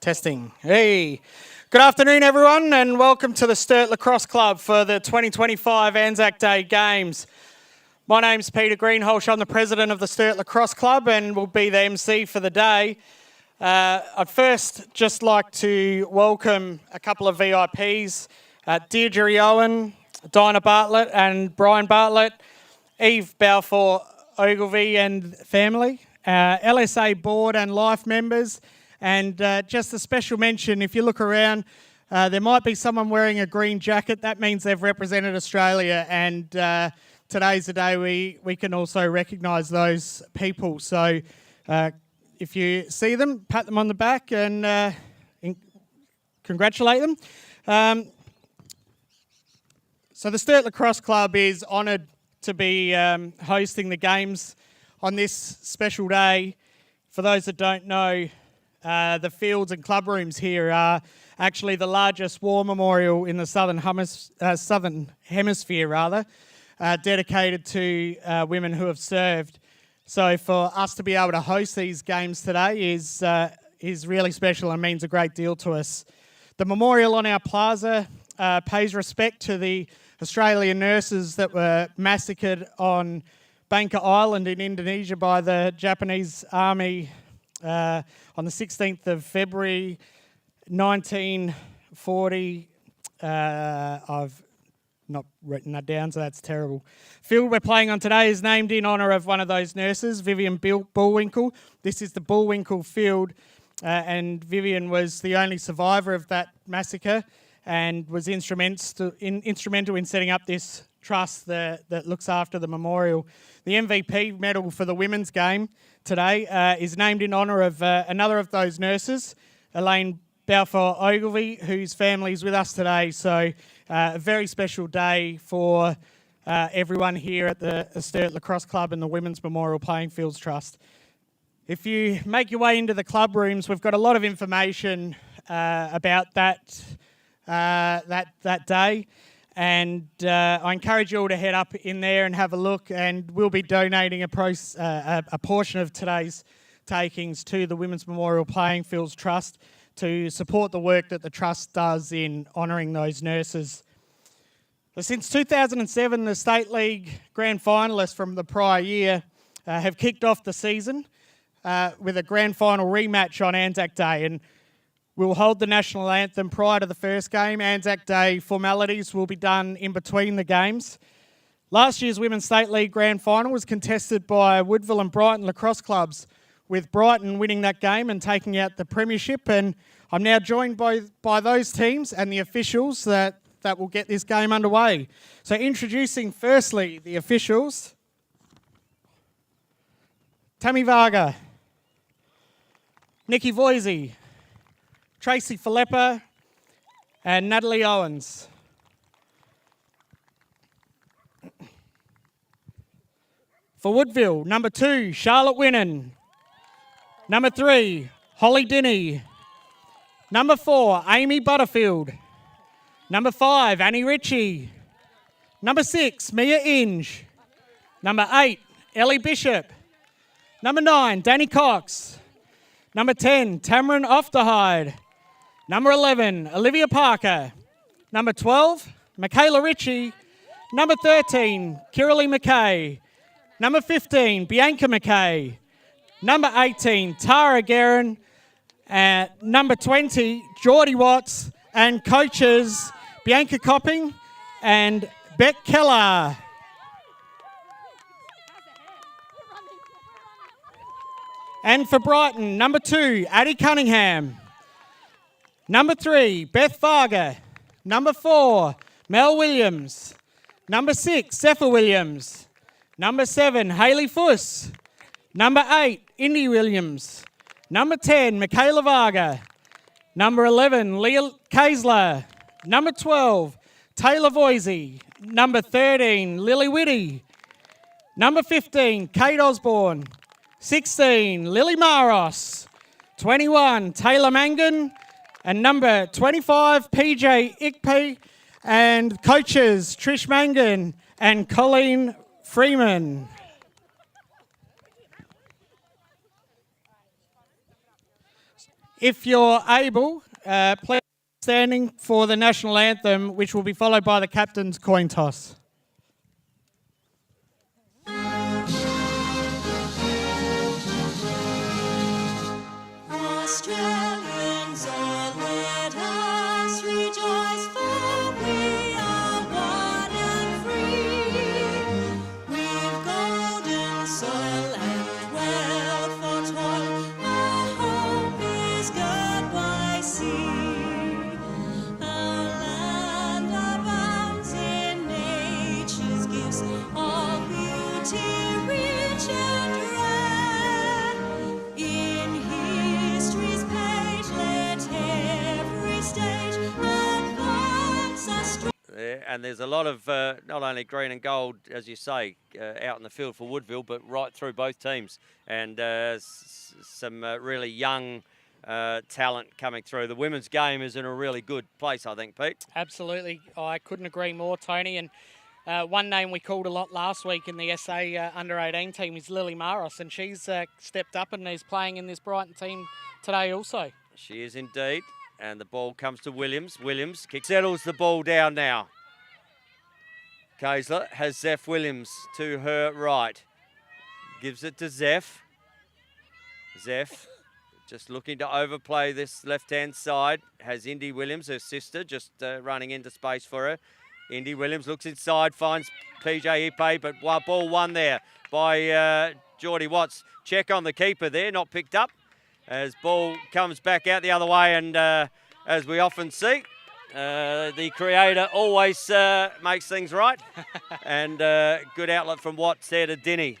Testing. Hey. Good afternoon, everyone, and welcome to the Sturt Lacrosse Club for the 2025 ANZAC Day Games. My name's Peter Greenholsch. I'm the president of the Sturt Lacrosse Club and will be the MC for the day. I'd first just like to welcome a couple of VIPs, Deirdre Owen, Dinah Bartlett and Brian Bartlett, Eve Balfour Ogilvie and family, LSA board and life members, and just a special mention, if you look around, there might be someone wearing a green jacket. That means they've represented Australia, and today's the day we can also recognise those people. So if you see them, pat them on the back and congratulate them. So the Sturt Lacrosse Club is honoured to be hosting the games on this special day. For those that don't know, the fields and club rooms here are actually the largest war memorial in the southern hemisphere, dedicated to women who have served. So for us to be able to host these games today is really special and means a great deal to us. The memorial on our plaza pays respect to the Australian nurses that were massacred on Bangka Island in Indonesia by the Japanese army on the 16th of February 1940. I've not written that down, so that's terrible. Field we're playing on today is named in honour of one of those nurses, Vivian Bullwinkle. This is the Bullwinkle field, and Vivian was the only survivor of that massacre and was instrumental in setting up this trust that looks after the memorial. The MVP medal for the women's game today is named in honour of another of those nurses, Elaine Balfour Ogilvie, whose family is with us today. So a very special day for everyone here at the Sturt Lacrosse Club and the Women's Memorial Playing Fields Trust. If you make your way into the club rooms, we've got a lot of information about that day. And I encourage you all to head up in there and have a look, and we'll be donating a portion of today's takings to the Women's Memorial Playing Fields Trust to support the work that the Trust does in honouring those nurses. So since 2007, the State League Grand Finalists from the prior year have kicked off the season with a Grand Final rematch on ANZAC Day, and we'll hold the national anthem prior to the first game. ANZAC Day formalities will be done in between the games. Last year's Women's State League Grand Final was contested by Woodville and Brighton lacrosse clubs, with Brighton winning that game and taking out the premiership. And I'm now joined by those teams and the officials that will get this game underway. So introducing firstly the officials. Tammy Varga, Nikki Voisey, Tracy Filippa and Natalie Owens. For Woodville, number 2, Charlotte Winnan. Number 3, Holly Dinney. Number 4, Amy Butterfield. Number 5, Annie Ritchie. Number 6, Mia Inge. Number 8, Ellie Bishop. Number 9, Danny Cox. Number 10, Tamron Ofterhide. Number 11, Olivia Parker. Number 12, Michaela Ritchie. Number 13, Kiralee McKay. Number 15, Bianca McKay. Number 18, Tara Guerin. Number 20, Geordie Watts. And coaches, Bianca Copping and Beck Keller. And for Brighton, number 2, Addie Cunningham. Number 3, Beth Varga. Number 4, Mel Williams. Number 6, Zephyr Williams. Number 7, Hayley Fuss. Number 8, Indy Williams. Number 10, Michaela Varga. Number 11, Leah Kaisler. Number 12, Taylor Voisey. Number 13, Lily Whitty. Number 15, Kate Osborne. 16, Lily Maros. 21, Taylor Mangan. And number 25, PJ Ikpe. And coaches, Trish Mangan and Colleen Freeman. If you're able, please standing for the national anthem, which will be followed by the captain's coin toss. Australians, all let us rejoice, for we are one and free. We've golden soil and wealth for toil, our home is girt by sea. Our land abounds in nature's gifts, all beauty rich and rare. In history's page, let every stage advance us. And there's a lot of not only green and gold, as you say, out in the field for Woodville, but right through both teams. And some really young talent coming through. The women's game is in a really good place, I think, Pete. Absolutely. I couldn't agree more, Tony. And one name we called a lot last week in the SA under-18 team is Lily Maros, and she's stepped up and is playing in this Brighton team today also. She is indeed. And the ball comes to Williams. Williams settles the ball down now. Kaysler has Zeph Williams to her right. Gives it to Zeph. Zeph just looking to overplay this left-hand side. Has Indy Williams, her sister, just running into space for her. Indy Williams looks inside, finds PJ Ipe, but ball won there by Geordie Watts. Check on the keeper there, not picked up. As ball comes back out the other way, and as we often see, the creator always makes things right. And good outlet from Watts there to Dinny.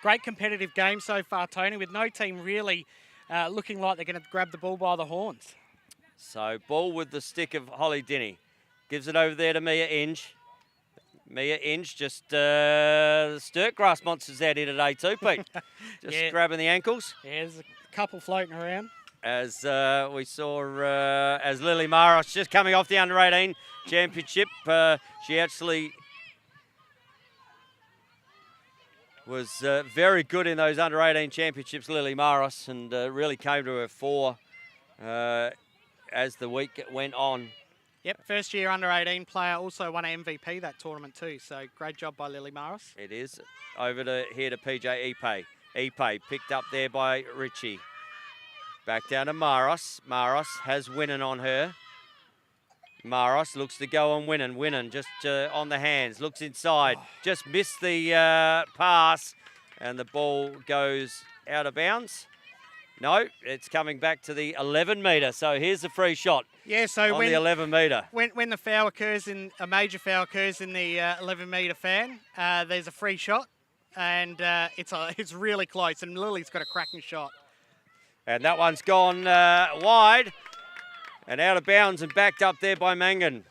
Great competitive game so far, Tony, with no team really looking like they're going to grab the ball by the horns. So ball with the stick of Holly Dinny. Gives it over there to Mia Inge. Mia Inge, just Sturtgrass monsters out here today too, Pete. Just grabbing the ankles. Yeah, there's a couple floating around. As we saw, as Lily Maros just coming off the under-18 championship. She actually was very good in those under-18 championships, Lily Maros, and really came to her fore as the week went on. Yep, first year under-18 player, also won MVP that tournament too, so great job by Lily Maros. It is. Over to here to PJ Ipe. Ipe picked up there by Ritchie. Back down to Maros. Maros has Winnan on her. Maros looks to go on Winnan. Winnan just on the hands, looks inside. Just missed the pass, and the ball goes out of bounds. No, it's coming back to the 11 metre. So here's the free shot. Yeah, so on the 11 metre. When the foul occurs a major foul occurs in the 11 metre fan, there's a free shot, and it's really close. And Lily's got a cracking shot. And that one's gone wide and out of bounds and backed up there by Mangan.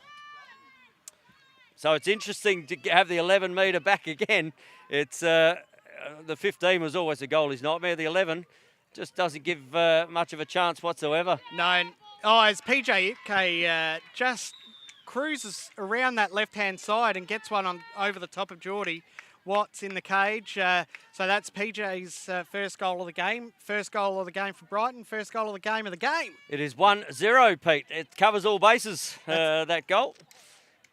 So it's interesting to have the 11 metre back again. It's the 15 was always a goalie's nightmare. The 11 just doesn't give much of a chance whatsoever. No. As PJ Ipke just cruises around that left-hand side and gets one on over the top of Geordie Watts in the cage. So that's PJ's first goal of the game. First goal of the game for Brighton. First goal of the game of the game. It is 1-0, Pete. It covers all bases, that goal.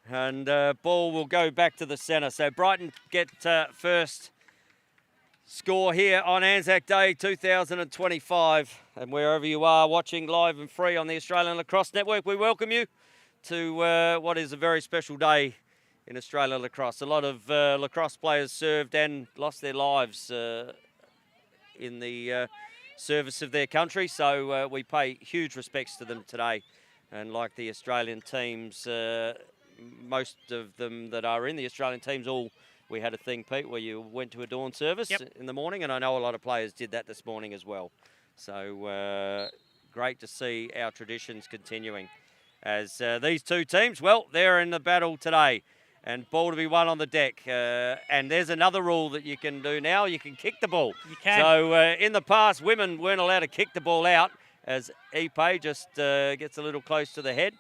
And ball will go back to the centre. So Brighton get first score here on ANZAC Day 2025. And wherever you are watching live and free on the Australian Lacrosse Network, we welcome you to what is a very special day in Australian lacrosse. A lot of lacrosse players served and lost their lives in the service of their country. So we pay huge respects to them today. And like the Australian teams, most of them that are in the Australian teams, we had a thing, Pete, where you went to a dawn service in the morning, and I know a lot of players did that this morning as well. So great to see our traditions continuing. As these two teams, well, they're in the battle today. And ball to be won on the deck. And there's another rule that you can do now. You can kick the ball. You can. So in the past, women weren't allowed to kick the ball out, as Ipe just gets a little close to the head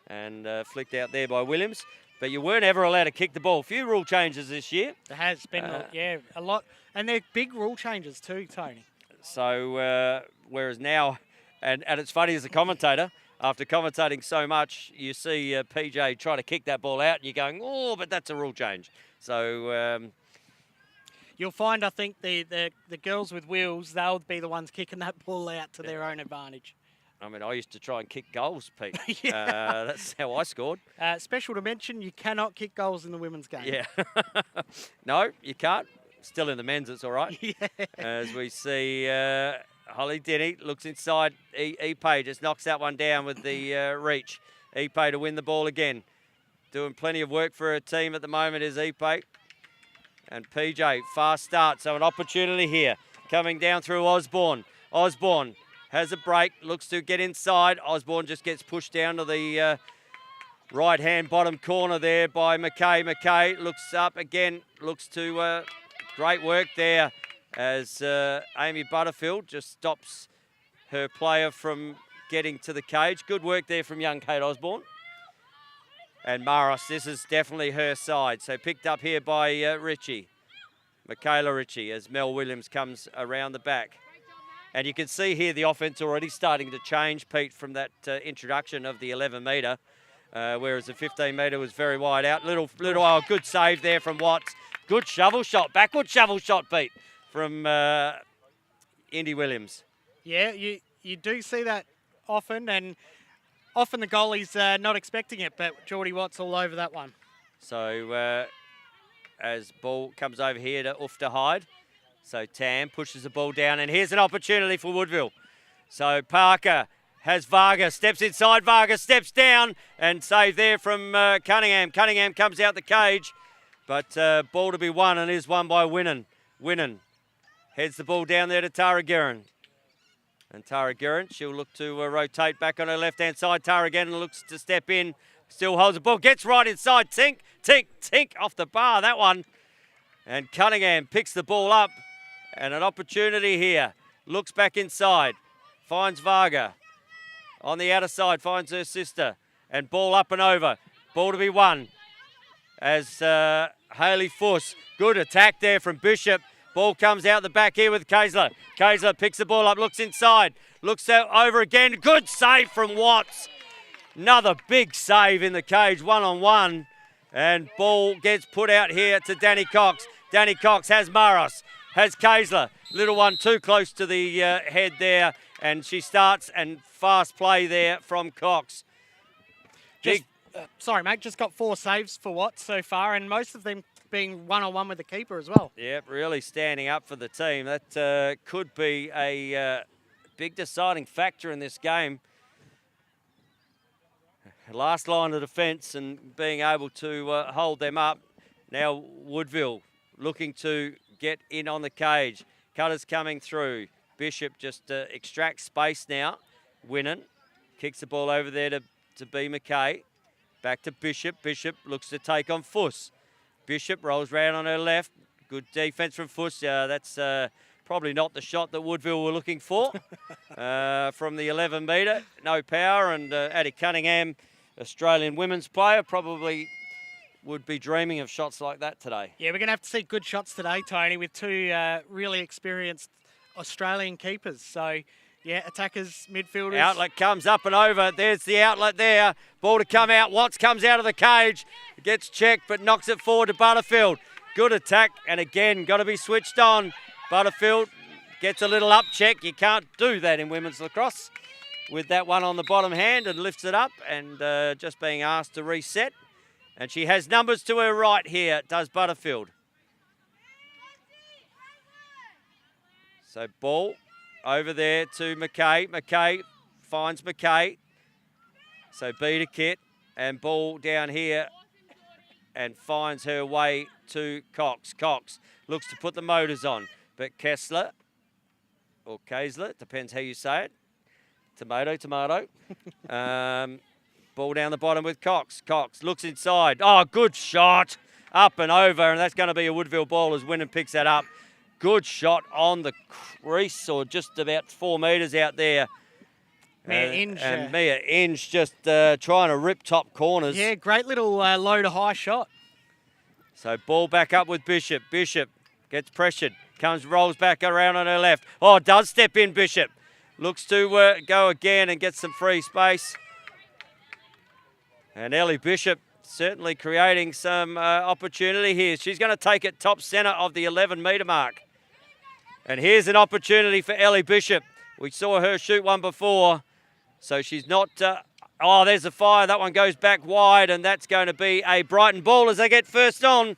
and flicked out there by Williams. But you weren't ever allowed to kick the ball. A few rule changes this year. There has been, a lot. And they're big rule changes too, Tony. So whereas now And it's funny as a commentator, after commentating so much, you see PJ try to kick that ball out and you're going, oh, but that's a rule change. So You'll find, I think, the girls with wheels, they'll be the ones kicking that ball out to their own advantage. I mean, I used to try and kick goals, Pete. Yeah. That's how I scored. Special to mention, you cannot kick goals in the women's game. Yeah. No, you can't. Still in the men's, it's all right. Yeah. As we see Holly Denny looks inside. Epe just knocks that one down with the reach. Epe to win the ball again. Doing plenty of work for her team at the moment is Epe. And PJ, fast start, so an opportunity here. Coming down through Osborne. Osborne has a break, looks to get inside. Osborne just gets pushed down to the right-hand bottom corner there by McKay. McKay looks up again, looks to great work there as Amy Butterfield just stops her player from getting to the cage. Good work there from young Kate Osborne. And Maros, this is definitely her side. So picked up here by Ritchie, Michaela Ritchie, as Mel Williams comes around the back. And you can see here the offense already starting to change, Pete, from that introduction of the 11 metre, whereas the 15 metre was very wide out. Good save there from Watts. Good shovel shot, backward shovel shot, Pete, from Indy Williams. Yeah, you do see that often, and often the goalie's not expecting it, but Geordie Watts all over that one. So as ball comes over here to Ufta Hyde. So Tam pushes the ball down, and here's an opportunity for Woodville. So Parker has Varga, steps inside, Varga steps down, and save there from Cunningham. Cunningham comes out the cage, but ball to be won, and is won by Winnan. Winnan heads the ball down there to Tara Guerin. And Tara Guerin, she'll look to rotate back on her left-hand side. Tara Guerin looks to step in, still holds the ball, gets right inside. Tink, tink, tink off the bar, that one. And Cunningham picks the ball up. And an opportunity here. Looks back inside. Finds Varga. On the outer side, finds her sister. And ball up and over. Ball to be won. As Hayley Fuss. Good attack there from Bishop. Ball comes out the back here with Kaisler. Kaisler picks the ball up, looks inside. Looks out over again. Good save from Watts. Another big save in the cage, one-on-one. And ball gets put out here to Danny Cox. Danny Cox has Maros. Has Kaisler, little one too close to the head there, and she starts, and fast play there from Cox. Sorry, mate, just got 4 saves for Watts so far, and most of them being one-on-one with the keeper as well. Yep, really standing up for the team. That could be a big deciding factor in this game. Last line of defence and being able to hold them up. Now Woodville looking to get in on the cage. Cutters coming through. Bishop just extracts space now. Winnan kicks the ball over there to B. McKay. Back to Bishop. Bishop looks to take on Fuss. Bishop rolls round on her left. Good defence from Fuss. That's probably not the shot that Woodville were looking for from the 11 metre. No power, and Addie Cunningham, Australian women's player, probably would be dreaming of shots like that today. Yeah, we're going to have to see good shots today, Tony, with 2 really experienced Australian keepers. So, yeah, attackers, midfielders. Outlet comes up and over. There's the outlet there. Ball to come out. Watts comes out of the cage. Gets checked, but knocks it forward to Butterfield. Good attack, and again, got to be switched on. Butterfield gets a little up check. You can't do that in women's lacrosse with that one on the bottom hand, and lifts it up, and just being asked to reset. And she has numbers to her right here, does Butterfield. So ball over there to McKay. McKay finds McKay. So B to Kit, and ball down here and finds her way to Cox. Cox looks to put the motors on, but Kessler, or Kaisler, depends how you say it. Tomato. Ball down the bottom with Cox. Cox looks inside. Oh, good shot. Up and over, and that's going to be a Woodville ball as Winnan picks that up. Good shot on the crease, or just about 4 metres out there. Mia Inge. And Mia Inge just trying to rip top corners. Yeah, great little low to high shot. So ball back up with Bishop. Bishop gets pressured. Rolls back around on her left. Oh, does step in Bishop. looks to go again and get some free space. And Ellie Bishop certainly creating some opportunity here. She's going to take it top centre of the 11-metre mark. And here's an opportunity for Ellie Bishop. We saw her shoot one before, so she's not... oh, there's a fire. That one goes back wide, and that's going to be a Brighton ball as they get first on.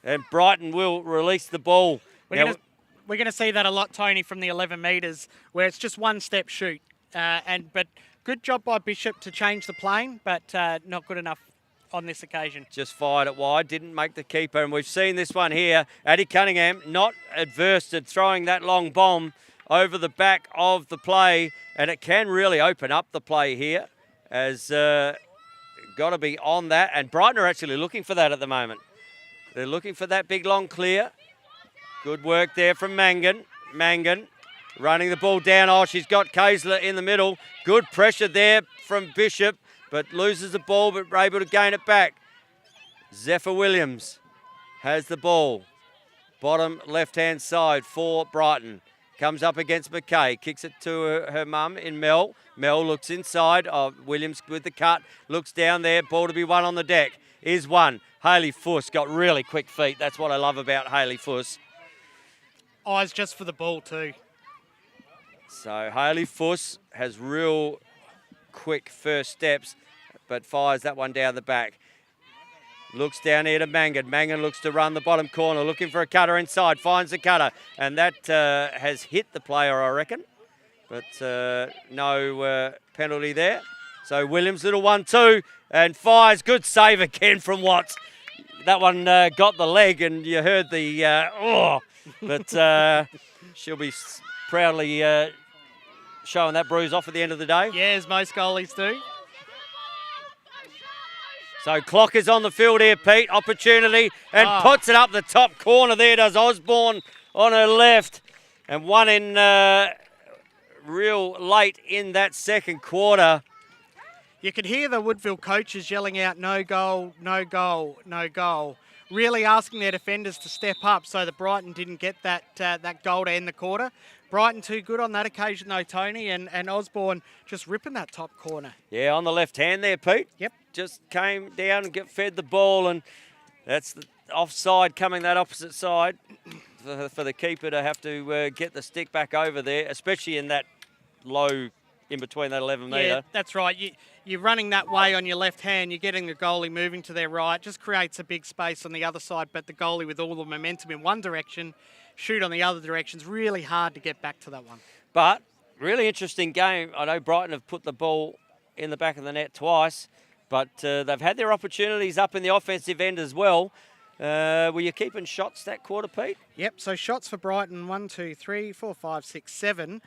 And Brighton will release the ball. We're going to see that a lot, Tony, from the 11 metres, where it's just one-step shoot. But good job by Bishop to change the plane, but not good enough on this occasion. Just fired it wide, didn't make the keeper. And we've seen this one here. Addie Cunningham not adverse to throwing that long bomb over the back of the play. And it can really open up the play here, as got to be on that. And Brighton are actually looking for that at the moment. They're looking for that big long clear. Good work there from Mangan. Mangan running the ball down. Oh, she's got Kaisler in the middle. Good pressure there from Bishop, but loses the ball, but able to gain it back. Zephyr Williams has the ball. Bottom left-hand side for Brighton. Comes up against McKay. Kicks it to her mum in Mel. Mel looks inside. Oh, Williams with the cut. Looks down there. Ball to be won on the deck. Is one. Hayley Fuss got really quick feet. That's what I love about Hayley Fuss. Eyes just for the ball too. So Hayley Fuss has real quick first steps, but fires that one down the back. Looks down here to Mangan. Mangan looks to run the bottom corner, looking for a cutter inside, finds the cutter, and that has hit the player, I reckon. But no penalty there. So Williams, little 1-2, and fires. Good save again from Watts. That one got the leg, and you heard the but she'll be proudly showing that bruise off at the end of the day. Yeah, as most goalies do. So clock is on the field here, Pete. Opportunity, and puts it up the top corner there, does Osborne on her left. And one in real late in that second quarter. You could hear the Woodville coaches yelling out, no goal, no goal, no goal. Really asking their defenders to step up so that Brighton didn't get that goal to end the quarter. Brighton too good on that occasion though, Tony, and Osborne just ripping that top corner. Yeah, on the left hand there, Pete. Yep. Just came down and fed the ball, and that's the offside coming that opposite side for the keeper to have to get the stick back over there, especially in that low in between that 11 metre. Yeah, that's right. You're running that way on your left hand, you're getting the goalie moving to their right, just creates a big space on the other side, but the goalie with all the momentum in one direction, shoot on the other direction. It's really hard to get back to that one. But really interesting game. I know Brighton have put the ball in the back of the net twice, but they've had their opportunities up in the offensive end as well. Were you keeping shots that quarter, Pete? Yep, so shots for Brighton, 1, 2, 3, 4, 5, 6, 7.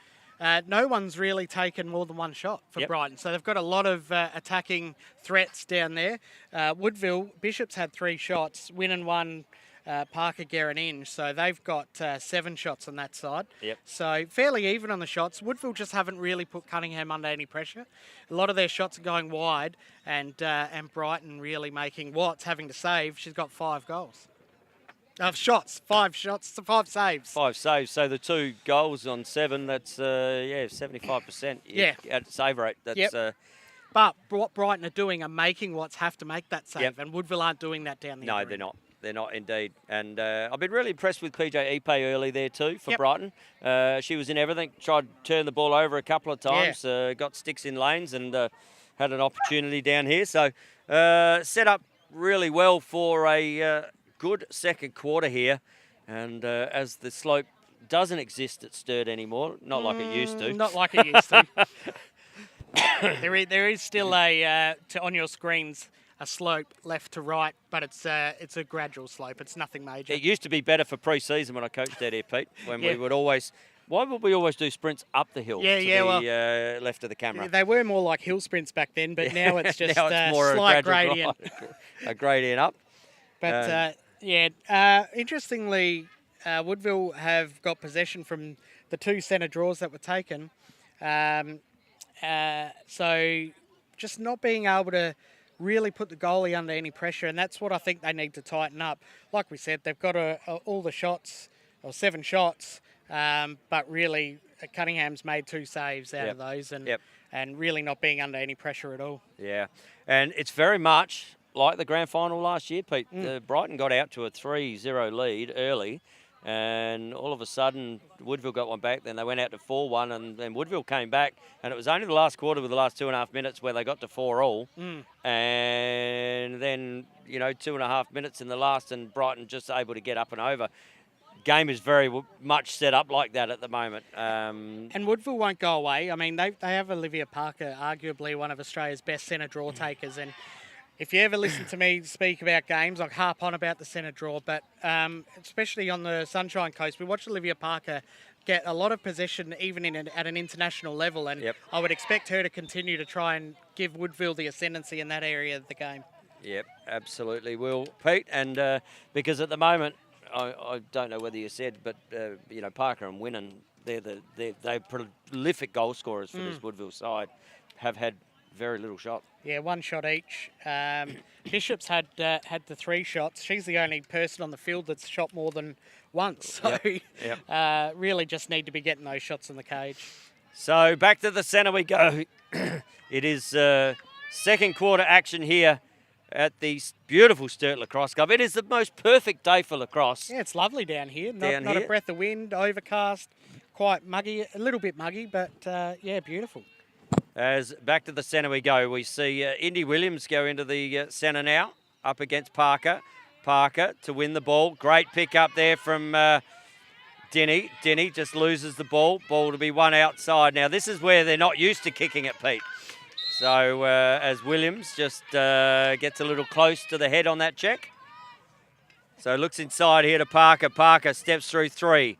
No one's really taken more than one shot for Brighton. So they've got a lot of attacking threats down there. Woodville, Bishop's had 3 shots, Win and 1, Parker, Guerin, Inge. So they've got 7 shots on that side. Yep. So fairly even on the shots. Woodville just haven't really put Cunningham under any pressure. A lot of their shots are going wide, and Brighton really making Watts having to save. She's got 5 goals. Shots, 5 shots, 5 saves. 5 saves. So the 2 goals on 7, that's 75%. Yeah. At save rate. That's But what Brighton are doing are making Watts have to make that save, Yep. and Woodville aren't doing that down the No, other they're end. not. They're not indeed. And I've been really impressed with PJ Ipe early there too for Yep. Brighton. She was in everything. Tried to turn the ball over a couple of times. Got sticks in lanes and had an opportunity down here. So set up really well for a good second quarter here. And as the slope doesn't exist at Sturt anymore, not like it used to. Not like it used to. There is still on your screens a slope left to right, but it's a gradual slope. It's nothing major. It used to be better for pre-season when I coached out here, Pete, when we would always... Why would we always do sprints up the hill to the left of the camera? They were more like hill sprints back then, but now it's just now it's more slight a gradient. A gradient up. But interestingly, Woodville have got possession from the 2 centre draws that were taken. So just not being able to really put the goalie under any pressure, and that's what I think they need to tighten up. Like we said, they've got all the shots, or 7 shots, but really Cunningham's made 2 saves out of those and really not being under any pressure at all. Yeah, and it's very much like the grand final last year, Pete. Brighton got out to a 3-0 lead early, and all of a sudden Woodville got one back. Then they went out to 4-1, and then Woodville came back, and it was only the last quarter with the last 2.5 minutes where they got to 4-all. And then, 2.5 minutes in the last, and Brighton just able to get up and over. Game is very much set up like that at the moment. And Woodville won't go away. I mean, they have Olivia Parker, arguably one of Australia's best centre draw takers. And if you ever listen to me speak about games, I harp on about the centre draw. But especially on the Sunshine Coast, we watched Olivia Parker get a lot of possession even at an international level. And I would expect her to continue to try and give Woodville the ascendancy in that area of the game. Yep, absolutely will, Pete. And because at the moment, I don't know whether you said, but Parker and Winnan, they're prolific goal scorers for this Woodville side. Have had very little shot. Yeah, 1 shot each. Bishop's had the 3 shots. She's the only person on the field that's shot more than once. So really just need to be getting those shots in the cage. So back to the centre we go. It is second quarter action here at the beautiful Sturt Lacrosse Club. It is the most perfect day for lacrosse. Yeah, it's lovely down here. Not a breath of wind, overcast, quite muggy, a little bit muggy, but yeah, beautiful. As back to the centre we go, we see Indy Williams go into the centre now, up against Parker. Parker to win the ball. Great pick up there from Denny. Denny just loses the ball. Ball to be won outside. Now, this is where they're not used to kicking it, Pete. So as Williams just gets a little close to the head on that check. So looks inside here to Parker. Parker steps through 3.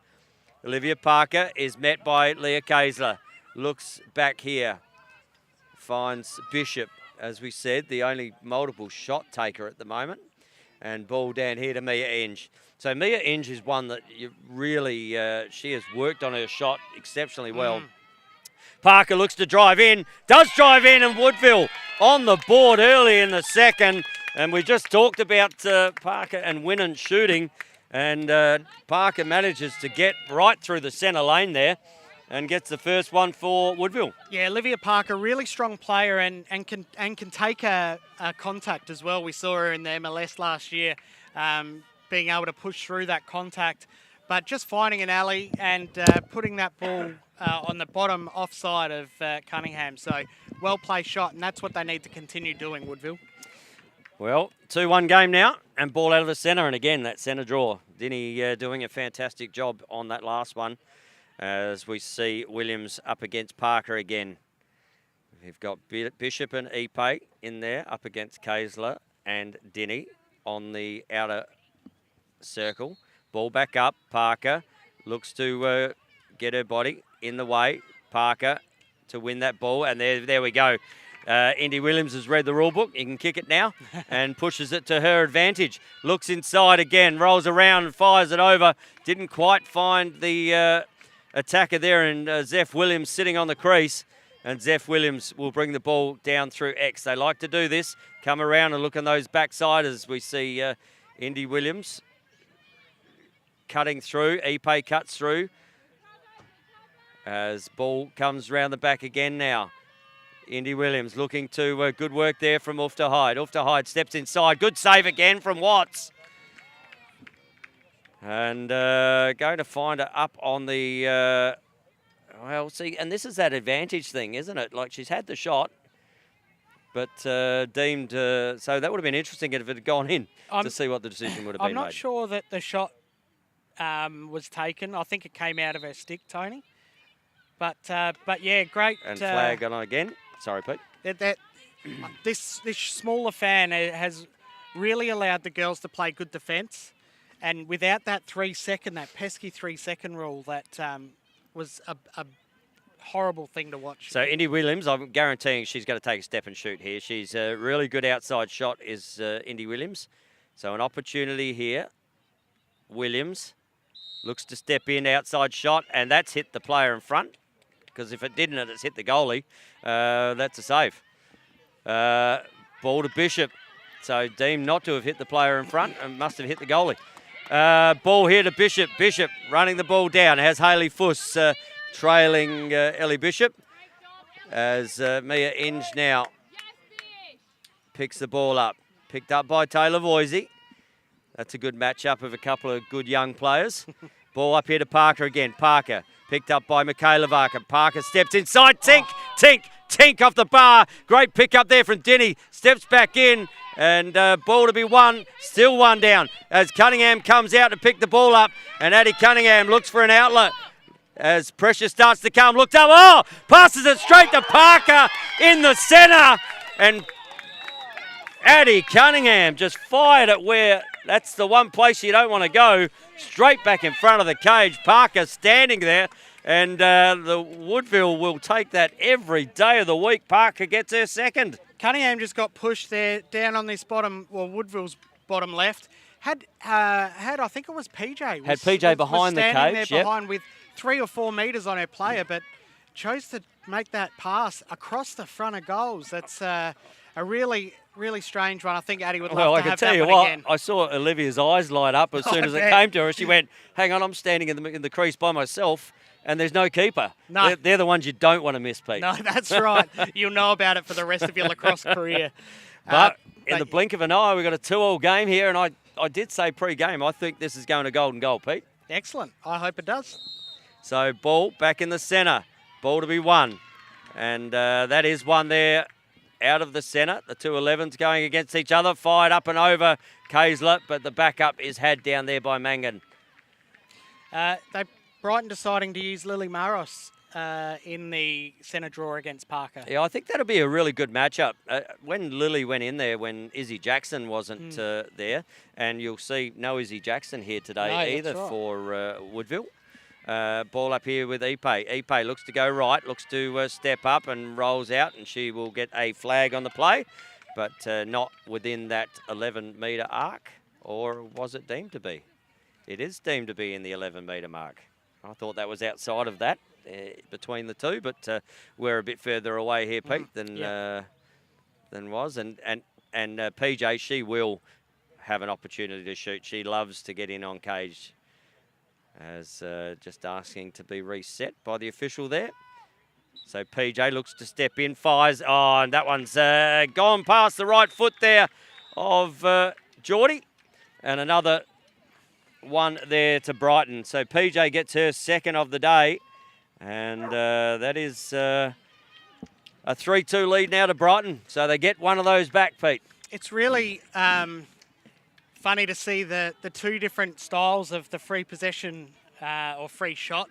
Olivia Parker is met by Leah Kaisler. Looks back here. Finds Bishop, as we said, the only multiple shot taker at the moment. And ball down here to Mia Inge. So Mia Inge is one that you really, she has worked on her shot exceptionally well. Parker looks to drive in, does drive in, and Woodville on the board early in the second. And we just talked about Parker and Winnan shooting, and Parker manages to get right through the centre lane there and gets the first one for Woodville. Yeah, Olivia Parker, really strong player and can take a contact as well. We saw her in the MLS last year, being able to push through that contact. But just finding an alley and putting that ball on the bottom offside of Cunningham. So well-placed shot, and that's what they need to continue doing, Woodville. Well, 2-1 game now, and ball out of the centre. And again, that centre draw. Denny doing a fantastic job on that last one. As we see Williams up against Parker again. We've got Bishop and Ipe in there up against Kaisler and Denny on the outer circle. Ball back up. Parker looks to get her body in the way. Parker to win that ball. And there we go. Indy Williams has read the rule book. He can kick it now and pushes it to her advantage. Looks inside again, rolls around and fires it over. Didn't quite find the attacker there, and Zeph Williams sitting on the crease. And Zeph Williams will bring the ball down through X. They like to do this. Come around and look on those backsiders. We see Indy Williams cutting through. Ipe cuts through. As ball comes round the back again now. Indy Williams looking to good work there from Ufta Hyde. Ufta Hyde steps inside. Good save again from Watts. And going to find her up on the, well, see, and this is that advantage thing, isn't it? Like, she's had the shot, but deemed, so that would have been interesting if it had gone in to see what the decision would have been I'm not made. sure that the shot was taken. I think it came out of her stick, Tony. But yeah, great. And flag on again. Sorry, Pete. This smaller fan has really allowed the girls to play good defence. And without that 3-second, that pesky 3-second rule, that was a horrible thing to watch. So Indy Williams, I'm guaranteeing she's going to take a step and shoot here. She's a really good outside shot, is Indy Williams. So an opportunity here. Williams looks to step in, outside shot, and that's hit the player in front. Because if it didn't, it's hit the goalie. That's a save. Ball to Bishop. So deemed not to have hit the player in front and must have hit the goalie. Ball here to Bishop. Bishop running the ball down. Has Hayley Fuss trailing Ellie Bishop as Mia Inge now picks the ball up. Picked up by Taylor Voisey. That's a good matchup of a couple of good young players. Ball up here to Parker again. Parker picked up by Michaela Varker. Parker steps inside. Tink off the bar. Great pick up there from Denny. Steps back in and ball to be won. Still one down as Cunningham comes out to pick the ball up. And Addie Cunningham looks for an outlet as pressure starts to come. Looked up. Oh! Passes it straight to Parker in the centre. And Addie Cunningham just fired it where that's the one place you don't want to go. Straight back in front of the cage. Parker standing there. And the Woodville will take that every day of the week. Parker gets her second. Cunningham just got pushed there down on this bottom, well, Woodville's bottom left. Had I think it was PJ. Had PJ behind the cage, standing there behind with 3 or 4 metres on her player, but chose to make that pass across the front of goals. That's a really strange one. I think Addie would love to have that one again. Well, I can tell you what, I saw Olivia's eyes light up as soon as it came to her. She went, hang on, I'm standing in the crease by myself. And there's no keeper. No. They're the ones you don't want to miss, Pete. No, that's right. You'll know about it for the rest of your lacrosse career. But in the blink of an eye, we've got a 2-2 game here, and I did say pre-game, I think this is going to golden goal, Pete. Excellent. I hope it does. So ball back in the centre. Ball to be won. And that is one there out of the centre. The two 11s going against each other. Fired up and over Kaysler, but the backup is had down there by Mangan. Brighton deciding to use Lily Maros in the centre draw against Parker. Yeah, I think that'll be a really good matchup. When Lily went in there, when Izzy Jackson wasn't there, and you'll see no Izzy Jackson here today either for Woodville. Ball up here with Ipe. Ipe looks to go right, looks to step up and rolls out, and she will get a flag on the play, but not within that 11-metre arc. Or was it deemed to be? It is deemed to be in the 11-metre mark. I thought that was outside of that between the two, but we're a bit further away here, Pete, than was. And PJ, she will have an opportunity to shoot. She loves to get in on cage. As just asking to be reset by the official there. So PJ looks to step in, fires. Oh, and that one's gone past the right foot there of Geordie. And another one there to Brighton. So PJ gets her second of the day. And that is a 3-2 lead now to Brighton. So they get one of those back, Pete. It's really funny to see the two different styles of the free possession or free shot.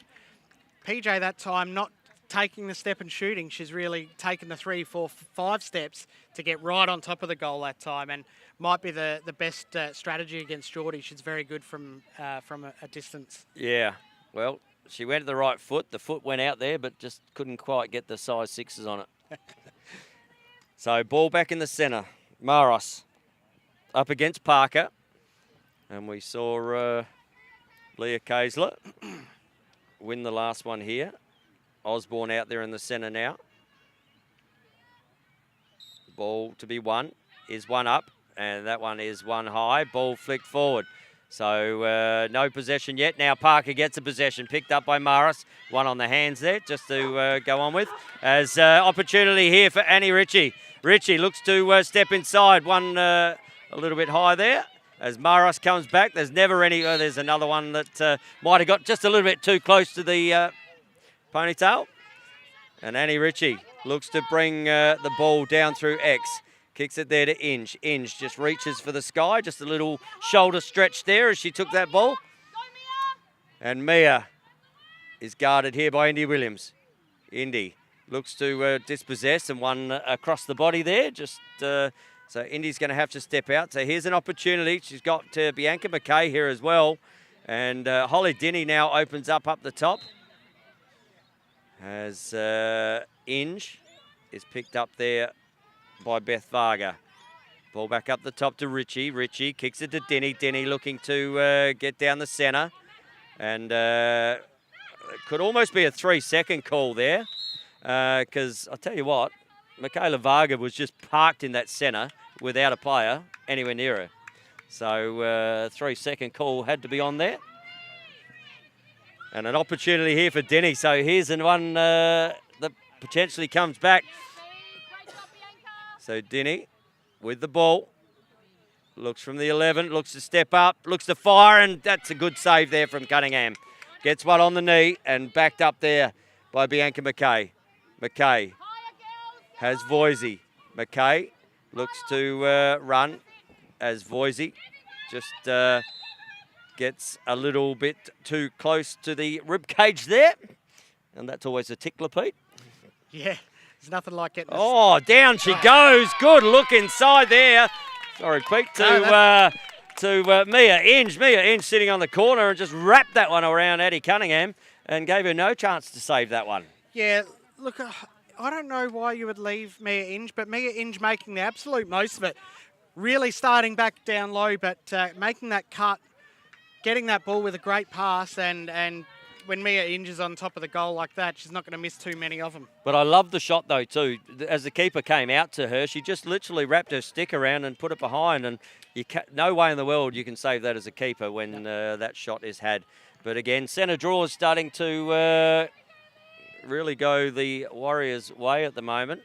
PJ that time not taking the step and shooting. She's really taken the 3, 4, 5 steps to get right on top of the goal that time, and might be the best strategy against Geordie. She's very good from a distance. Yeah, well, she went to the right foot. The foot went out there, but just couldn't quite get the size 6s on it. So ball back in the centre. Maros up against Parker. And we saw Leah Kaysler win the last one here. Osborne out there in the centre now. Ball to be won is one up, and that one is one high. Ball flicked forward. So no possession yet. Now Parker gets a possession, picked up by Maris. One on the hands there just to go on with. As opportunity here for Annie Ritchie. Ritchie looks to step inside. One a little bit high there. As Maros comes back, there's never any... there's another one that might have got just a little bit too close to the ponytail. And Annie Ritchie looks to bring the ball down through X. Kicks it there to Inge. Inge just reaches for the sky. Just a little shoulder stretch there as she took that ball. And Mia is guarded here by Indy Williams. Indy looks to dispossess and one across the body there. Just... So Indy's going to have to step out. So here's an opportunity. She's got Bianca McKay here as well. And Holly Denny now opens up the top. As Inge is picked up there by Beth Varga. Ball back up the top to Ritchie. Ritchie kicks it to Denny. Denny looking to get down the centre. And it could almost be a 3-second call there. Because I'll tell you what, Michaela Varga was just parked in that centre without a player anywhere near her. So 3-second call had to be on there. And an opportunity here for Denny. So here's one that potentially comes back. So Denny with the ball. Looks from the 11, looks to step up, looks to fire, and that's a good save there from Cunningham. Gets one on the knee and backed up there by Bianca McKay. McKay has Voisey. McKay looks to run as Voisey just gets a little bit too close to the rib cage there. And that's always a tickler, Pete. Yeah, there's nothing like getting... Oh, down she goes. Good look inside there. Sorry, Pete, to Mia Inge. Mia Inge sitting on the corner and just wrapped that one around Addie Cunningham and gave her no chance to save that one. Yeah, look, I don't know why you would leave Mia Inge, but Mia Inge making the absolute most of it. Really starting back down low, but making that cut, getting that ball with a great pass, and when Mia Inge is on top of the goal like that, she's not going to miss too many of them. But I love the shot, though, too. As the keeper came out to her, she just literally wrapped her stick around and put it behind, and no way in the world you can save that as a keeper when that shot is had. But again, centre draw is starting to really go the Warriors' way at the moment.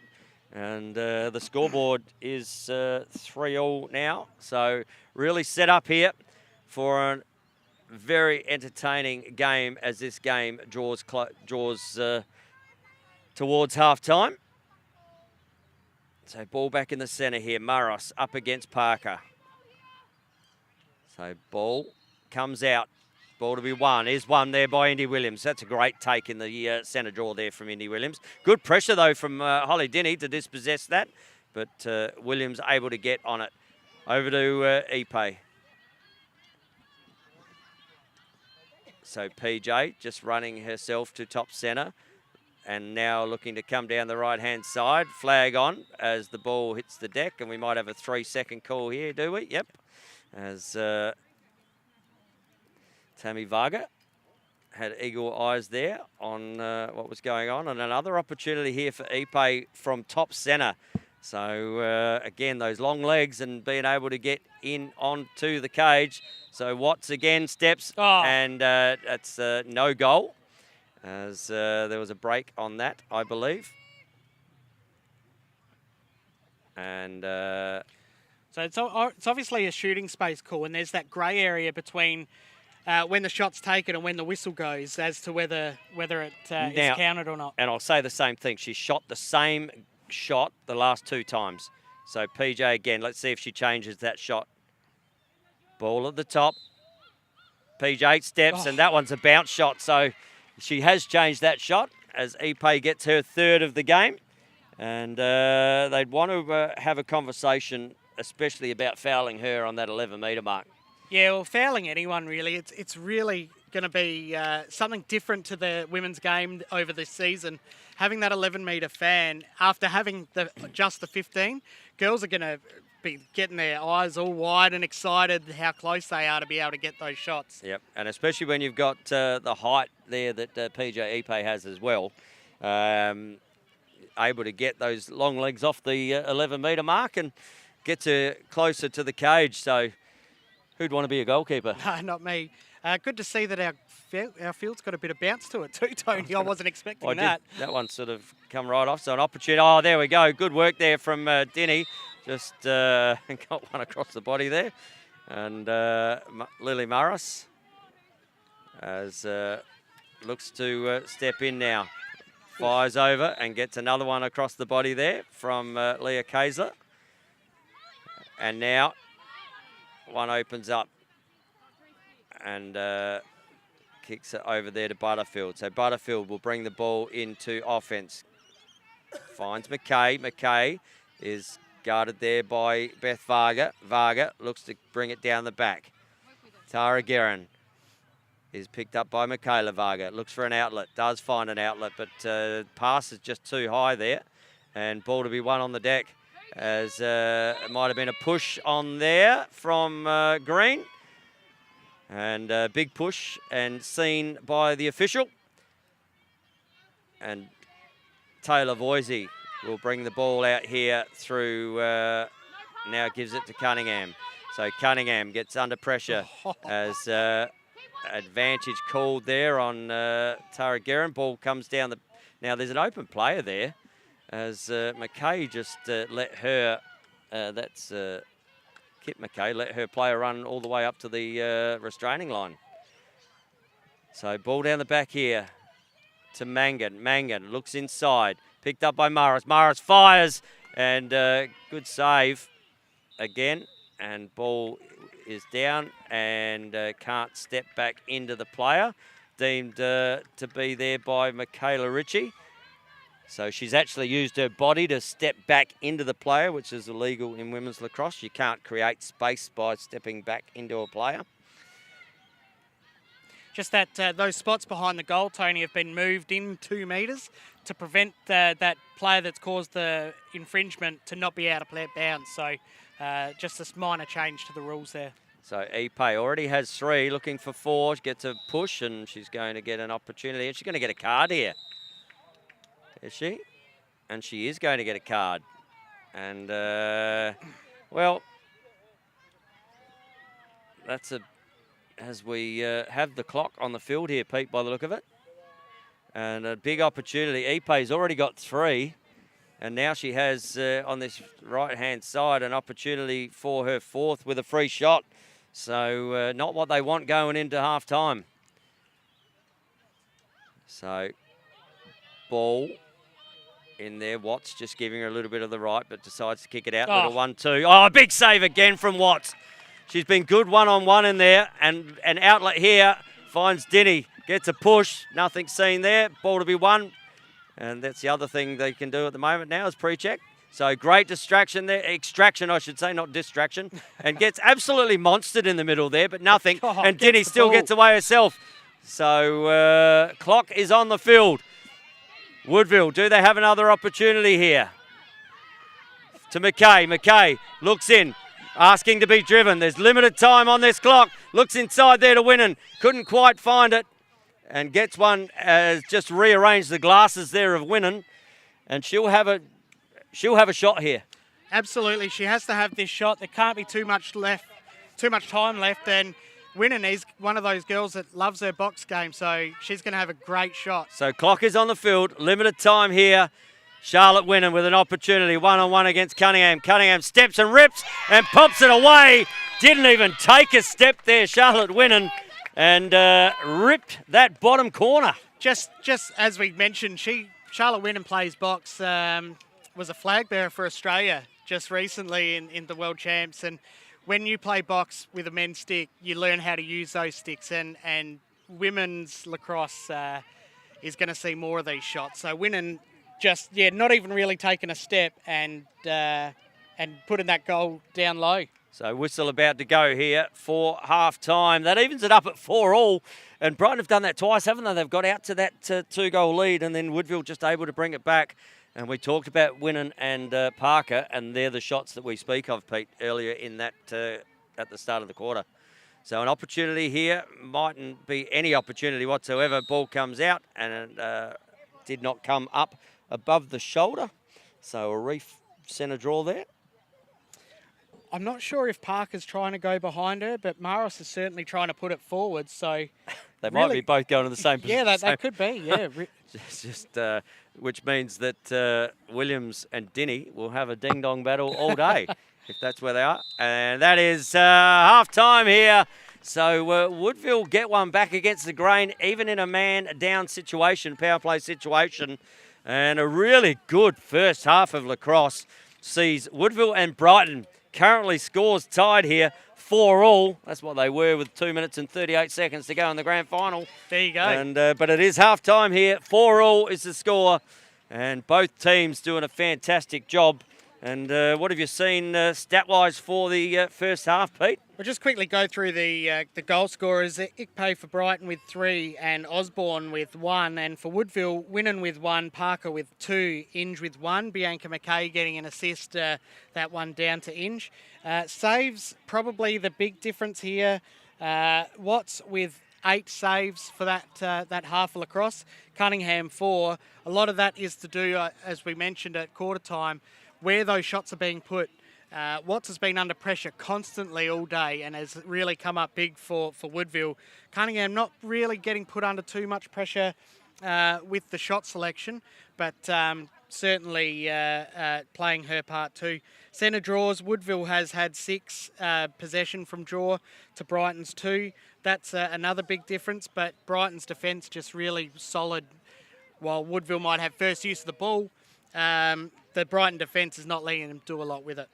And the scoreboard is 3-3 now. So really set up here for a very entertaining game as this game draws towards half-time. So ball back in the centre here. Maros up against Parker. So ball comes out. Ball to be won. Is won there by Indy Williams. That's a great take in the centre draw there from Indy Williams. Good pressure, though, from Holly Denny to dispossess that. But Williams able to get on it. Over to Ipe. So PJ just running herself to top centre. And now looking to come down the right-hand side. Flag on as the ball hits the deck. And we might have a 3-second call here, do we? Yep. As... Tammy Varga had eagle eyes there on what was going on. And another opportunity here for Ipe from top centre. So, again, those long legs and being able to get in onto the cage. So Watts again steps and that's no goal as there was a break on that, I believe. And... so it's obviously a shooting space call, and there's that grey area between... when the shot's taken and when the whistle goes as to whether it is counted or not. And I'll say the same thing. She shot the same shot the last 2 times. So PJ again, let's see if she changes that shot. Ball at the top. PJ steps, and that one's a bounce shot. So she has changed that shot as Ipe gets her 3rd of the game. And they'd want to have a conversation, especially about fouling her on that 11-metre mark. Yeah, well, fouling anyone, really. It's really going to be something different to the women's game over this season. Having that 11-metre fan, after having just the 15, girls are going to be getting their eyes all wide and excited how close they are to be able to get those shots. Yep, and especially when you've got the height there that PJ Ipe has as well. Able to get those long legs off the 11-metre mark and gets her closer to the cage. So... who'd want to be a goalkeeper? No, not me. Good to see that our field's got a bit of bounce to it too, Tony. I wasn't expecting that. That one sort of come right off. So an opportunity. Oh, there we go. Good work there from Denny. Just got one across the body there. And Lily Maris as looks to step in now. Fires over and gets another one across the body there from Leah Kaiser. And now... one opens up and kicks it over there to Butterfield. So Butterfield will bring the ball into offence. Finds McKay. McKay is guarded there by Beth Varga. Varga looks to bring it down the back. Tara Guerin is picked up by Michaela Varga. Looks for an outlet. Does find an outlet, but pass is just too high there. And ball to be won on the deck. As it might have been a push on there from Green. And a big push and seen by the official. And Taylor Voisey will bring the ball out here through, now gives it to Cunningham. So Cunningham gets under pressure as advantage called there on Tara Guerin. Ball comes down the... Now, there's an open player there as McKay just let her... that's Kit McKay, let her player run all the way up to the restraining line. So ball down the back here to Mangan. Mangan looks inside, picked up by Maris. Maris fires, and good save again. And ball is down and can't step back into the player. Deemed to be there by Michaela Ritchie. So she's actually used her body to step back into the player, which is illegal in women's lacrosse. You can't create space by stepping back into a player. Just that those spots behind the goal, Tony, have been moved in 2 metres to prevent that player that's caused the infringement to not be out of bounds. So just a minor change to the rules there. So Ipe already has 3, looking for 4. She gets a push, and she's going to get an opportunity. And she's going to get a card here. Is she? And she is going to get a card. And, well, that's as we have the clock on the field here, Pete, by the look of it. And a big opportunity. Ipe's already got 3. And now she has, on this right-hand side, an opportunity for her 4th with a free shot. So not what they want going into half-time. So ball in there. Watts just giving her a little bit of the right, but decides to kick it out. Little 1-2. Oh, a big save again from Watts. She's been good one-on-one in there, and an outlet here finds Denny. Gets a push. Nothing seen there. Ball to be won. And that's the other thing they can do at the moment now is pre-check. So great distraction there. Extraction, I should say, not distraction. And gets absolutely monstered in the middle there, but nothing. And Denny still gets away herself. So clock is on the field. Woodville, do they have another opportunity here? To McKay. McKay looks in, asking to be driven. There's limited time on this clock. Looks inside there to Winnan. Couldn't quite find it. And gets one, just rearranged the glasses there of Winnan. And she'll have a shot here. Absolutely, she has to have this shot. There can't be too much time left. And Winnan is one of those girls that loves her box game, so she's going to have a great shot. So clock is on the field, limited time here. Charlotte Winnan with an opportunity, one-on-one against Cunningham. Cunningham steps and rips and pops it away. Didn't even take a step there, Charlotte Winnan, and ripped that bottom corner. Just as we mentioned, Charlotte Winnan plays box, was a flag bearer for Australia just recently in the World Champs, and when you play box with a men's stick, you learn how to use those sticks, and women's lacrosse is going to see more of these shots. So Winnan just, not even really taking a step and putting that goal down low. So whistle about to go here for half-time. That evens it up at 4-all, and Brighton have done that twice, haven't they? They've got out to that 2-goal lead, and then Woodville just able to bring it back. And we talked about Winnan and Parker, and they're the shots that we speak of, Pete, earlier in that at the start of the quarter. So an opportunity here, mightn't be any opportunity whatsoever. Ball comes out, and did not come up above the shoulder. So a reef centre draw there. I'm not sure if Parker's trying to go behind her, but Maros is certainly trying to put it forward. So they might be both going to the same position. Yeah, that could be, yeah. Just which means that Williams and Dinny will have a ding-dong battle all day, if that's where they are. And that is half-time here. So Woodville get one back against the grain, even in a man-down situation, power play situation. And a really good first half of lacrosse sees Woodville and Brighton currently scores tied here, 4-all. That's what they were with 2 minutes and 38 seconds to go in the grand final. There you go. And but it is half-time here. 4-all is the score. And both teams doing a fantastic job. And what have you seen stat-wise for the first half, Pete? We'll just quickly go through the goal scorers. Ikpe for Brighton with 3 and Osborne with 1. And for Woodville, Winnan with 1, Parker with 2, Inge with 1. Bianca McKay getting an assist, that one down to Inge. Saves, probably the big difference here. Watts with 8 saves for that half of lacrosse. Cunningham 4. A lot of that is to do, as we mentioned at quarter time, where those shots are being put. Watts has been under pressure constantly all day and has really come up big for Woodville. Cunningham not really getting put under too much pressure with the shot selection, but certainly playing her part too. Centre draws, Woodville has had 6 possession from draw to Brighton's 2. That's another big difference, but Brighton's defence just really solid. While Woodville might have first use of the ball, the Brighton defence is not letting them do a lot with it.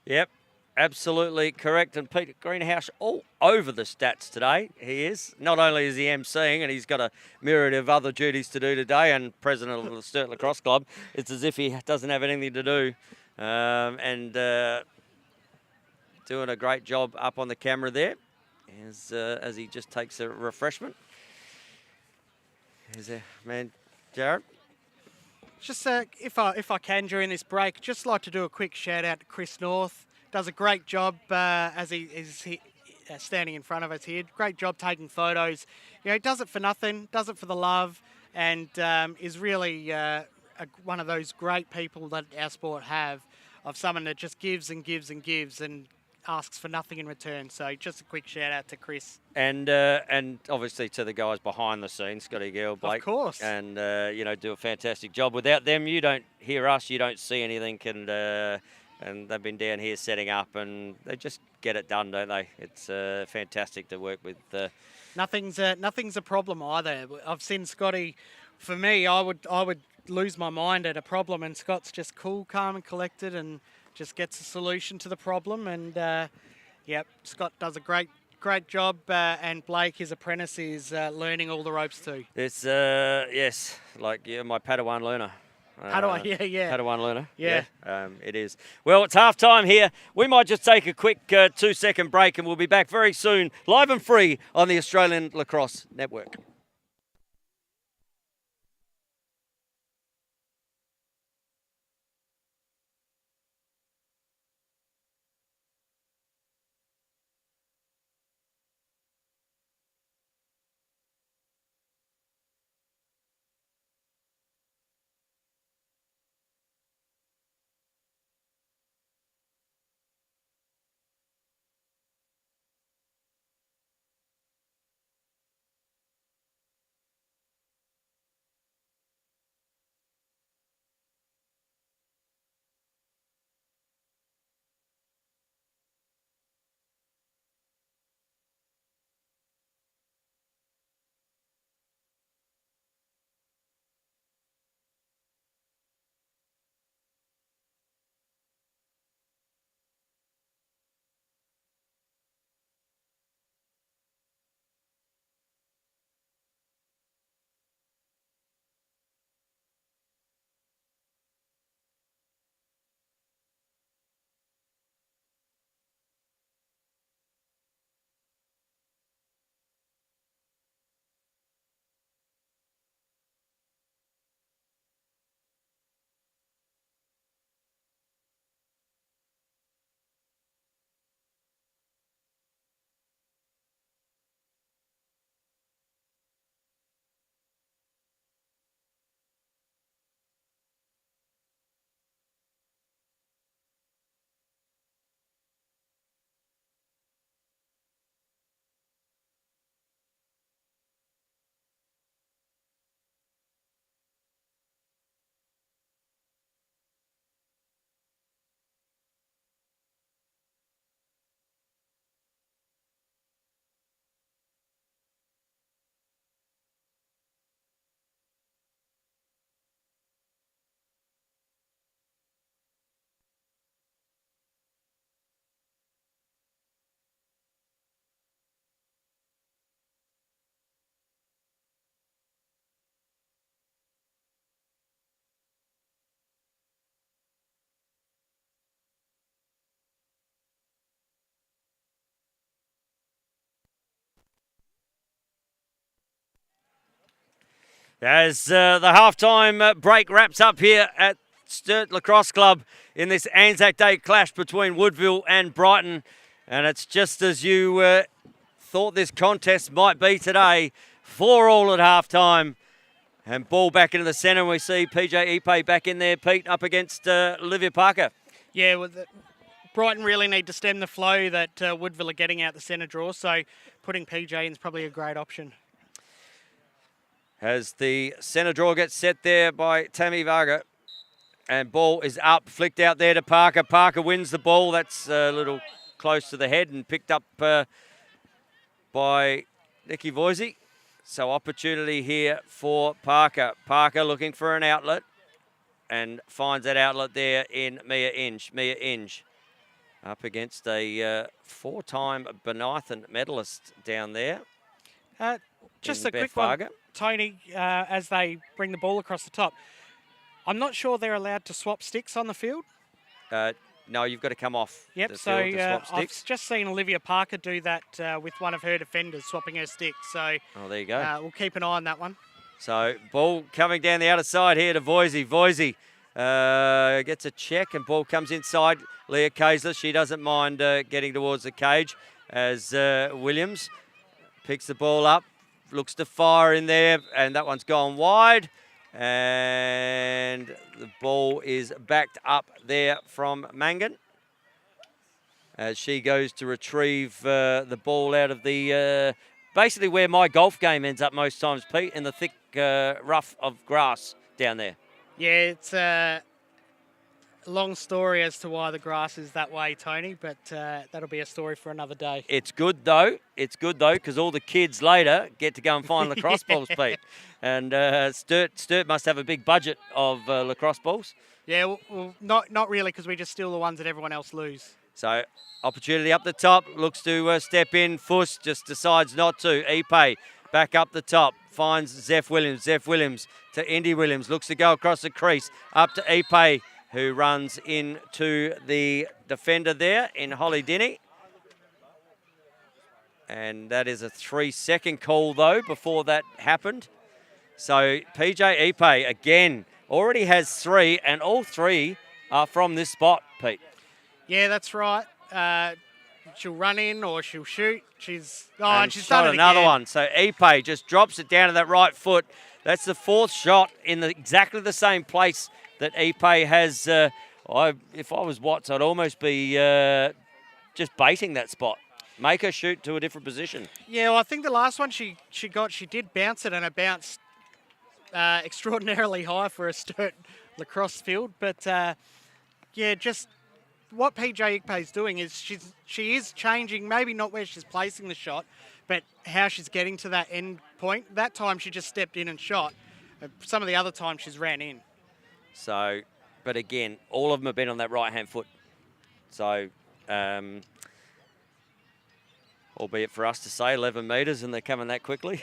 Yep, absolutely correct. And Peter Greenhouse all over the stats today. He is. Not only is he emceeing, and he's got a myriad of other duties to do today, and president of the Sturt Lacrosse Club, it's as if he doesn't have anything to do. And doing a great job up on the camera there as he just takes a refreshment. Here's our man, Jared. Just if I can during this break, just like to do a quick shout out to Chris North. Does a great job as he is standing in front of us here. Great job taking photos. You know, he does it for nothing, does it for the love, and is really one of those great people that our sport have, of someone that just gives and gives and gives and asks for nothing in return. So just a quick shout out to Chris. And obviously to the guys behind the scenes, Scotty Gill, Blake. Of course. And, do a fantastic job. Without them, you don't hear us, you don't see anything. And they've been down here setting up, and they just get it done, don't they? It's fantastic to work with. Nothing's a problem either. I've seen Scotty. For me, I would lose my mind at a problem, and Scott's just cool, calm and collected and just gets a solution to the problem. And, Scott does a great job, and Blake, his apprentice, is learning all the ropes too. It's, yes, like my Padawan learner. Padawan, yeah. Padawan learner. Yeah. It is. Well, it's half time here. We might just take a quick 2-second break, and we'll be back very soon, live and free on the Australian Lacrosse Network. As the halftime break wraps up here at Sturt Lacrosse Club in this ANZAC Day clash between Woodville and Brighton. And it's just as you thought this contest might be today. 4-4 at halftime. And ball back into the centre. We see PJ Ipe back in there, Pete, up against Olivia Parker. Yeah, Brighton really need to stem the flow that Woodville are getting out the centre draw, so putting PJ in is probably a great option. As the centre draw gets set there by Tammy Varga. And ball is up, flicked out there to Parker. Parker wins the ball. That's a little close to the head and picked up by Nikki Voisey. So opportunity here for Parker. Parker looking for an outlet and finds that outlet there in Mia Inge. Mia Inge up against a 4-time Benithan medalist down there. Just a Beth quick one, Varga. Tony, as they bring the ball across the top. I'm not sure they're allowed to swap sticks on the field. No, you've got to come off Yep, the so field to swap I've sticks. just seen Olivia Parker do that with one of her defenders, swapping her sticks. So Oh, there you go. we'll keep an eye on that one. So ball coming down the outer side here to Voisey. Voisey gets a check and ball comes inside. Leah Kaisler, she doesn't mind getting towards the cage as Williams picks the ball up, looks to fire in there, and that one's gone wide. And the ball is backed up there from Mangan as she goes to retrieve the ball out of the basically where my golf game ends up most times, Pete, in the thick rough of grass down there. Yeah, it's a long story as to why the grass is that way, Tony, but that'll be a story for another day. It's good though. It's good though because all the kids later get to go and find lacrosse balls, Pete. And Sturt must have a big budget of lacrosse balls. Yeah, well, not really, because we just steal the ones that everyone else lose. So opportunity up the top, looks to step in. Fuss just decides not to. Ipe back up the top, finds Zeph Williams. Zeph Williams to Indy Williams, looks to go across the crease, up to Ipe, who runs into the defender there in Holly Dinny. And that is a 3-second call, though, before that happened. So PJ Ipe, again, already has 3, and all 3 are from this spot, Pete. Yeah, that's right. She'll run in or she'll shoot. She's And she's shot done it another again. one. So Ipe just drops it down to that right foot. That's the 4th shot in exactly the same place that Ipe has. If I was Watts, I'd almost be just baiting that spot. Make her shoot to a different position. Yeah, well, I think the last one she did bounce it, and it bounced extraordinarily high for a Sturt lacrosse field. But yeah, just what PJ Ipe is doing is she is changing, maybe not where she's placing the shot, but how she's getting to that end point. That time she just stepped in and shot. Some of the other times she's ran in. So, but again, all of them have been on that right-hand foot. So, albeit for us to say 11 metres and they're coming that quickly.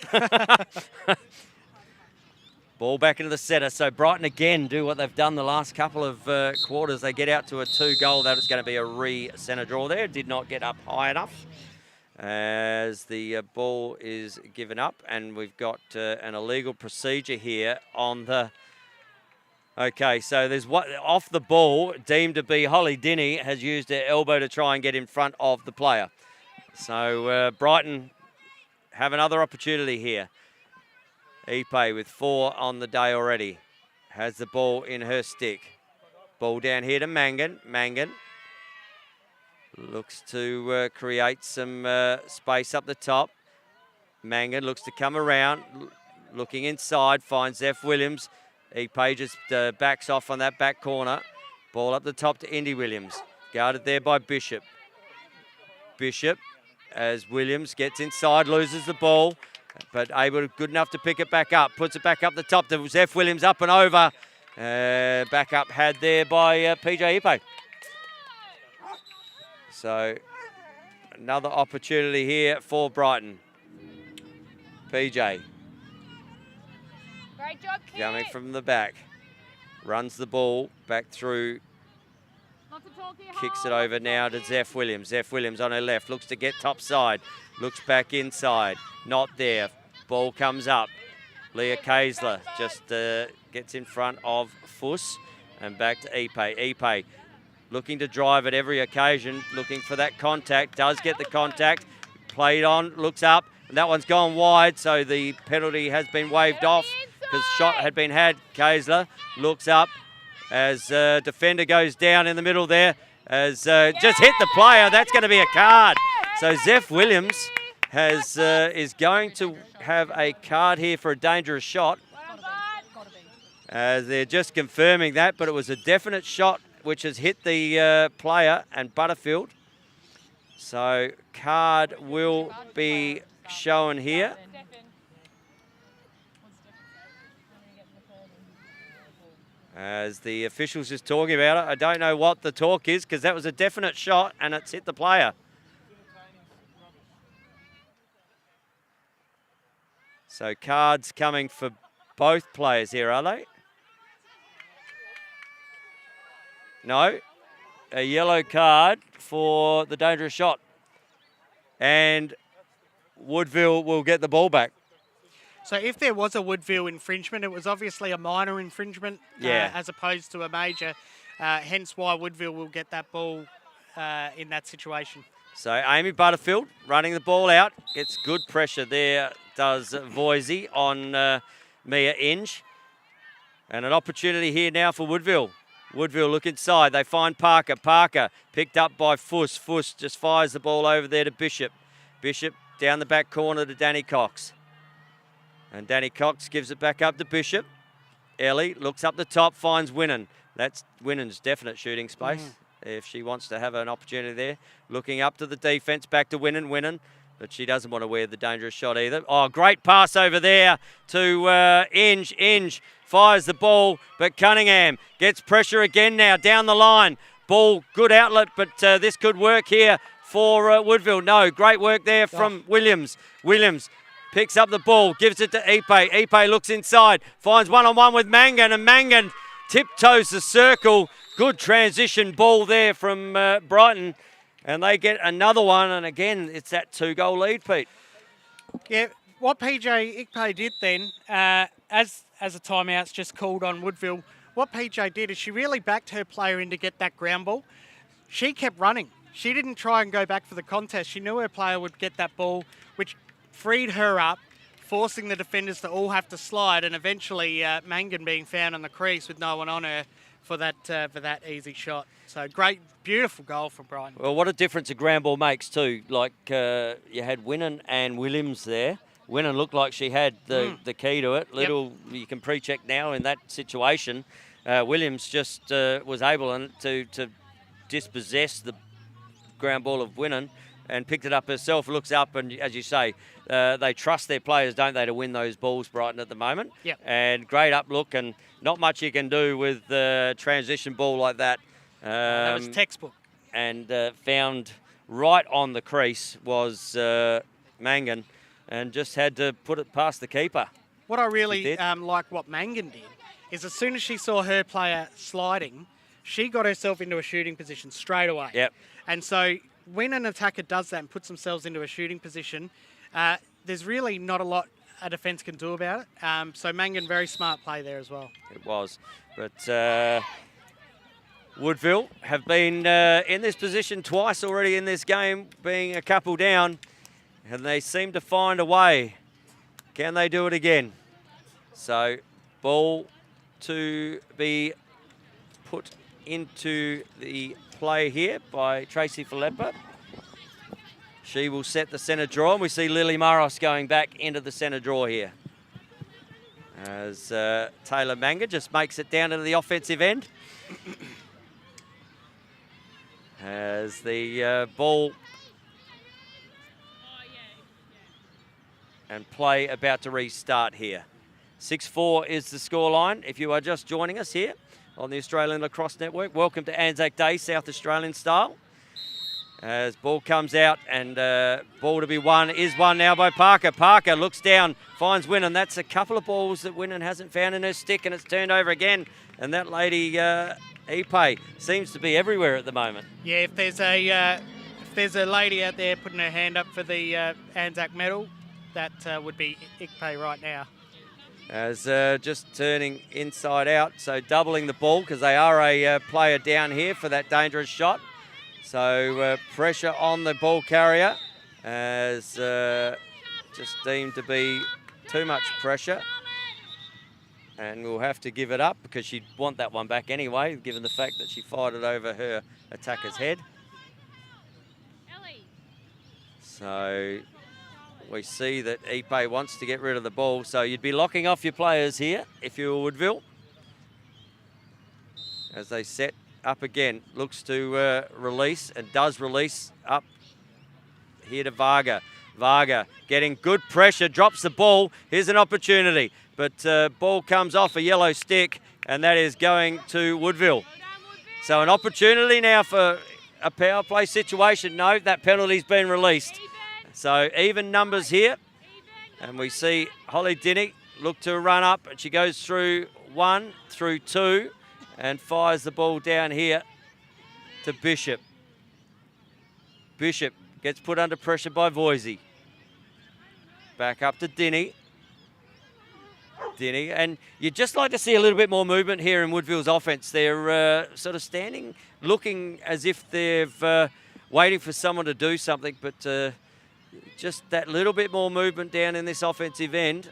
Ball back into the centre. So Brighton again do what they've done the last couple of quarters. They get out to a 2-goal. That is going to be a re-centre draw there. Did not get up high enough as the ball is given up. And we've got an illegal procedure here on the... Okay, so there's what off the ball, deemed to be Holly Dinny, has used her elbow to try and get in front of the player. So Brighton have another opportunity here. Ipe with 4 on the day already. Has the ball in her stick. Ball down here to Mangan. Mangan looks to create some space up the top. Mangan looks to come around. Looking inside, finds Zeph Williams. Ipe just backs off on that back corner. Ball up the top to Indy Williams. Guarded there by Bishop. Bishop, as Williams gets inside, loses the ball, but good enough to pick it back up. Puts it back up the top to Zeph Williams, up and over. Back up had there by PJ Ipe. So another opportunity here for Brighton. PJ. Great job, kid. Coming from the back. Runs the ball back through. Not to talk here, Kicks it Hall. over now to Zeph Williams. Zeph Williams on her left. Looks to get top side. Looks back inside. Not there. Ball comes up. Leah Kaisler just gets in front of Fuss. And back to Ipe. Ipe looking to drive at every occasion. Looking for that contact. Does get the contact. Played on. Looks up. And that one's gone wide. So the penalty has been waved off because shot had been had. Kaisler looks up as defender goes down in the middle there. has just hit the player. That's going to be a card. So Zeph Williams is going to have a card here for a dangerous shot. As they're just confirming that, but it was a definite shot which has hit the player and Butterfield. So card will be shown here. As the officials just talking about it, I don't know what the talk is because that was a definite shot and it's hit the player. So cards coming for both players here, are they? No, a yellow card for the dangerous shot. And Woodville will get the ball back. So if there was a Woodville infringement, it was obviously a minor infringement as opposed to a major, hence why Woodville will get that ball in that situation. So Amy Butterfield running the ball out. Gets good pressure there, does Voisey on Mia Inge. And an opportunity here now for Woodville. Woodville look inside. They find Parker. Parker picked up by Fuss. Fuss just fires the ball over there to Bishop. Bishop down the back corner to Danny Cox. And Danny Cox gives it back up to Bishop. Ellie looks up the top, finds Winnan. That's Winnan's definite shooting space if she wants to have an opportunity there. Looking up to the defence, back to Winnan. Winnan, but she doesn't want to wear the dangerous shot either. Oh, great pass over there to Inge. Inge fires the ball, but Cunningham gets pressure again now down the line. Ball, good outlet, but this could work here for Woodville. No, great work there from Williams. Williams picks up the ball, gives it to Ipe. Ipe looks inside, finds one-on-one with Mangan, and Mangan tiptoes the circle. Good transition ball there from Brighton, and they get another one, and again, it's that 2-goal lead, Pete. Yeah, what PJ Ipe did then, as a timeout's just called on Woodville, what PJ did is she really backed her player in to get that ground ball. She kept running. She didn't try and go back for the contest. She knew her player would get that ball, which freed her up, forcing the defenders to all have to slide, and eventually Mangan being found on the crease with no one on her for that easy shot. So great, beautiful goal from Brighton. Well, what a difference a ground ball makes too. Like you had Winnan and Williams there. Winnan looked like she had the key to it. You can pre-check now in that situation. Williams just was able to dispossess the ground ball of Winnan and picked it up herself, looks up, and as you say, they trust their players, don't they, to win those balls, Brighton, at the moment. Yep. And great up look, and not much you can do with the transition ball like that. That was textbook. And found right on the crease was Mangan, and just had to put it past the keeper. What I really like what Mangan did is as soon as she saw her player sliding, she got herself into a shooting position straight away. Yep. And so when an attacker does that and puts themselves into a shooting position, there's really not a lot a defence can do about it. So Mangan, very smart play there as well. It was. But Woodville have been in this position twice already in this game, being a couple down, and they seem to find a way. Can they do it again? So ball to be put into the play here by Tracy Filippa. She will set the centre draw, and we see Lily Maros going back into the centre draw here. As Taylor Manga just makes it down into the offensive end. As the ball and play about to restart here. 6-4 is the scoreline. If you are just joining us here on the Australian Lacrosse Network, welcome to ANZAC Day, South Australian style. As ball comes out, and ball to be won is won now by Parker. Parker looks down, finds Winnan. That's a couple of balls that Winnan hasn't found in her stick, and it's turned over again. And that lady, Ipe, seems to be everywhere at the moment. Yeah, if there's a lady out there putting her hand up for the ANZAC medal, that would be Ipe right now. As just turning inside out, so doubling the ball because they are a player down here for that dangerous shot. So pressure on the ball carrier as just deemed to be too much pressure. And we'll have to give it up because she'd want that one back anyway, given the fact that she fired it over her attacker's head. So we see that Ipe wants to get rid of the ball. So you'd be locking off your players here if you were Woodville. As they set up again, looks to release and does release up here to Varga. Varga getting good pressure, drops the ball. Here's an opportunity, but ball comes off a yellow stick, and that is going to Woodville. So an opportunity now for a power play situation. No, that penalty's been released. So even numbers here, and we see Holly Dinny look to run up, and she goes through 1, through 2, and fires the ball down here to Bishop. Bishop gets put under pressure by Voisey. Back up to Dinny. Dinny, and you'd just like to see a little bit more movement here in Woodville's offense. They're sort of standing, looking as if they're waiting for someone to do something, but just that little bit more movement down in this offensive end.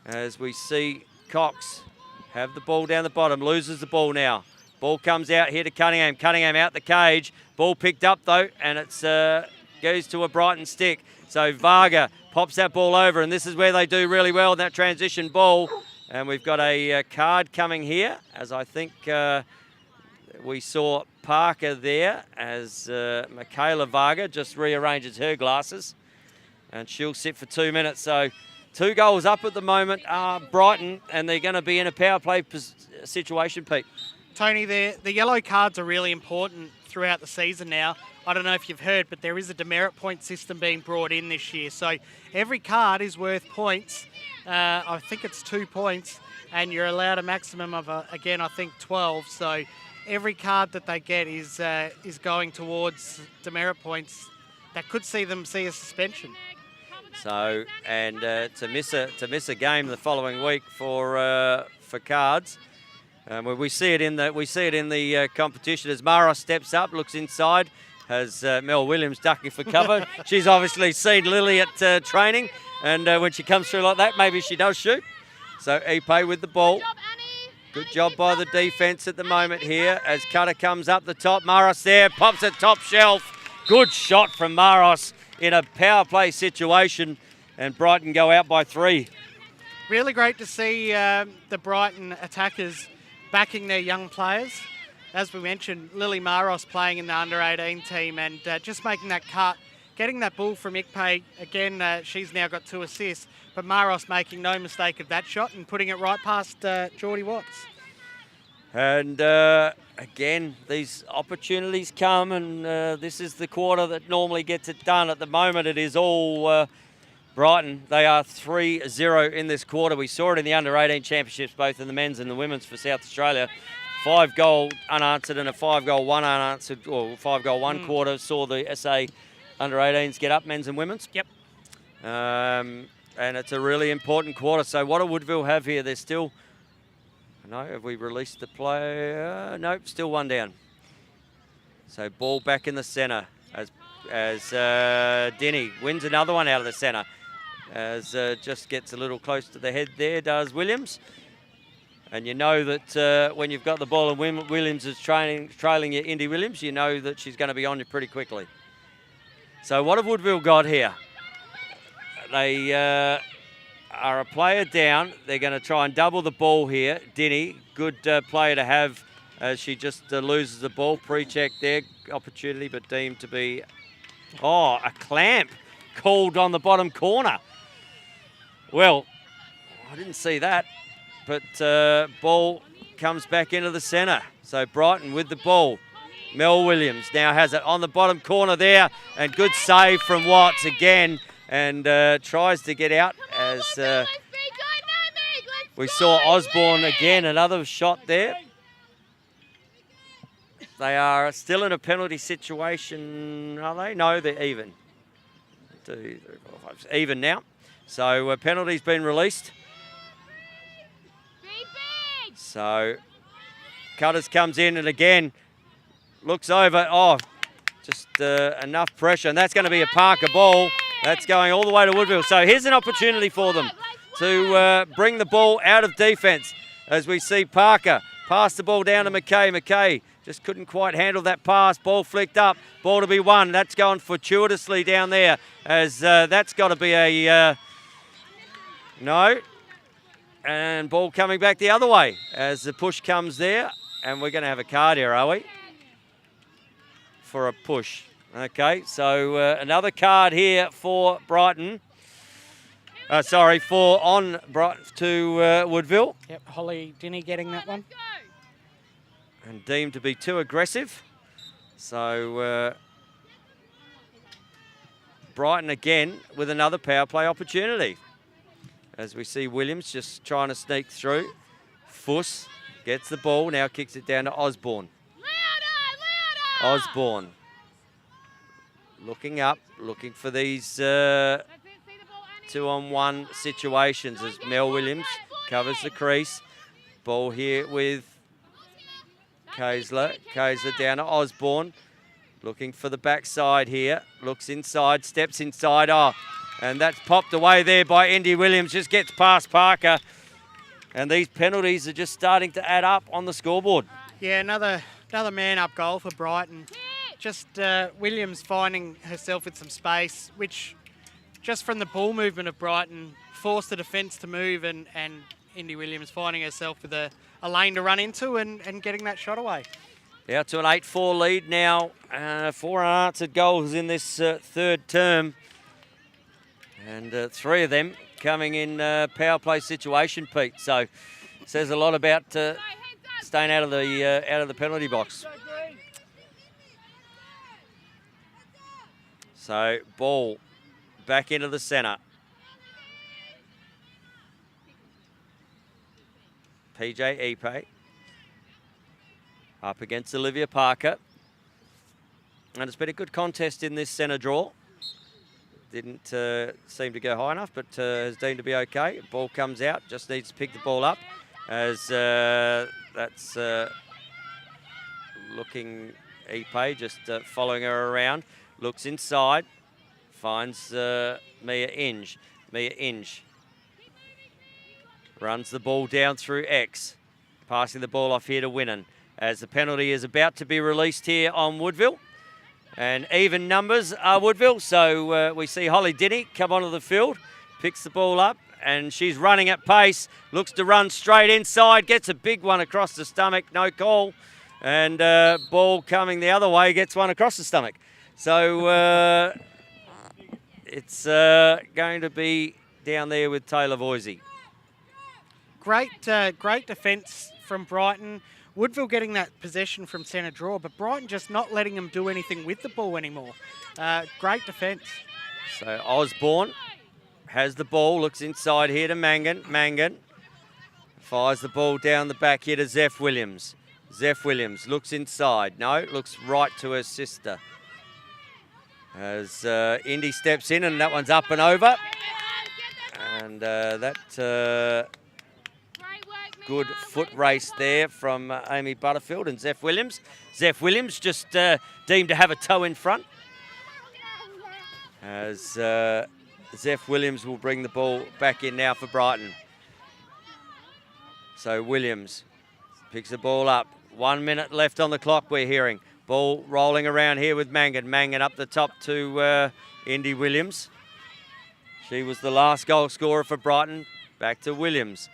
As we see Cox have the ball down the bottom, loses the ball now. Ball comes out here to Cunningham. Cunningham out the cage. Ball picked up though, and it's goes to a Brighton stick. So Varga pops that ball over, and this is where they do really well in that transition ball. And we've got a card coming here, as I think we saw Parker there, as Michaela Varga just rearranges her glasses. And she'll sit for 2 minutes. So 2 goals up at the moment are Brighton, and they're going to be in a power play situation, Pete. Tony, the yellow cards are really important throughout the season now. I don't know if you've heard, but there is a demerit point system being brought in this year. So every card is worth points. I think it's 2 points, and you're allowed a maximum of, again, I think 12. So every card that they get is going towards demerit points that could see them see a suspension. So, and to miss a game the following week for cards. We see it in the competition as Mara steps up, looks inside, has Mel Williams ducking for cover. She's obviously seen Lily at training, and when she comes through like that, maybe she does shoot. So Ipe with the ball. Good job by the defence at the moment here as Cutter comes up the top. Maros there, pops it top shelf. Good shot from Maros in a power play situation, and Brighton go out by 3. Really great to see the Brighton attackers backing their young players. As we mentioned, Lily Maros playing in the under-18 team and just making that cut, getting that ball from Ikpe. Again, she's now got 2 assists, but Maros making no mistake of that shot and putting it right past Geordie Watts. And again, these opportunities come, and this is the quarter that normally gets it done. At the moment, it is all Brighton. They are 3-0 in this quarter. We saw it in the under-18 championships, both in the men's and the women's for South Australia. 5-goal unanswered and a 5-goal one unanswered, or 5-goal one quarter saw the SA under-18s get up, men's and women's. Yep. And it's a really important quarter. So what do Woodville have here? They're still... No, have we released the player? Nope, still 1 down. So ball back in the centre as Denny wins another one out of the centre. As just gets a little close to the head there, does Williams. And you know that when you've got the ball and Williams is trailing you, Indy Williams, you know that she's going to be on you pretty quickly. So what have Woodville got here? They are a player down. They're going to try and double the ball here. Dinny, good player to have as she just loses the ball. Pre-check there, opportunity, but deemed to be, a clamp called on the bottom corner. Well, I didn't see that, but ball comes back into the centre. So Brighton with the ball. Mel Williams now has it on the bottom corner there, and good save from Watts again, and tries to get out as we saw Osborne again, another shot there. They are still in a penalty situation, are they? No, they're even. 2, 3, 4, 5, even now. So penalty's been released. So Cutters comes in and again looks over. Just enough pressure, and that's going to be a Parker ball. That's going all the way to Woodville. So here's an opportunity for them to bring the ball out of defence as we see Parker pass the ball down to McKay. McKay just couldn't quite handle that pass. Ball flicked up. Ball to be won. That's going fortuitously down there as that's got to be a no. And ball coming back the other way as the push comes there. And we're going to have a card here, are we? For a push. Okay, so another card here for Brighton. For Brighton to Woodville. Yep, Holly Dinny getting that one. And deemed to be too aggressive. So Brighton again with another power play opportunity. As we see Williams just trying to sneak through. Fuss gets the ball, now kicks it down to Osborne. Osborne looking up, looking for these 2-on-1 situations as Mel Williams covers the crease. Ball here with Kaysler. Kaysler down to Osborne. Looking for the backside here. Looks inside, steps inside. Oh, and that's popped away there by Indy Williams. Just gets past Parker. And these penalties are just starting to add up on the scoreboard. Yeah, another man-up goal for Brighton. Just Williams finding herself with some space, which just from the ball movement of Brighton forced the defence to move and Indy Williams finding herself with a lane to run into and getting that shot away. Out to an 8-4 lead now. 4 unanswered goals in this third term. And 3 of them coming in power play situation, Pete. So says a lot about staying out of the penalty box. So ball back into the centre. PJ Ipe up against Olivia Parker. And it's been a good contest in this centre draw. Didn't seem to go high enough, but has deemed to be okay. Ball comes out, just needs to pick the ball up as that's looking Ipe, just following her around. Looks inside, finds Mia Inge. Mia Inge runs the ball down through X, passing the ball off here to Winnan as the penalty is about to be released here on Woodville. And even numbers are Woodville, so we see Holly Dinny come onto the field, picks the ball up, and she's running at pace, looks to run straight inside, gets a big one across the stomach, no call, and ball coming the other way, gets one across the stomach. So it's going to be down there with Taylor Voisey. Great defence from Brighton. Woodville getting that possession from centre draw, but Brighton just not letting them do anything with the ball anymore. Great defence. So Osborne has the ball, looks inside here to Mangan. Mangan fires the ball down the back here to Zeph Williams. Zeph Williams looks inside. No, looks right to her sister. As Indy steps in, and that one's up and over. And that good foot race there from Amy Butterfield and Zeph Williams. Zeph Williams just deemed to have a toe in front. As Zeph Williams will bring the ball back in now for Brighton. So Williams picks the ball up. 1 minute left on the clock, we're hearing. Ball rolling around here with Mangan. Mangan up the top to Indy Williams. She was the last goal scorer for Brighton. Back to Williams.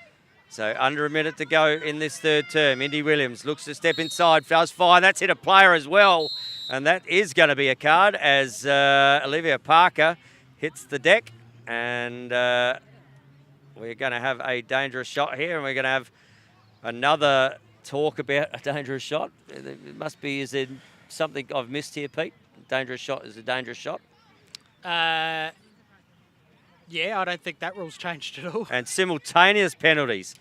So under a minute to go in this third term. Indy Williams looks to step inside, does fire. That's hit a player as well. And that is going to be a card as Olivia Parker hits the deck. And we're going to have a dangerous shot here. And we're going to have another talk about a dangerous shot. It must be, is there something I've missed here, Pete? Dangerous shot is a dangerous shot. Yeah, I don't think that rule's changed at all. And simultaneous penalties.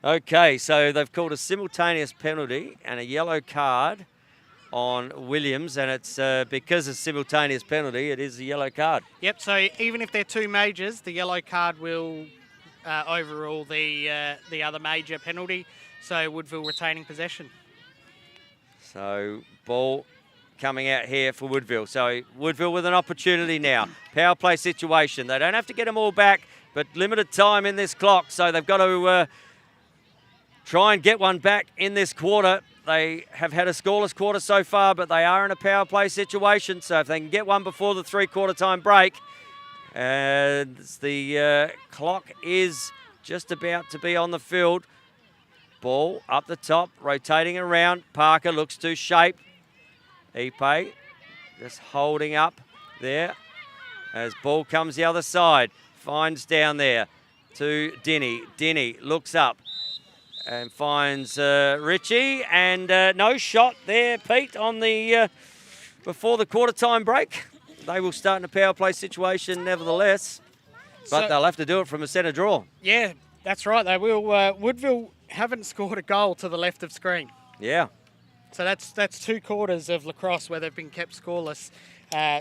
Okay, so they've called a simultaneous penalty and a yellow card on Williams, and it's because of simultaneous penalty, it is a yellow card. Yep, so even if they're two majors, the yellow card will overrule the other major penalty, so Woodville retaining possession. So ball coming out here for Woodville. So Woodville with an opportunity now. Power play situation. They don't have to get them all back. but limited time in this clock, so they've got to try and get one back in this quarter. They have had a scoreless quarter so far, but they are in a power play situation, so if they can get one before the three-quarter time break, and the clock is just about to be on the field. Ball up the top, rotating around. Parker looks to shape. Ipe just holding up there as ball comes the other side. Finds down there to Dinny. Dinny looks up and finds Richie. And no shot there, Pete, on the before the quarter time break. They will start in a power play situation nevertheless, but they'll have to do it from a centre draw. Yeah, that's right. They will. Woodville haven't scored a goal to the left of screen. Yeah. So that's 2 quarters of Lacrosse where they've been kept scoreless.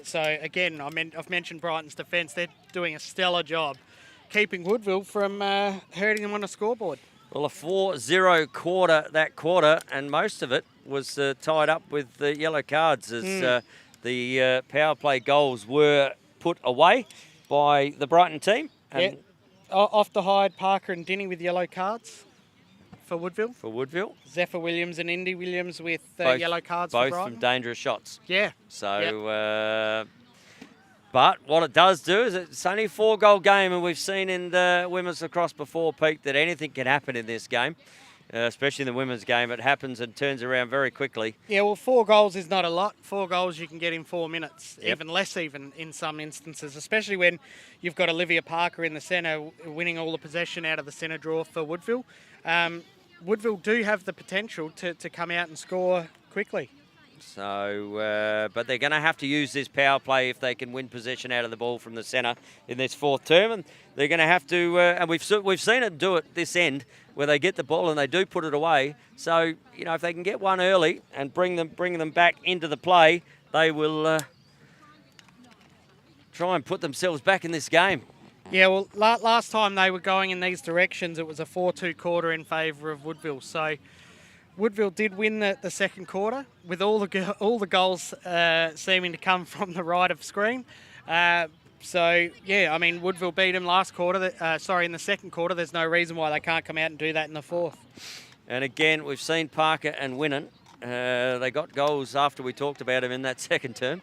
So again, I've mentioned Brighton's defence. They're doing a stellar job keeping Woodville from hurting them on the scoreboard. Well, a 4-0 quarter that quarter, and most of it was tied up with the yellow cards as the power play goals were put away by the Brighton team. And Off the hide, Parker and Dinny with yellow cards for Woodville. For Woodville. Zephyr Williams and Indy Williams with yellow cards both for Brighton. from dangerous shots. Yeah. So, but what it does do is it's only a 4-goal game, and we've seen in the women's lacrosse before, Pete, that anything can happen in this game. Especially in the women's game, it happens and turns around very quickly. Yeah, well, 4 goals is not a lot. 4 goals you can get in 4 minutes, Yep. even less even in some instances, especially when you've got Olivia Parker in the centre winning all the possession out of the centre draw for Woodville. Woodville do have the potential to come out and score quickly. So, but they're going to have to use this power play if they can win possession out of the ball from the centre in this 4th term, and they're going to have to. And we've seen it do it this end where they get the ball and they do put it away. So, you know, if they can get one early and bring them back into the play, they will try and put themselves back in this game. Yeah, well, last time they were going in these directions, it was a 4-2 quarter in favour of Woodville. So Woodville did win the second quarter with all the goals seeming to come from the right of screen. So, yeah, I mean, Woodville beat them last quarter. In the second quarter. There's no reason why they can't come out and do that in the 4th. And again, we've seen Parker and Winnan. They got goals after we talked about them in that second term.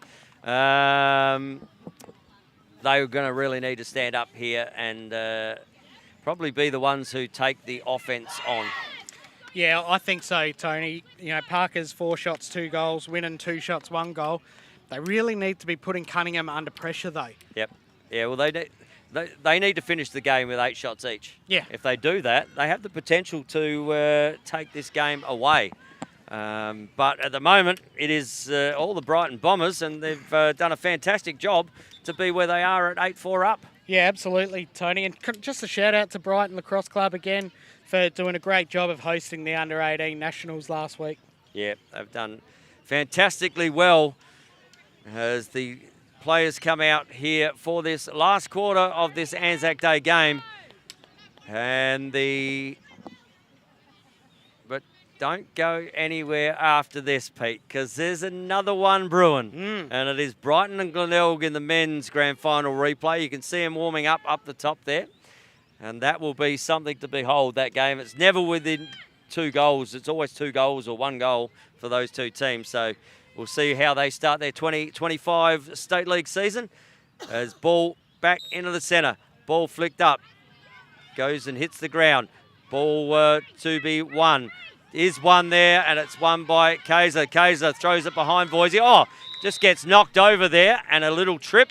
They were going to really need to stand up here and probably be the ones who take the offence on. Yeah, I think so, Tony. You know, Parker's 4 shots, 2 goals. Winnan 2 shots, 1 goal. They really need to be putting Cunningham under pressure, though. Yep. Yeah, well, they need to finish the game with 8 shots each. Yeah. If they do that, they have the potential to take this game away. But at the moment, it is all the Brighton Bombers, and they've done a fantastic job to be where they are at 8-4 up. Yeah, absolutely, Tony. And just a shout-out to Brighton Lacrosse Club again for doing a great job of hosting the Under-18 Nationals last week. Yeah, they've done fantastically well as the players come out here for this last quarter of this ANZAC Day game. But don't go anywhere after this, Pete, because there's another one brewing. And it is Brighton and Glenelg in the men's grand final replay. You can see them warming up the top there. And that will be something to behold, that game. It's never within 2 goals. It's always 2 goals or 1 goal for those 2 teams. So we'll see how they start their 2025 State League season. As ball back into the centre. Ball flicked up. Goes and hits the ground. Ball to be won. Is one there, and it's won by Kaiser. Kaiser throws it behind Voisey. Oh, just gets knocked over there, and a little trip.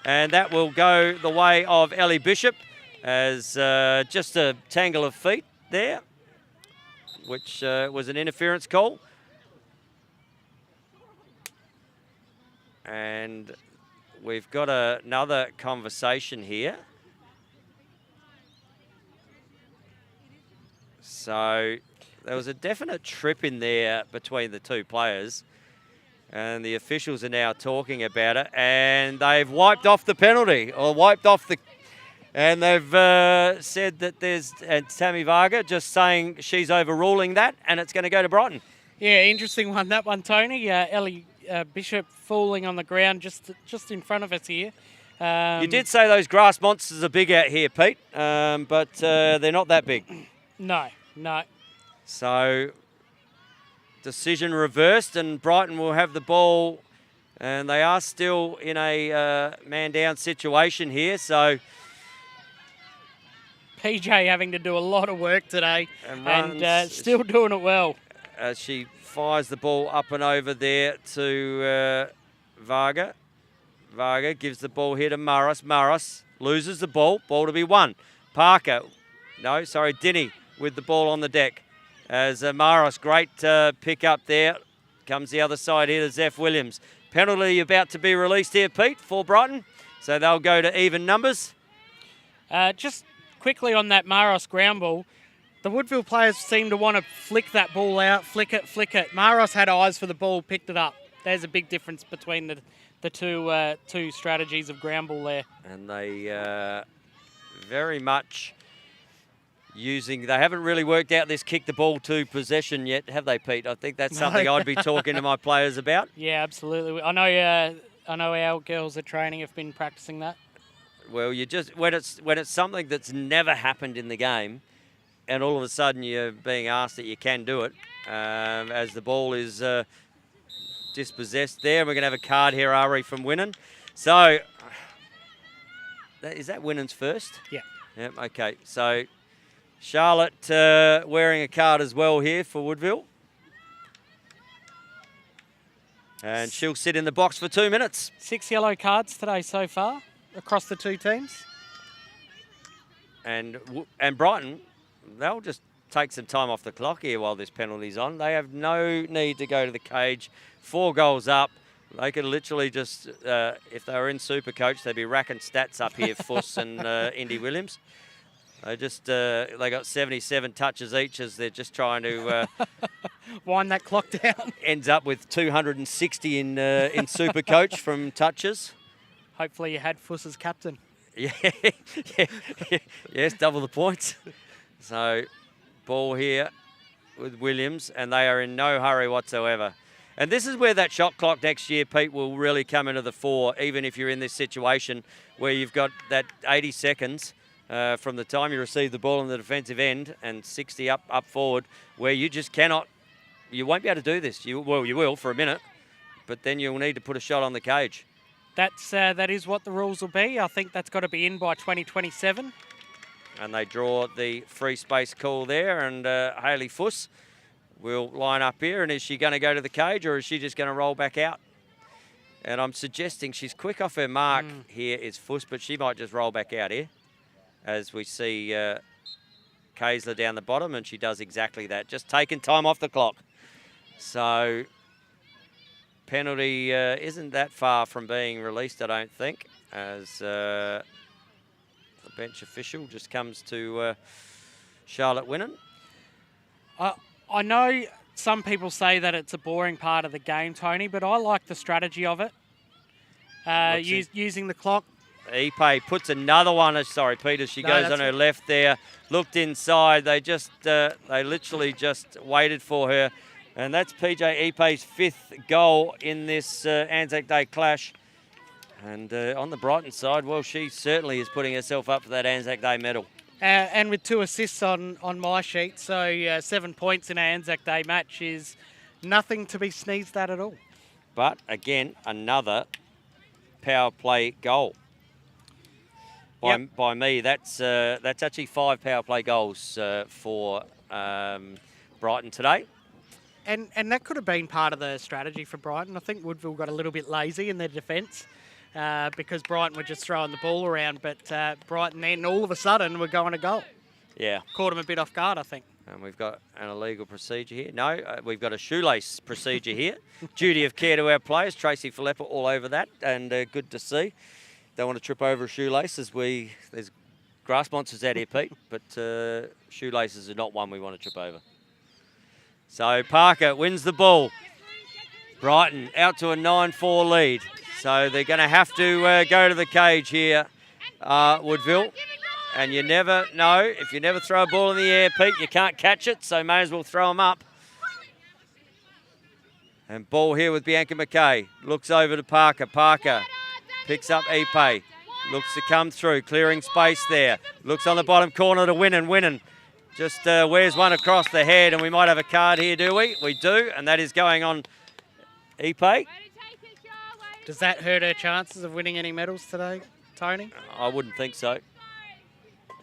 And that will go the way of Ellie Bishop as just a tangle of feet there, which was an interference call. And we've got another conversation here. So there was a definite trip in there between the 2 players, and the officials are now talking about it, and they've wiped off the penalty, or wiped off the... And they've said that there's... And Tammy Varga just saying she's overruling that, and it's going to go to Brighton. Yeah, interesting one, that one, Tony. Ellie Bishop falling on the ground just in front of us here. You did say those grass monsters are big out here, Pete, but they're not that big. No. So, decision reversed, and Brighton will have the ball, and they are still in a man-down situation here. So, PJ having to do a lot of work today and still doing it well. as she fires the ball up and over there to Varga. Varga gives the ball here to Maris. Maris loses the ball. Ball to be won. Parker. No, sorry, Dinny with the ball on the deck. As Maris, great pick up there. Comes the other side here to Zeph Williams. Penalty about to be released here, Pete, for Brighton. So they'll go to even numbers. Just quickly on that Maros ground ball, the Woodville players seem to want to flick that ball out, flick it. Maros had eyes for the ball, picked it up. There's a big difference between the two strategies of ground ball there. And they very much they haven't really worked out this kick the ball to possession yet, have they, Pete? I think that's something I'd be talking to my players about. Yeah, absolutely. I know our girls at training have been practicing that. Well, when it's something that's never happened in the game, and all of a sudden you're being asked that you can do it, as the ball is dispossessed there. We're going to have a card here, Ari, from Winnan. So, is that Winnan's first? Yeah. Yep, okay. So, Charlotte wearing a card as well here for Woodville. And she'll sit in the box for 2 minutes. 6 yellow cards today so far across the two teams. And Brighton, they'll just take some time off the clock here while this penalty's on. They have no need to go to the cage. 4 goals up. They could literally just, if they were in Supercoach, they'd be racking stats up here, Fuss and Indy Williams. They got 77 touches each as they're just trying to wind that clock down. Ends up with 260 in Supercoach from touches. Hopefully you had Fuss as captain. Yeah. Yes, double the points. So, ball here with Williams, and they are in no hurry whatsoever. And this is where that shot clock next year, Pete, will really come into the fore, even if you're in this situation where you've got that 80 seconds from the time you receive the ball on the defensive end and 60 up forward, where you just cannot, you won't be able to do this. You will for a minute, but then you'll need to put a shot on the cage. That is what the rules will be. I think that's got to be in by 2027. And they draw the free space call there, and Hayley Fuss will line up here. And is she going to go to the cage, or is she just going to roll back out? And I'm suggesting she's quick off her mark here is Fuss, but she might just roll back out here. As we see Kaysler down the bottom, and she does exactly that, just taking time off the clock. So, penalty isn't that far from being released, I don't think, as the bench official just comes to Charlotte Winnan. I know some people say that it's a boring part of the game, Tony, but I like the strategy of it. Using the clock. Ipe puts another one. Sorry, Peter. She goes on her left there. Looked inside. They literally just waited for her, and that's PJ Ipe's 5th goal in this Anzac Day clash. And on the Brighton side, well, she certainly is putting herself up for that Anzac Day medal. And with 2 assists on my sheet, so 7 points in an Anzac Day match is nothing to be sneezed at all. But again, another power play goal. By me, that's actually 5 power play goals for Brighton today. And that could have been part of the strategy for Brighton. I think Woodville got a little bit lazy in their defence because Brighton were just throwing the ball around, but Brighton then all of a sudden were going to goal. Yeah. Caught them a bit off guard, I think. And we've got an illegal procedure here. No, we've got a shoelace procedure here. Duty of care to our players. Tracy Filippa all over that, and good to see. Don't want to trip over a shoelace as there's grass monsters out here, Pete, but shoelaces are not one we want to trip over. So Parker wins the ball. Brighton out to a 9-4 lead. So they're going to have to go to the cage here, Woodville. And you never know, if you never throw a ball in the air, Pete, you can't catch it, so may as well throw them up. And ball here with Bianca McKay. Looks over to Parker. Parker picks up Ipe. Looks to come through, clearing space there. Looks on the bottom corner to Winnan. Just wears one across the head, and we might have a card here, do we? We do, and that is going on Ipe. Does that hurt her chances of winning any medals today, Tony? I wouldn't think so.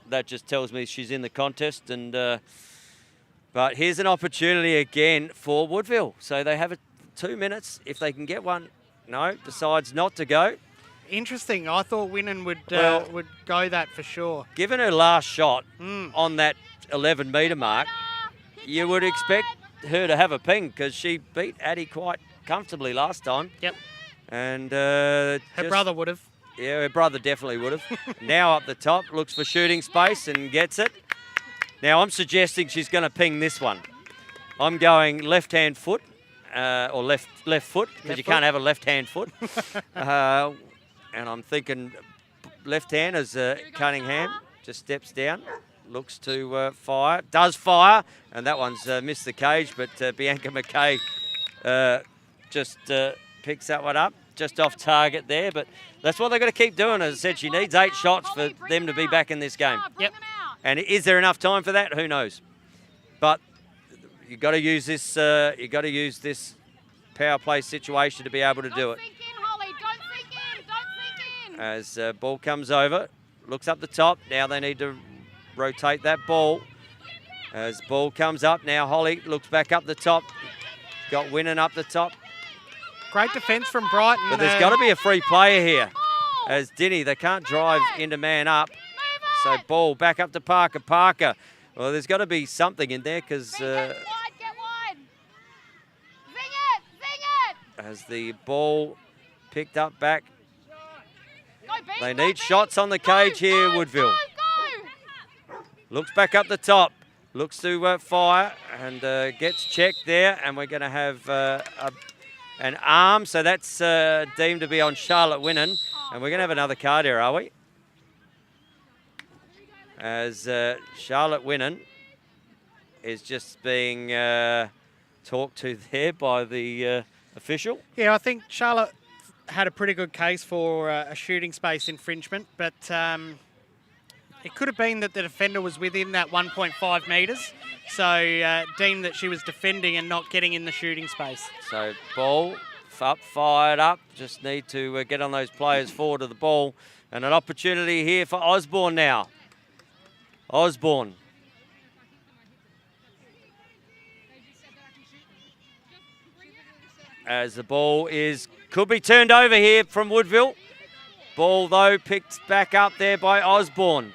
That just tells me she's in the contest, and but here's an opportunity again for Woodville. So they have 2 minutes if they can get one. No, decides not to go. Interesting. I thought Winnan would go that for sure. Given her last shot on that 11-metre mark, you would expect her to have a ping because she beat Addie quite comfortably last time. Yep. And her brother would have. Yeah, her brother definitely would have. Now up the top, looks for shooting space and gets it. Now I'm suggesting she's going to ping this one. I'm going left-hand foot, or left foot, because you can't have a left-hand foot. And I'm thinking left hand as Cunningham just steps down, looks to fire, does fire, and that one's missed the cage, but Bianca McKay just picks that one up, just off target there, but that's what they've got to keep doing. As I said, she needs 8 shots for them to be back in this game. Yep. And is there enough time for that? Who knows? But you've got to use this. You've got to use this power play situation to be able to do it. As ball comes over, looks up the top. Now they need to rotate that ball. As ball comes up, now Holly looks back up the top. Got Winnan up the top. Great defence from Brighton. But there's got to be a free player here. As Dinny, they can't drive into man up. So ball back up to Parker. Parker. Well, there's got to be something in there because Get wide. Zing it. as the ball picked up back. They Go, need shots on the cage here, Woodville. Go. Looks back up the top. Looks to fire and gets checked there. And we're going to have an arm. So that's deemed to be on Charlotte Winnan. And we're going to have another card here, are we? As Charlotte Winnan is just being talked to there by the official. Yeah, I think Charlotte had a pretty good case for a shooting space infringement, but it could have been that the defender was within that 1.5 metres, so deemed that she was defending and not getting in the shooting space. So ball up, fired up. Just need to get on those players forward of the ball. And an opportunity here for Osborne now. Osborne. As the ball could be turned over here from Woodville. Ball, though, picked back up there by Osborne.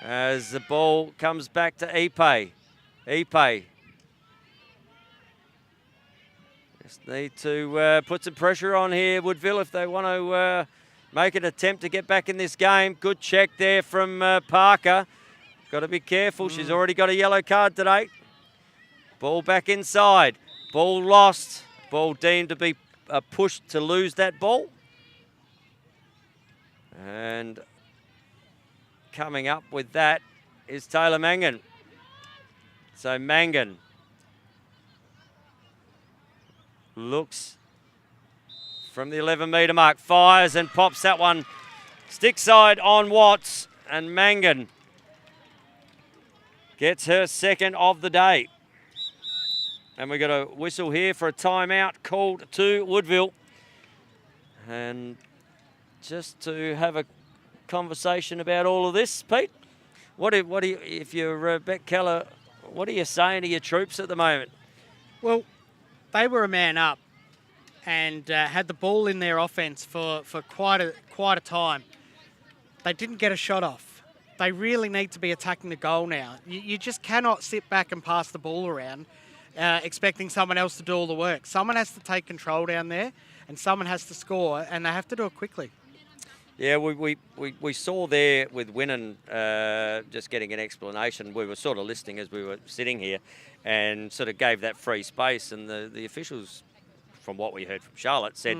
As the ball comes back to Ipe. Ipe. Just need to put some pressure on here, Woodville, if they want to make an attempt to get back in this game. Good check there from Parker. Got to be careful. She's already got a yellow card today. Ball back inside. Ball lost. Ball deemed to be pushed to lose that ball. And coming up with that is Taylor Mangan. So Mangan looks from the 11-metre mark, fires and pops that one stick side on Watts, and Mangan gets her second of the day. And we've got a whistle here for a timeout called to Woodville. And just to have a conversation about all of this, Pete, what do you, if you're Beck Keller, what are you saying to your troops at the moment? Well, they were a man up and had the ball in their offence for quite a time. They didn't get a shot off. They really need to be attacking the goal now. You just cannot sit back and pass the ball around expecting someone else to do all the work. Someone has to take control down there and someone has to score, and they have to do it quickly. Yeah, we saw there with Winnan just getting an explanation. We were sort of listening as we were sitting here and sort of gave that free space, and the officials, from what we heard from Charlotte, said,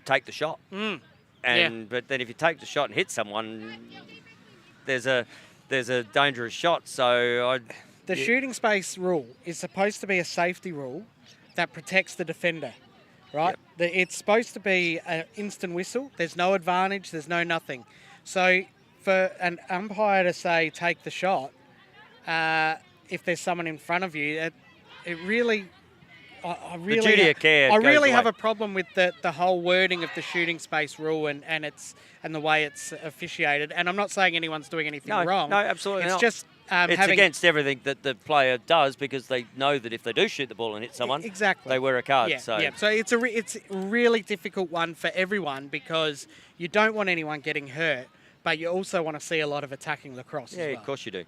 take the shot. But then if you take the shot and hit someone, there's a dangerous shot. So the shooting space rule is supposed to be a safety rule that protects the defender, right? It's supposed to be an instant whistle. There's no advantage. There's no nothing. So for an umpire to say take the shot, if there's someone in front of you, it really. I really, the duty of care I goes really away. have a problem with the whole wording of the shooting space rule and the way it's officiated. And I'm not saying anyone's doing anything wrong. No, absolutely it's not. just It's having against everything that the player does because they know that if they do shoot the ball and hit someone, exactly they wear a card. Yeah, so yeah. So it's a really difficult one for everyone because you don't want anyone getting hurt, but you also want to see a lot of attacking lacrosse. yeah, as well. of course you do.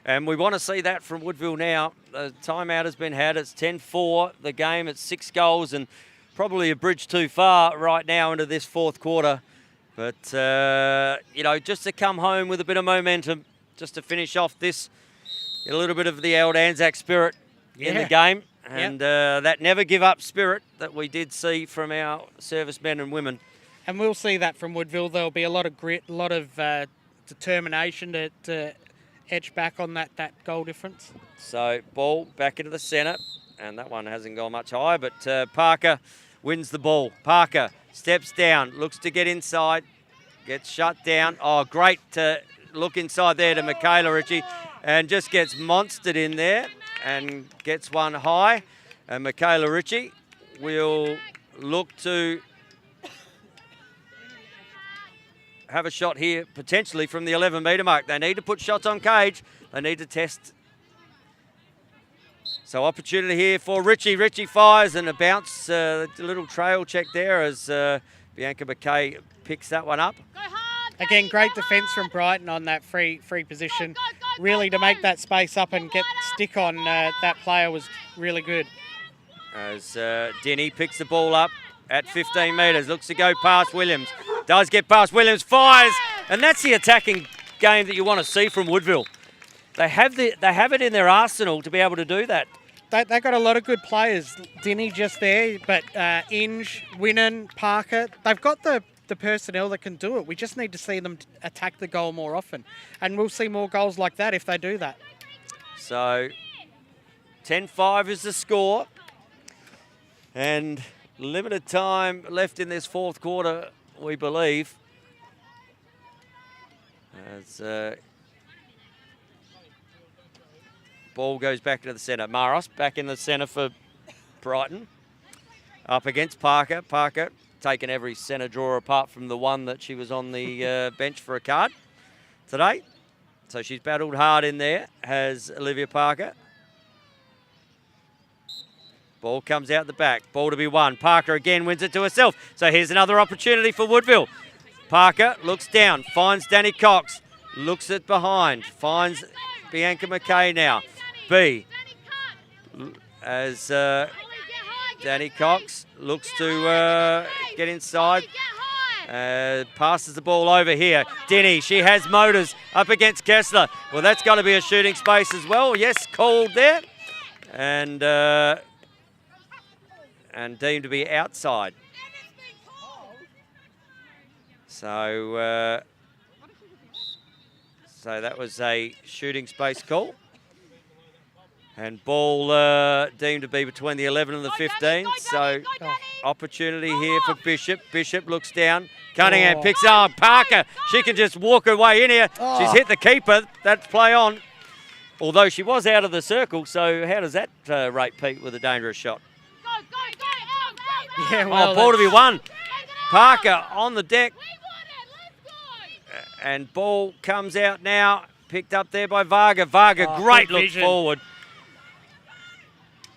And we want to see that from Woodville now. The timeout has been had. It's 10-4. The game, it's 6 goals and probably a bridge too far right now into this fourth quarter. But, just to come home with a bit of momentum, just to finish off this, get a little bit of the old ANZAC spirit in the game. And that never give up spirit that we did see from our servicemen and women. And we'll see that from Woodville. There'll be a lot of grit, a lot of determination to edge back on that goal difference. So ball back into the centre, and that one hasn't gone much higher, but Parker wins the ball. Parker steps down, looks to get inside, gets shut down. Oh, great look inside there to Michaela Ritchie, and just gets monstered in there and gets one high. And Michaela Ritchie will look to have a shot here, potentially from the 11-metre mark. They need to put shots on cage. They need to test. So opportunity here for Ritchie. Ritchie fires and a bounce, a little trail check there as Bianca McKay picks that one up. Go hard. Again, Dave, great go defence hard. from Brighton on that free position. Go, Really to make go. that space up and get stick on that player was really good. As Denny picks the ball up at 15 metres, looks to go past Williams. Does get past Williams, fires, and that's the attacking game that you want to see from Woodville. They have it in their arsenal to be able to do that. They got a lot of good players. Dinny just there, but Inge, Winnan, Parker, they've got the personnel that can do it. We just need to see them attack the goal more often. And we'll see more goals like that if they do that. So 10-5 is the score. And limited time left in this fourth quarter, we believe. As ball goes back to the centre. Maros back in the centre for Brighton. Up against Parker. Parker taking every centre drawer apart from the one that she was on the bench for a card today. So she's battled hard in there, has Olivia Parker. Ball comes out the back. Ball to be won. Parker again wins it to herself. So here's another opportunity for Woodville. Parker looks down, finds Danny Cox, looks at behind, finds Bianca McKay now. B, as Danny Cox looks to get inside, passes the ball over here. Denny, she has motors up against Kessler. Well, that's got to be a shooting space as well. Yes, called there. And deemed to be outside. So that was a shooting space call. And ball deemed to be between the 11 and the 15. So opportunity here for Bishop. Bishop looks down. Cunningham picks up. Parker, she can just walk her way in here. She's hit the keeper. That's play on. Although she was out of the circle, so how does that rate Pete with a dangerous shot? Yeah, well, ball to be won. Parker on the deck. And ball comes out now. Picked up there by Varga. Varga, great look forward.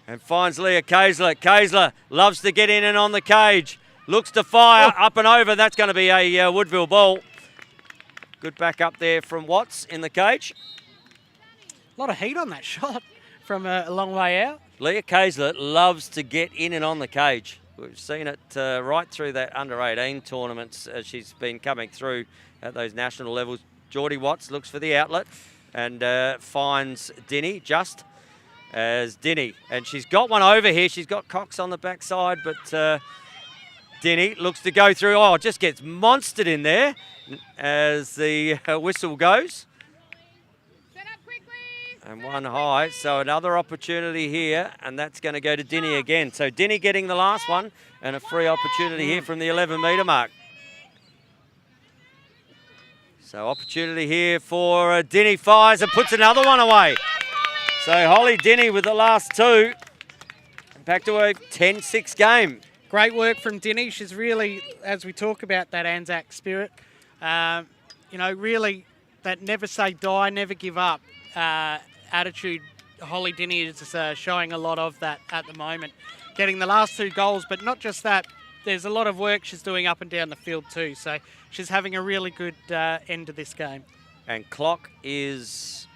And finds Leah Kaisler. Kaisler loves to get in and on the cage. Looks to fire up and over. That's going to be a Woodville ball. Good back up there from Watts in the cage. A lot of heat on that shot from a long way out. Leah Kaisler loves to get in and on the cage. We've seen it right through that under-18 tournaments as she's been coming through at those national levels. Geordie Watts looks for the outlet and finds Denny just as Denny. And she's got one over here. She's got Cox on the backside, but Denny looks to go through. Oh, just gets monstered in there as the whistle goes. Set up quickly. And one high, so another opportunity here, and that's going to go to Dinny again. So Dinny getting the last one, and a free opportunity here from the 11-metre mark. So opportunity here for Dinny, fires and puts another one away. So Holly Dinny with the last two. Back to a 10-6 game. Great work from Dinny. She's really, as we talk about that ANZAC spirit, you know, really that never say die, never give up attitude. Holly Dinny is showing a lot of that at the moment. Getting the last two goals, but not just that. There's a lot of work she's doing up and down the field too. So she's having a really good end to this game. And clock is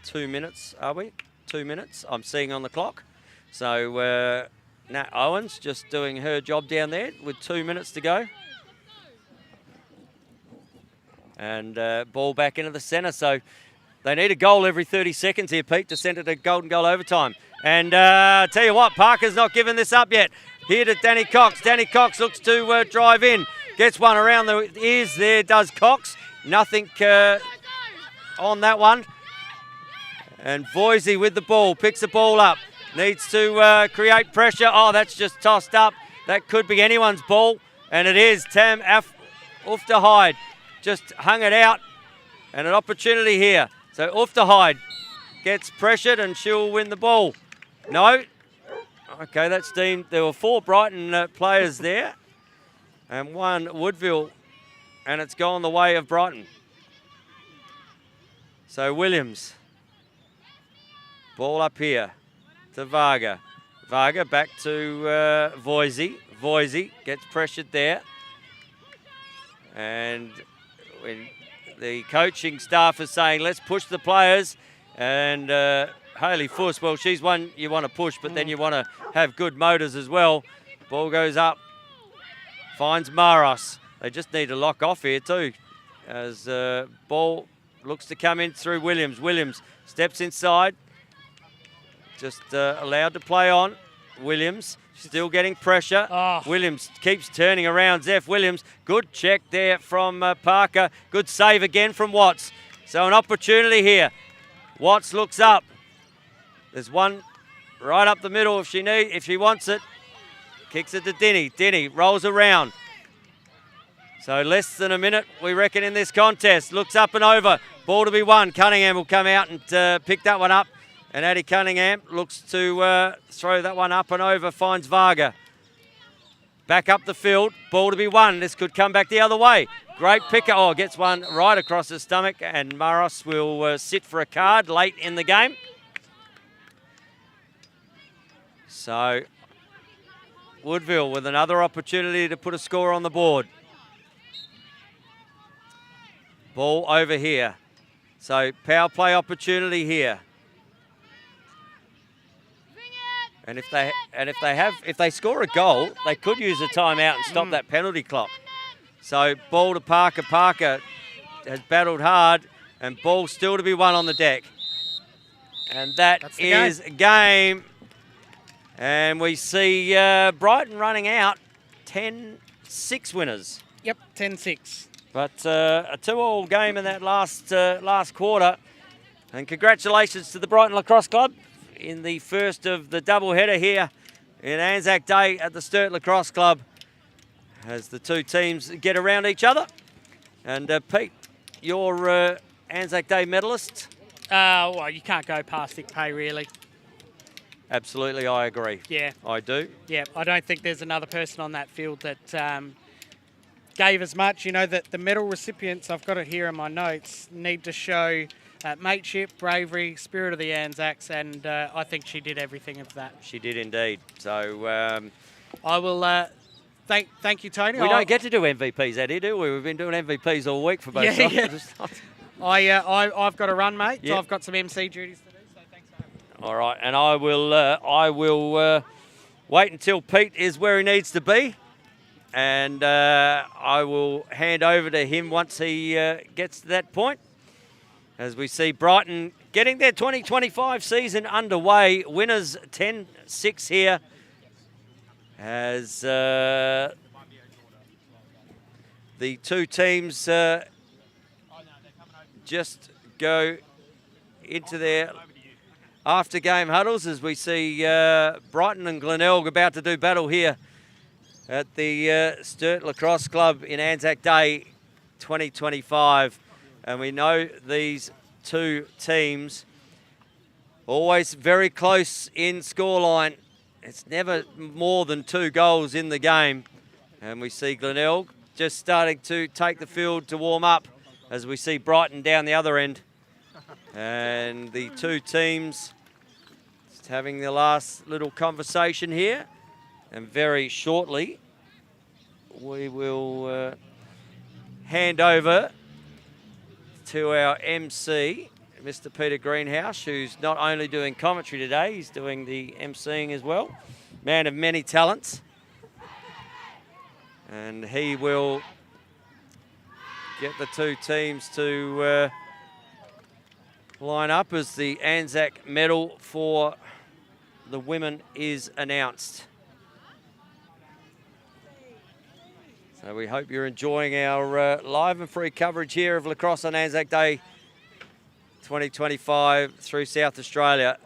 2 minutes, are we? 2 minutes, I'm seeing on the clock. So Nat Owens just doing her job down there with 2 minutes to go. And ball back into the centre. So they need a goal every 30 seconds here, Pete, to send it to golden goal overtime. And tell you what, Parker's not given this up yet. Here to Danny Cox. Danny Cox looks to drive in. Gets one around the ears there, does Cox. Nothing on that one. And Voisey with the ball, picks the ball up. Needs to create pressure. Oh, that's just tossed up. That could be anyone's ball. And it is. Tam Ufterhide just hung it out. And an opportunity here. So Ufterhide gets pressured and she'll win the ball. No. Okay, that's deemed. There were 4 Brighton players there. And 1 Woodville. And it's gone the way of Brighton. So Williams. Ball up here to Varga. Varga back to Voisey. Voisey gets pressured there. And when the coaching staff is saying, let's push the players. And Hayley Fuss, well, she's one you want to push, but then you want to have good motors as well. Ball goes up. Finds Maros. They just need to lock off here too. As ball looks to come in through Williams. Williams steps inside. Just allowed to play on. Williams still getting pressure. Oh. Williams keeps turning around. Zeph Williams, good check there from Parker. Good save again from Watts. So an opportunity here. Watts looks up. There's one right up the middle if she wants it. Kicks it to Dinny. Dinny rolls around. So less than a minute, we reckon, in this contest. Looks up and over. Ball to be won. Cunningham will come out and pick that one up. And Addie Cunningham looks to throw that one up and over, finds Varga. Back up the field, ball to be won. This could come back the other way. Great picker. Oh, gets one right across the stomach, and Maros will sit for a card late in the game. So Woodville with another opportunity to put a score on the board. Ball over here. So power play opportunity here. And if they score a goal, they could use a timeout and stop that penalty clock. So ball to Parker. Parker has battled hard, and ball still to be won on the deck. And that's a game. And we see Brighton running out 10-6 winners. Yep, 10-6. But a 2-all game in that last quarter. And congratulations to the Brighton Lacrosse Club in the first of the double-header here in ANZAC Day at the Sturt Lacrosse Club as the two teams get around each other. And Pete, your ANZAC Day medalist? Well, you can't go past Vic Pay, really. Absolutely, I agree. Yeah. I do. Yeah, I don't think there's another person on that field that gave as much. You know, that the medal recipients, I've got it here in my notes, need to show mateship, bravery, spirit of the Anzacs, and I think she did everything of that. She did indeed. So I will thank you, Tony. We don't get to do MVPs, Eddie, do we? We've been doing MVPs all week for both sides. Yeah. I've got to run, mate. Yep. So I've got some MC duties to do. So thanks for having me. All right, and I will wait until Pete is where he needs to be, and I will hand over to him once he gets to that point. As we see Brighton getting their 2025 season underway. Winners 10-6 here. As the two teams just go into their after-game huddles as we see Brighton and Glenelg about to do battle here at the Sturt Lacrosse Club in ANZAC Day 2025. And we know these two teams always very close in scoreline. It's never more than 2 goals in the game. And we see Glenelg just starting to take the field to warm up as we see Brighton down the other end. And the two teams just having the last little conversation here. And very shortly, we will hand over to our MC, Mr. Peter Greenhouse, who's not only doing commentary today, he's doing the MCing as well. Man of many talents. And he will get the two teams to line up as the ANZAC medal for the women is announced. So we hope you're enjoying our live and free coverage here of Lacrosse on ANZAC Day 2025 through South Australia.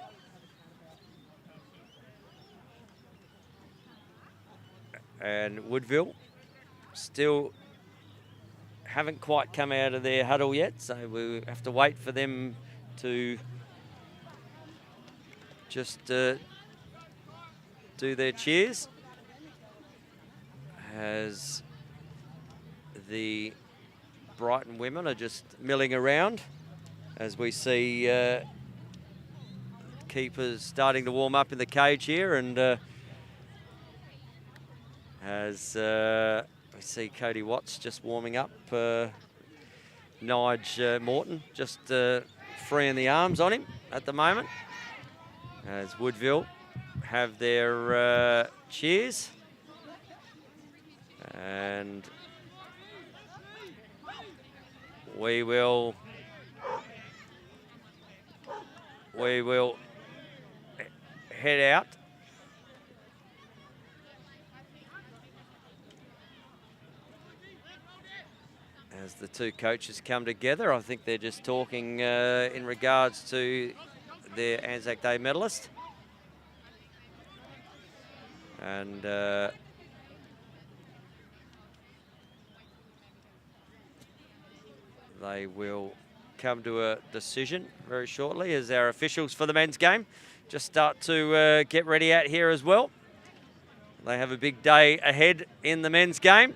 And Woodville still haven't quite come out of their huddle yet, so we have to wait for them to just do their cheers as the Brighton women are just milling around as we see keepers starting to warm up in the cage here, and as we see Cody Watts just warming up, Nige Morton just freeing the arms on him at the moment as Woodville have their cheers. And we will head out. As the two coaches come together, I think they're just talking in regards to their ANZAC Day medalist. And they will come to a decision very shortly as our officials for the men's game just start to get ready out here as well. They have a big day ahead in the men's game.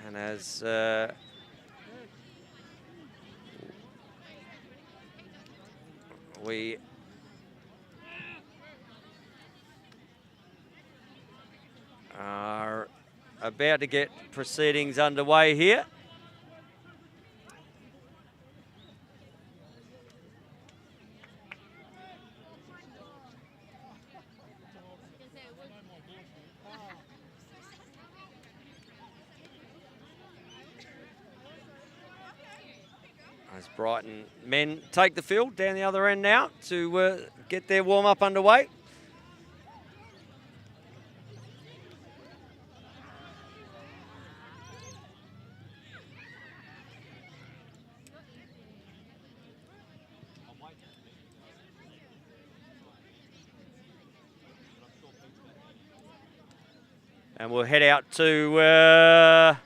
And as we are about to get proceedings underway here. As Brighton men take the field down the other end now to get their warm-up underway. And we'll head out to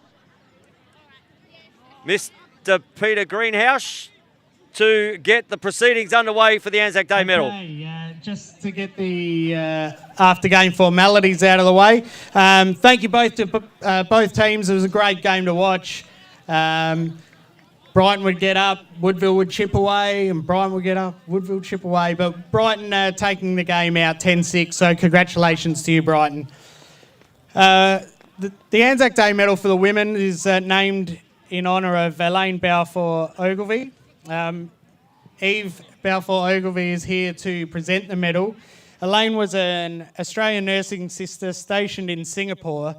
Mr. Peter Greenhouse to get the proceedings underway for the ANZAC Day medal. Okay, just to get the after-game formalities out of the way. Thank you both to both teams. It was a great game to watch. Brighton would get up, Woodville would chip away, and Brighton would get up, Woodville would chip away. But Brighton taking the game out 10-6, so congratulations to you, Brighton. The ANZAC Day medal for the women is named in honour of Elaine Balfour Ogilvie. Eve Balfour Ogilvie is here to present the medal. Elaine was an Australian nursing sister stationed in Singapore.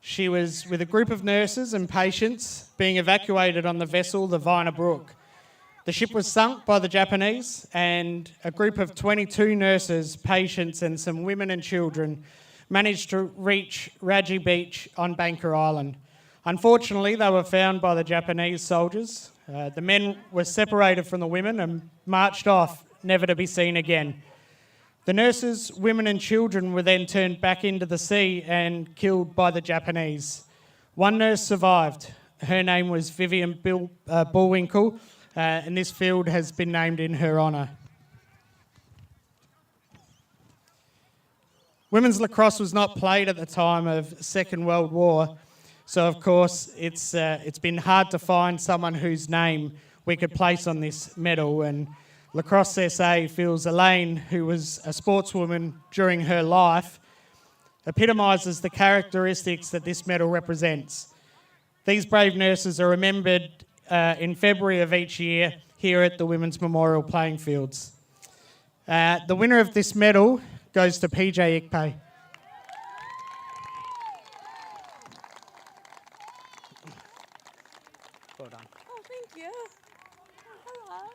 She was with a group of nurses and patients being evacuated on the vessel, the Vina Brook. The ship was sunk by the Japanese, and a group of 22 nurses, patients and some women and children managed to reach Raji Beach on Banker Island. Unfortunately, they were found by the Japanese soldiers. The men were separated from the women and marched off, never to be seen again. The nurses, women and children were then turned back into the sea and killed by the Japanese. One nurse survived. Her name was Vivian Bullwinkle, and this field has been named in her honour. Women's lacrosse was not played at the time of Second World War, so of course it's been hard to find someone whose name we could place on this medal, and Lacrosse SA feels Elaine, who was a sportswoman during her life, epitomises the characteristics that this medal represents. These brave nurses are remembered in February of each year here at the Women's Memorial Playing Fields. The winner of this medal goes to PJ Ikpe. Well done. Oh, thank you. Hello.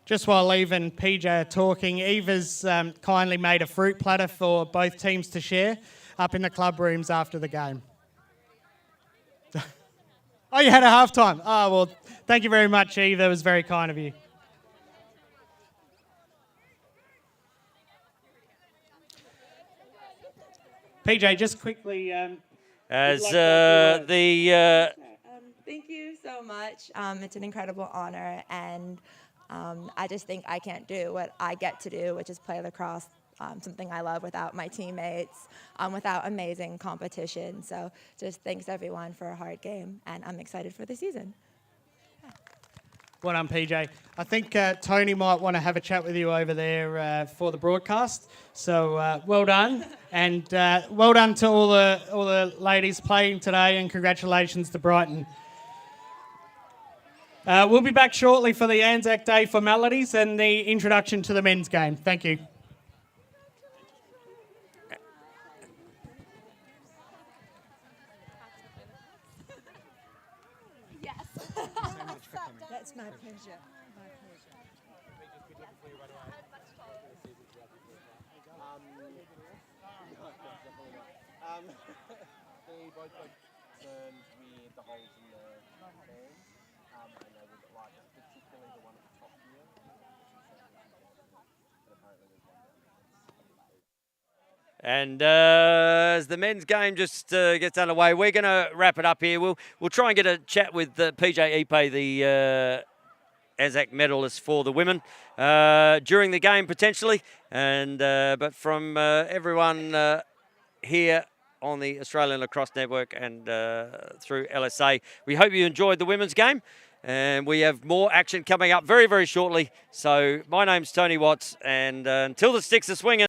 Just while Eve and PJ are talking, Eva's kindly made a fruit platter for both teams to share up in the club rooms after the game. Oh, you had a halftime. Oh, well, thank you very much, Eve. That was very kind of you. PJ, just quickly... As like the Thank you so much. It's an incredible honor, and I just think I can't do what I get to do, which is play lacrosse, something I love, without my teammates, without amazing competition. So just thanks everyone for a hard game, and I'm excited for the season. Well done, PJ. I think Tony might want to have a chat with you over there for the broadcast. So well done, and well done to all the ladies playing today, and congratulations to Brighton. We'll be back shortly for the ANZAC Day formalities and the introduction to the men's game. Thank you. That's my pleasure. My pleasure. They both got concerned with the holes in the fans, and they would like, particularly the one at the top here, but apparently there's one down there. And as the men's game just gets underway, we're going to wrap it up here. We'll try and get a chat with PJ Ikpe, the ANZAC medalist for the women, during the game potentially. And but from everyone here on the Australian Lacrosse Network and through LSA, we hope you enjoyed the women's game. And we have more action coming up very, very shortly. So my name's Tony Watts, and until the sticks are swinging.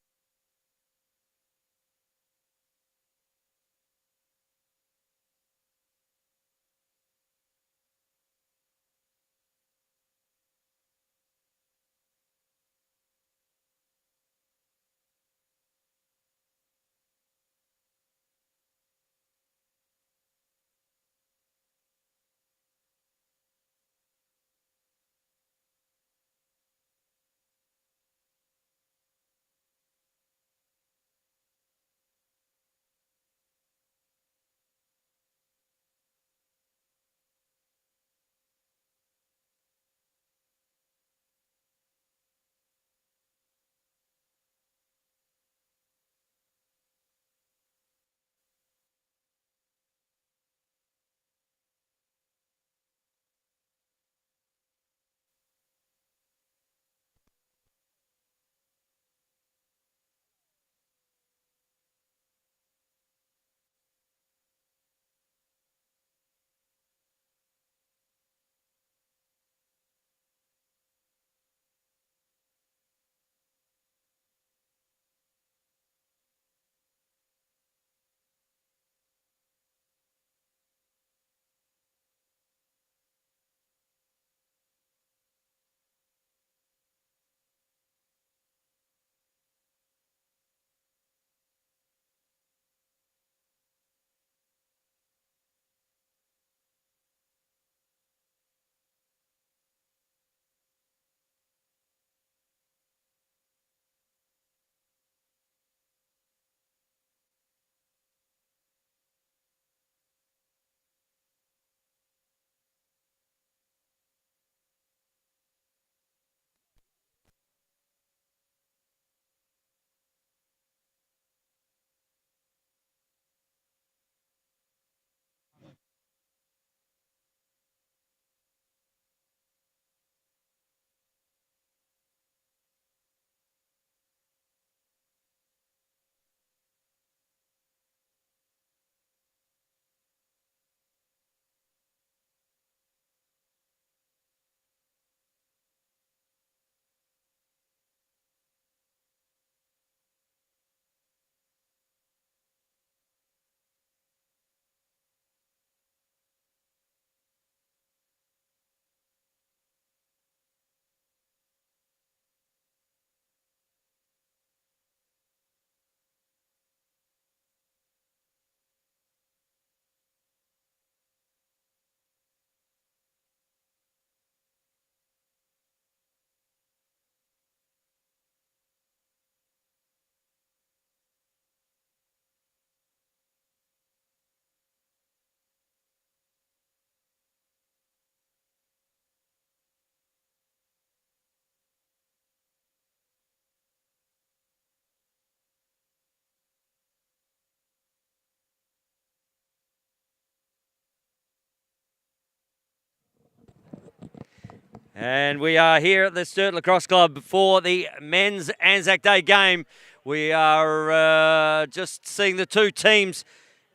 And we are here at the Sturt Lacrosse Club for the men's ANZAC Day game. We are just seeing the two teams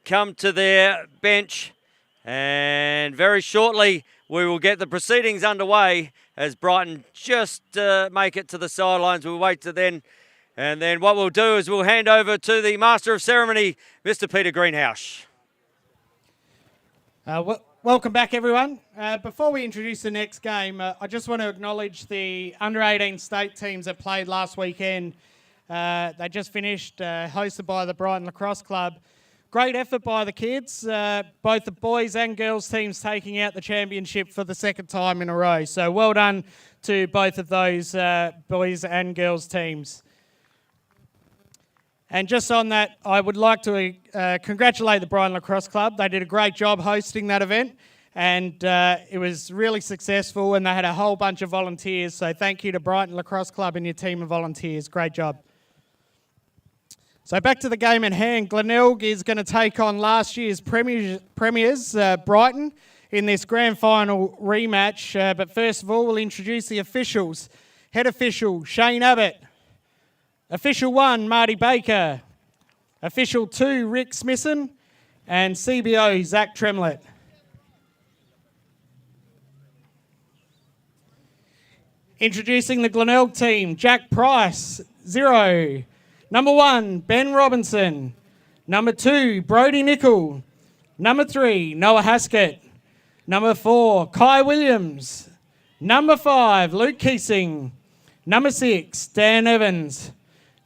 come to their bench, and very shortly we will get the proceedings underway as Brighton just make it to the sidelines. We'll wait to then, and then what we'll do is we'll hand over to the Master of Ceremony, Mr. Peter Greenhouse. Welcome back, everyone. Before we introduce the next game, I just want to acknowledge the under-18 state teams that played last weekend. They just finished, hosted by the Brighton Lacrosse Club. Great effort by the kids, both the boys and girls teams taking out the championship for the second time in a row. So well done to both of those boys and girls teams. And just on that, I would like to congratulate the Brighton Lacrosse Club. They did a great job hosting that event, and it was really successful, and they had a whole bunch of volunteers. So thank you to Brighton Lacrosse Club and your team of volunteers. Great job. So back to the game at hand. Glenelg is going to take on last year's premiers, Brighton, in this grand final rematch. But first of all, we'll introduce the officials. Head official, Shane Abbott. Official 1, Marty Baker. Official 2, Rick Smisson. And CBO, Zach Tremlett. Introducing the Glenelg team, Jack Price, 0. Number 1, Ben Robinson. Number 2, Brody Nickel. Number 3, Noah Haskett. Number 4, Kai Williams. Number 5, Luke Keesing. Number 6, Dan Evans.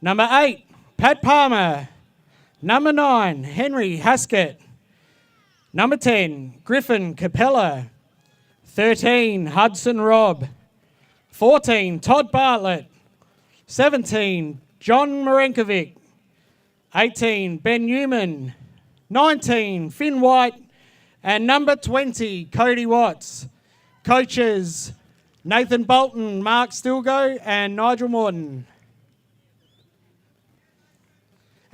Number 8, Pat Palmer. Number 9, Henry Haskett. Number 10, Griffin Capella. 13, Hudson Robb. 14, Todd Bartlett. 17, John Marenkovic. 18, Ben Newman. 19, Finn White. And number 20, Cody Watts. Coaches, Nathan Bolton, Mark Stilgo, and Nigel Morton.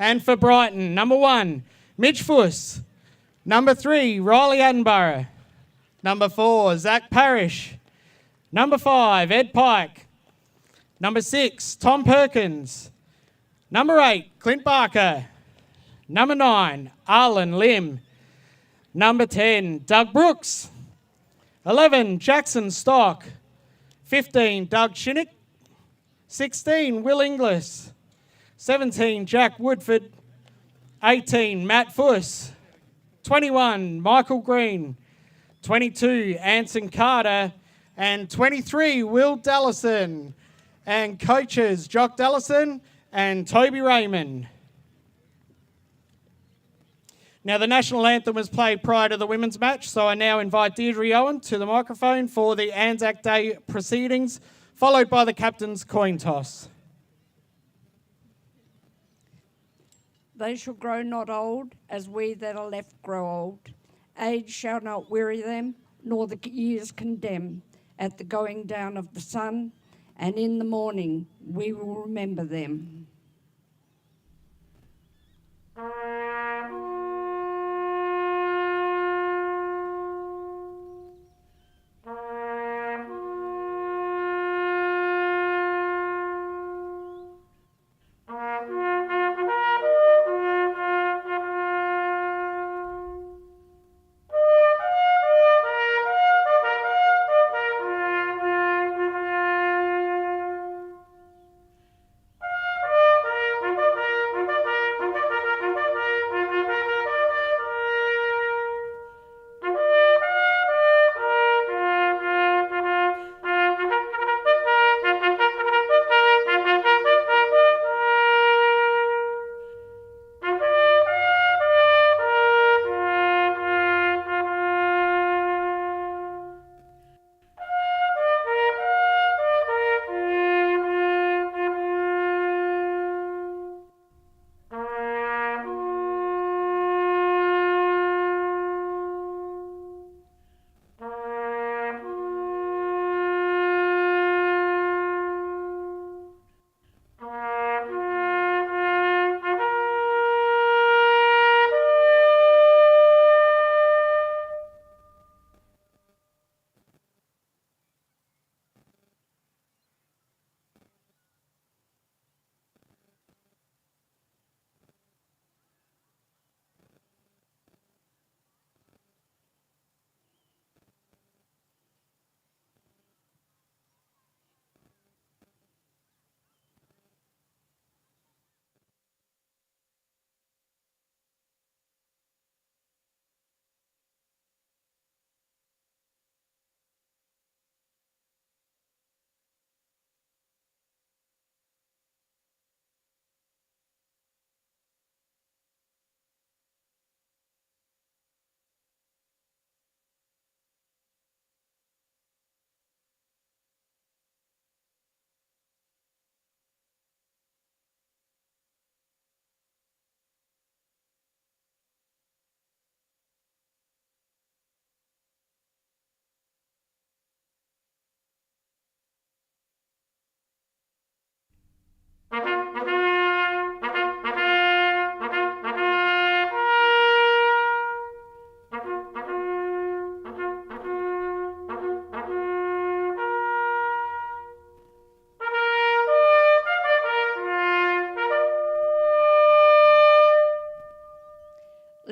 And for Brighton, number 1, Mitch Fuss. Number 3, Riley Attenborough. Number 4, Zach Parrish. Number 5, Ed Pike. Number 6, Tom Perkins. Number 8, Clint Barker. Number 9, Arlen Lim. Number 10, Doug Brooks. 11, Jackson Stock. 15, Doug Shinnick. 16, Will Inglis. 17, Jack Woodford. 18, Matt Fuss. 21, Michael Green. 22, Anson Carter. And 23, Will Dallison. And coaches, Jock Dallison and Toby Raymond. Now, the national anthem was played prior to the women's match, so I now invite Deirdre Owen to the microphone for the ANZAC Day proceedings, followed by the captain's coin toss. They shall grow not old, as we that are left grow old. Age shall not weary them, nor the years condemn. At the going down of the sun, and in the morning we will remember them.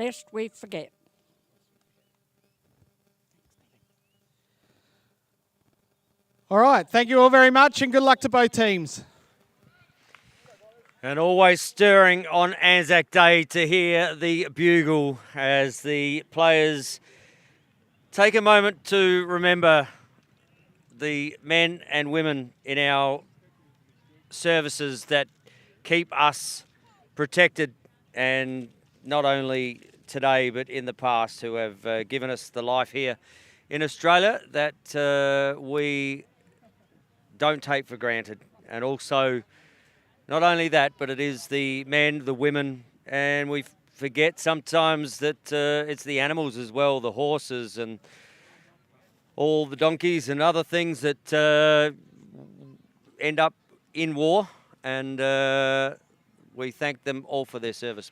lest we forget. All right, thank you all very much and good luck to both teams. And always stirring on ANZAC Day to hear the bugle as the players take a moment to remember the men and women in our services that keep us protected, and not only today but in the past, who have given us the life here in Australia that we don't take for granted. And also, not only that, but it is the men, the women, and we forget sometimes that it's the animals as well, the horses and all the donkeys and other things that end up in war, and we thank them all for their service.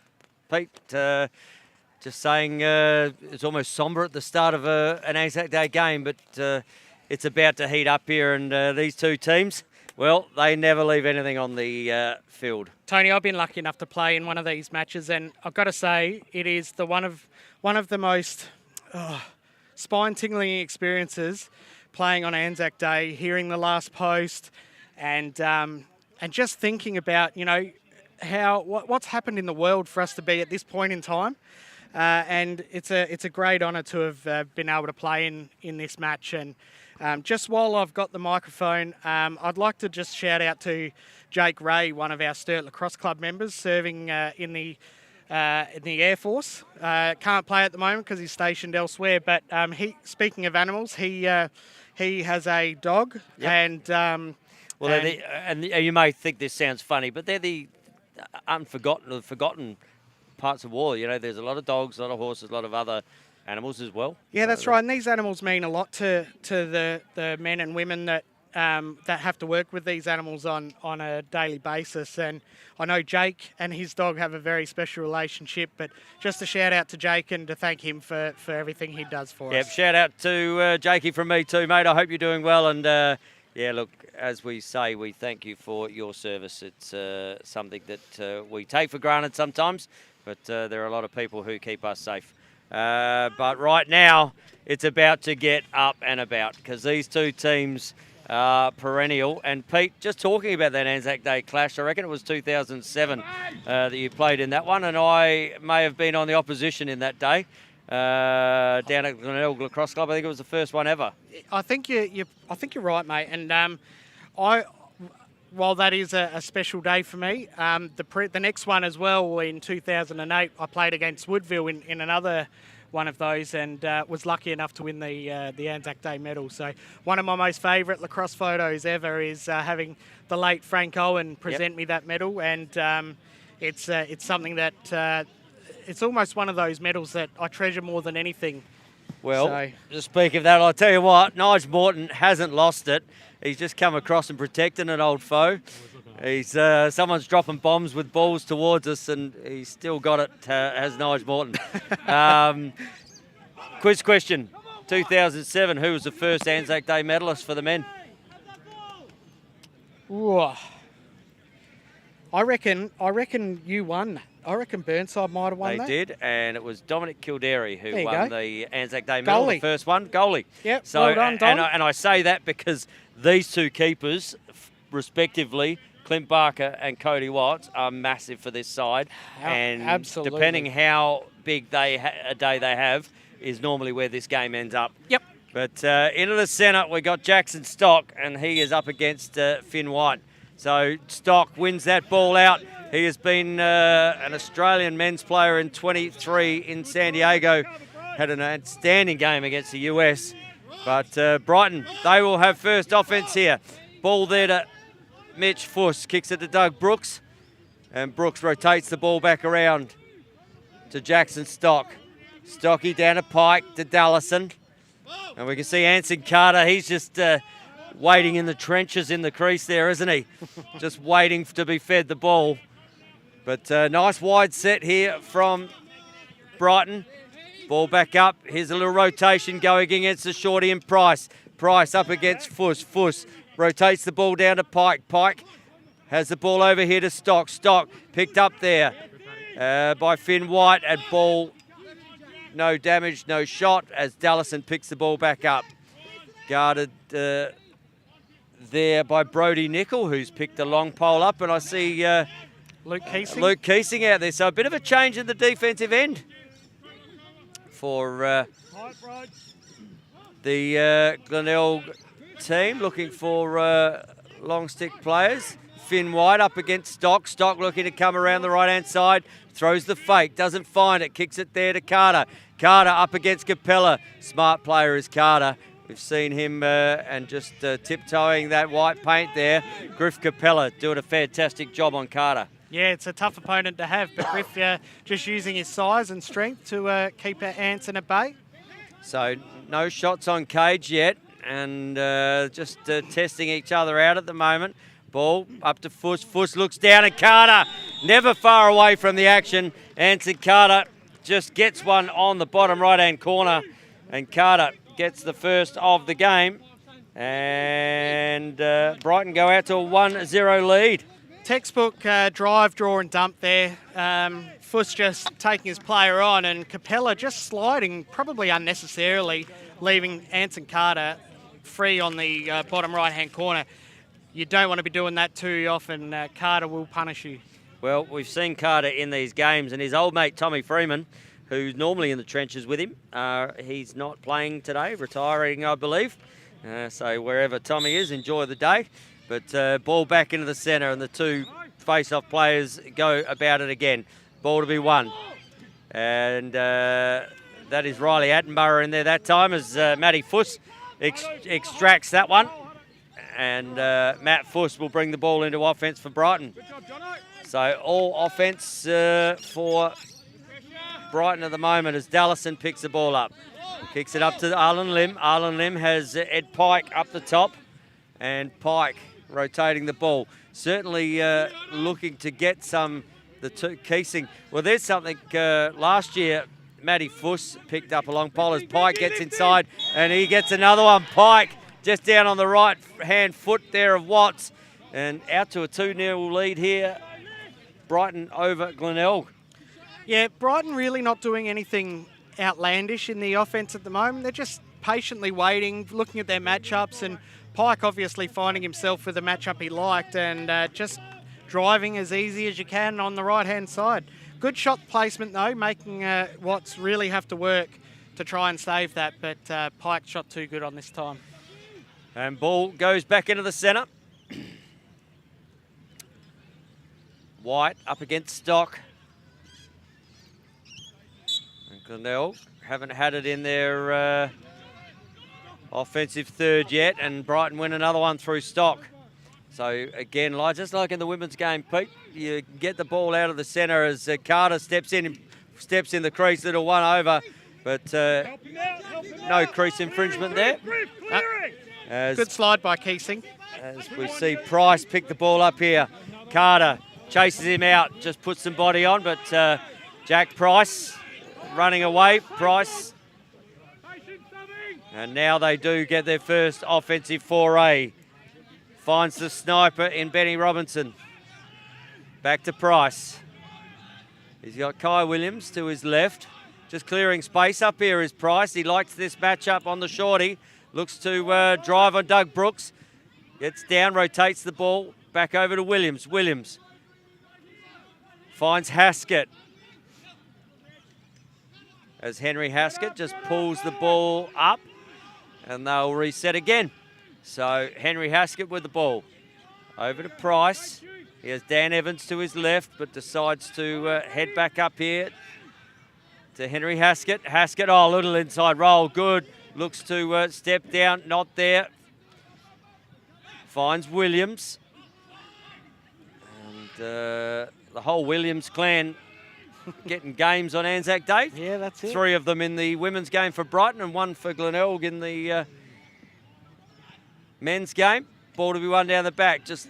Pete, just saying it's almost sombre at the start of an ANZAC Day game, but it's about to heat up here, and these two teams, well, they never leave anything on the field. Tony, I've been lucky enough to play in one of these matches, and I've got to say it is one of the most spine-tingling experiences playing on ANZAC Day, hearing the last post, and just thinking about, you know, what's happened in the world for us to be at this point in time. And it's a great honour to have been able to play in this match. And just while I've got the microphone, I'd like to just shout out to Jake Ray, one of our Sturt Lacrosse Club members, serving in the Air Force. Can't play at the moment because he's stationed elsewhere. But speaking of animals, he has a dog. Yep. And and you may think this sounds funny, but they're the forgotten parts of war. You know, there's a lot of dogs, a lot of horses, a lot of other animals as well. Yeah, that's right. And these animals mean a lot to the men and women that have to work with these animals on a daily basis. And I know Jake and his dog have a very special relationship, but just a shout out to Jake and to thank him for everything he does for us. Yep, shout out to Jakey from me too, mate. I hope you're doing well. And yeah, look, as we say, we thank you for your service. It's something that we take for granted sometimes, but there are a lot of people who keep us safe. But right now, it's about to get up and about because these two teams are perennial. And Pete, just talking about that ANZAC Day clash, I reckon it was 2007 that you played in that one, and I may have been on the opposition in that day. Down at Glenelg Lacrosse Club, I think it was the first one ever. I think you're right, mate. And while that is a special day for me, the next one as well, in 2008, I played against Woodville in another one of those, and was lucky enough to win the ANZAC Day medal. So one of my most favourite lacrosse photos ever is having the late Frank Owen present me that medal, and it's something that it's almost one of those medals that I treasure more than anything. Well, to speak of that, I'll tell you what, Nigel Morton hasn't lost it. He's just come across and protecting an old foe. He's someone's dropping bombs with balls towards us, and he's still got it, has Nigel Morton. Quiz question, 2007, who was the first ANZAC Day medalist for the men? Ooh. I reckon you won. I reckon Burnside might have won that. They did, and it was Dominic Kildare who won the ANZAC Day medal, the first one, goalie. Yep, so, well done, Dom. And I say that because these two keepers, respectively, Clint Barker and Cody Watts, are massive for this side. And absolutely, depending how big a day they have, is normally where this game ends up. Yep. But into the centre, we got Jackson Stock, and he is up against Finn White. So Stock wins that ball out. He has been an Australian men's player in 23 in San Diego. Had an outstanding game against the US. But Brighton, they will have first offence here. Ball there to Mitch Fuss. Kicks it to Doug Brooks. And Brooks rotates the ball back around to Jackson Stock. Stocky down to Pike to Dallison. And we can see Anson Carter. He's just waiting in the trenches in the crease there, isn't he? Just waiting to be fed the ball. But nice wide set here from Brighton. Ball back up. Here's a little rotation going against the shorty and Price. Price up against Fuss. Fuss rotates the ball down to Pike. Pike has the ball over here to Stock. Stock picked up there by Finn White, and ball no damage, no shot as Dallison picks the ball back up. Guarded there by Brodie Nicol, who's picked a long pole up, and I see Luke Keesing. Luke Keesing out there. So a bit of a change in the defensive end for the Glenelg team, looking for long stick players. Finn White up against Stock. Stock looking to come around the right-hand side. Throws the fake, doesn't find it, kicks it there to Carter. Carter up against Capella. Smart player is Carter. We've seen him and just tiptoeing that white paint there. Griff Capella doing a fantastic job on Carter. Yeah, it's a tough opponent to have, but Griff just using his size and strength to keep Anson at bay. So no shots on cage yet, and just testing each other out at the moment. Ball up to Fuss. Fuss looks down, and Carter never far away from the action. Anson Carter just gets one on the bottom right-hand corner, and Carter gets the first of the game. And Brighton go out to a 1-0 lead. Textbook drive, draw and dump there. Fuss just taking his player on, and Capella just sliding, probably unnecessarily, leaving Anson Carter free on the bottom right-hand corner. You don't want to be doing that too often. Carter will punish you. Well, we've seen Carter in these games, and his old mate Tommy Freeman, who's normally in the trenches with him, he's not playing today, retiring, I believe. So wherever Tommy is, enjoy the day. But ball back into the centre, and the two face-off players go about it again. Ball to be won. And that is Riley Attenborough in there that time as Matty Fuss extracts that one. And Matt Fuss will bring the ball into offence for Brighton. So all offence for Brighton at the moment as Dallison picks the ball up. Kicks it up to Arlen Lim. Arlen Lim has Ed Pike up the top, and Pike rotating the ball. Certainly looking to get the two Keesing. Well, there's something last year Matty Fuss picked up along pole as Pike gets inside, and he gets another one. Pike just down on the right-hand foot there of Watts, and out to a 2-0 lead here. Brighton over Glenelg. Yeah, Brighton really not doing anything outlandish in the offence at the moment. They're just patiently waiting, looking at their matchups, and Pike obviously finding himself with a matchup he liked, and just driving as easy as you can on the right-hand side. Good shot placement though, making Watts really have to work to try and save that, but Pike shot too good on this time. And ball goes back into the centre. White up against Stock. And Glenelg haven't had it in their offensive third yet, and Brighton win another one through Stock. So again, just like in the women's game, Pete, you get the ball out of the centre as Carter steps in the crease, little one over, but no crease infringement there. Good slide by Keesing. As we see Price pick the ball up here. Carter chases him out, just puts some body on, but Jack Price running away. Price. And now they do get their first offensive foray. Finds the sniper in Benny Robinson. Back to Price. He's got Kai Williams to his left. Just clearing space up here is Price. He likes this matchup on the shorty. Looks to drive on Doug Brooks. Gets down, rotates the ball. Back over to Williams. Williams finds Haskett. As Henry Haskett just pulls the ball up, and they'll reset again. So Henry Haskett with the ball. Over to Price. He has Dan Evans to his left, but decides to head back up here to Henry Haskett. Haskett, oh, little inside roll, good. Looks to step down, not there. Finds Williams. And the whole Williams clan getting games on Anzac Day. Yeah, that's it. 3 of them in the women's game for Brighton and 1 for Glenelg in the men's game. Ball to be won down the back, just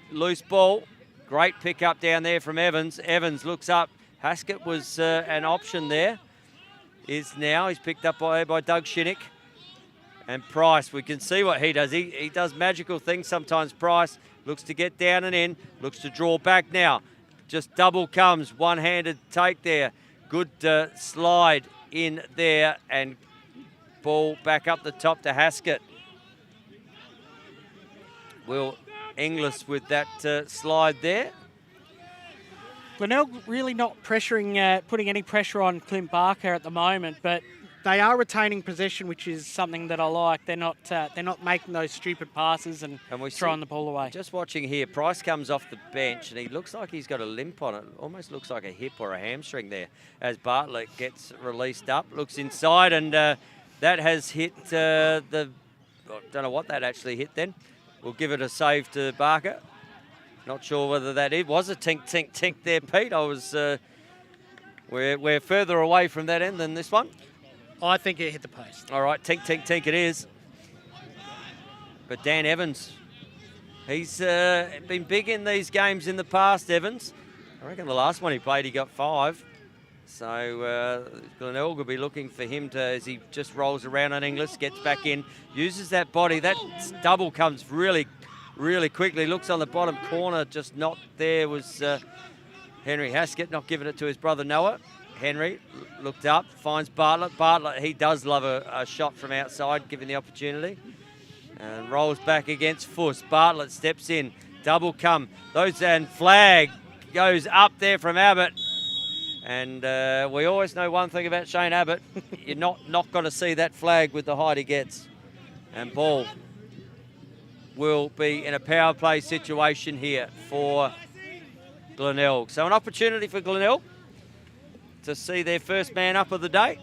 loose ball. Great pick up down there from Evans. Evans looks up. Haskett was an option there. He's picked up by Doug Shinnick. And Price, we can see what he does. He does magical things sometimes. Price looks to get down and in, looks to draw back now. Just double comes, one-handed take there. Good slide in there, and ball back up the top to Haskett. Will Inglis with that slide there. Glenelg really not pressuring, putting any pressure on Clint Barker at the moment, but they are retaining possession, which is something that I like. They're not making those stupid passes and throwing the ball away. Just watching here, Price comes off the bench and he looks like he's got a limp on it. Almost looks like a hip or a hamstring there. As Bartlett gets released up, looks inside, and that has hit I don't know what that actually hit then. We'll give it a save to Barker. Not sure whether that was a tink, tink, tink there, Pete. I was, we're further away from that end than this one. I think it hit the post. All right, tink, tink, tink it is. But Dan Evans, he's been big in these games in the past, Evans. I reckon the last one he played, he got 5. So Glenelg will be looking for him to, as he just rolls around on Inglis, gets back in, uses that body. That double comes really, really quickly. Looks on the bottom corner, just not there was Henry Haskett, not giving it to his brother Noah. Henry looked up, finds Bartlett. Bartlett, he does love a shot from outside, given the opportunity. And rolls back against Fuss. Bartlett steps in, double come. And flag goes up there from Abbott. And we always know one thing about Shane Abbott. You're not going to see that flag with the height he gets. And ball will be in a power play situation here for Glenelg. So an opportunity for Glenelg to see their first man up of the day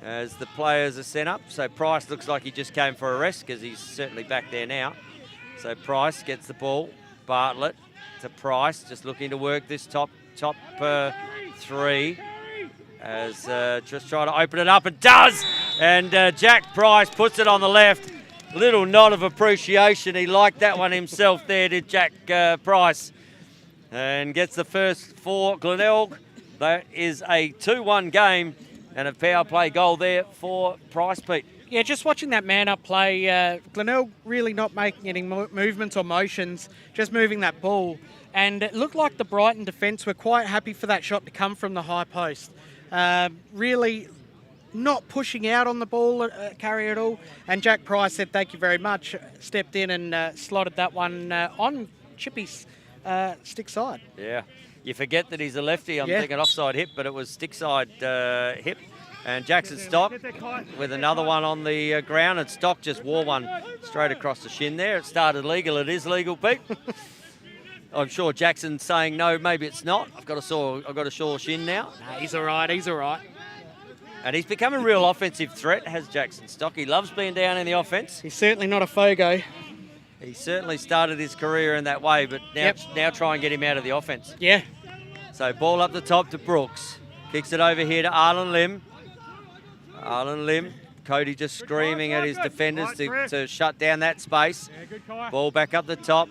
as the players are sent up. So Price looks like he just came for a rest because he's certainly back there now. So Price gets the ball. Bartlett to Price, just looking to work this top 3 as just trying to open it up, and does. And Jack Price puts it on the left. Little nod of appreciation. He liked that one himself there, did Jack Price. And gets the first for Glenelg. That is a 2-1 game and a power play goal there for Price, Pete. Yeah, just watching that man-up play, Glenelg really not making any movements or motions, just moving that ball. And it looked like the Brighton defence were quite happy for that shot to come from the high post. Really not pushing out on the ball carry at all. And Jack Price said thank you very much, stepped in and slotted that one on Chippy's stick side. Yeah, you forget that he's a lefty. I'm thinking offside hip, but it was stick side hip. And Jackson Stock with another one on the ground, and Stock just wore one straight across the shin there. It started legal. It is legal, Pete. I'm sure Jackson's saying no, maybe it's not. I've got a sore shin now. Nah, he's all right. He's all right. And he's become a real offensive threat, has Jackson Stock. He loves being down in the offence. He's certainly not a Fogo. He certainly started his career in that way, but now try and get him out of the offence. Yeah. So ball up the top to Brooks. Kicks it over here to Arlen Lim. Arlen Lim. Cody just screaming at his defenders to shut down that space. Ball back up the top.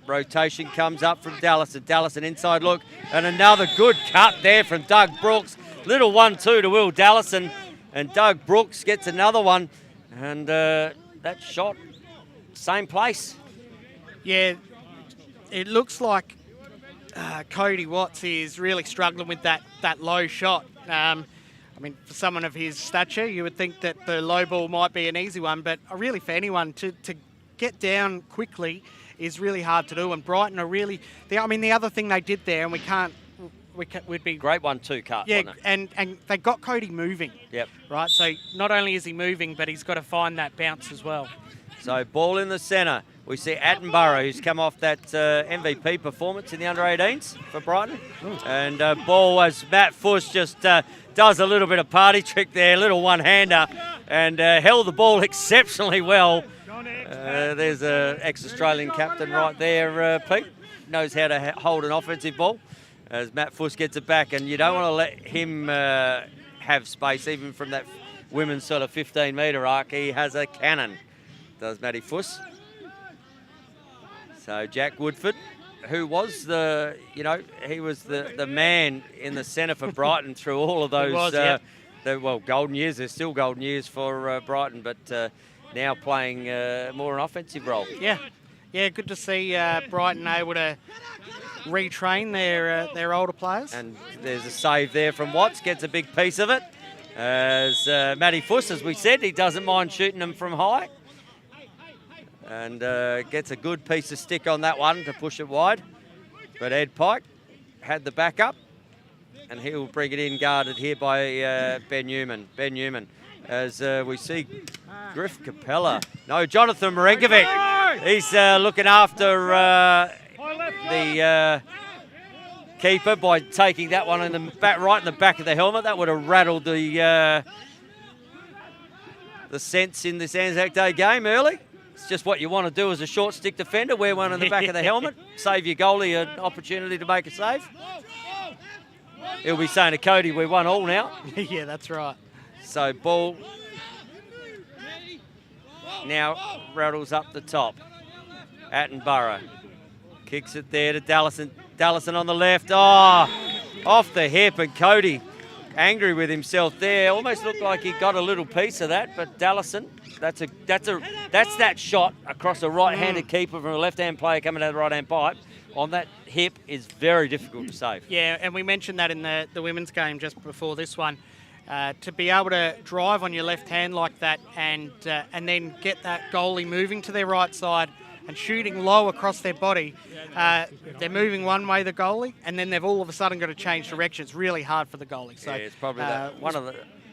Rotation comes up from Dallas. And Dallas an inside look. And another good cut there from Doug Brooks. Little 1-2 to Will Dallison. And Doug Brooks gets another one. And that shot, same place. Yeah, it looks like Cody Watts is really struggling with that low shot. I mean, for someone of his stature, you would think that the low ball might be an easy one, but really for anyone to get down quickly is really hard to do. And Brighton are really, the other thing they did there, and would be great 1-2 cut. Yeah, wasn't it? and they got Cody moving. Yep. Right, so not only is he moving, but he's got to find that bounce as well. So ball in the centre. We see Attenborough, who's come off that MVP performance in the under-18s for Brighton. And ball as Matt Fuss just does a little bit of party trick there, little one-hander, and held the ball exceptionally well. There's an ex-Australian captain right there, Pete. Knows how to hold an offensive ball as Matt Fuss gets it back. And you don't want to let him have space, even from that women's sort of 15-metre arc. He has a cannon, does Matty Fuss. So Jack Woodford, who was he was the man in the centre for Brighton through all of those, golden years. There's still golden years for Brighton, but now playing more an offensive role. Yeah, good to see Brighton able to retrain their older players. And there's a save there from Watts, gets a big piece of it. As Matty Fuss, as we said, he doesn't mind shooting them from high. And gets a good piece of stick on that one to push it wide. But Ed Pike had the backup, and he'll bring it in guarded here by Ben Newman. Ben Newman, as we see Griff Capella. No, Jonathan Marenkovic. He's looking after the keeper by taking that one in the back, right in the back of the helmet. That would have rattled the sense in this Anzac Day game early. It's just what you want to do as a short stick defender. Wear one in the back of the helmet. Save your goalie an opportunity to make a save. He'll be saying to Cody, we won all now. Yeah, that's right. So ball now rattles up the top. Attenborough kicks it there to Dallison. Dallison on the left. Oh, off the hip, and Cody angry with himself there. Almost looked like he got a little piece of that, but Dallison, that's that shot across a right-handed keeper from a left-hand player coming out of the right-hand pipe on that hip is very difficult to save. Yeah, and we mentioned that in the women's game just before this one. To be able to drive on your left hand like that and then get that goalie moving to their right side and shooting low across their body, they're moving one way, the goalie, and then they've all of a sudden got to change direction. It's really hard for the goalie. So yeah, it's probably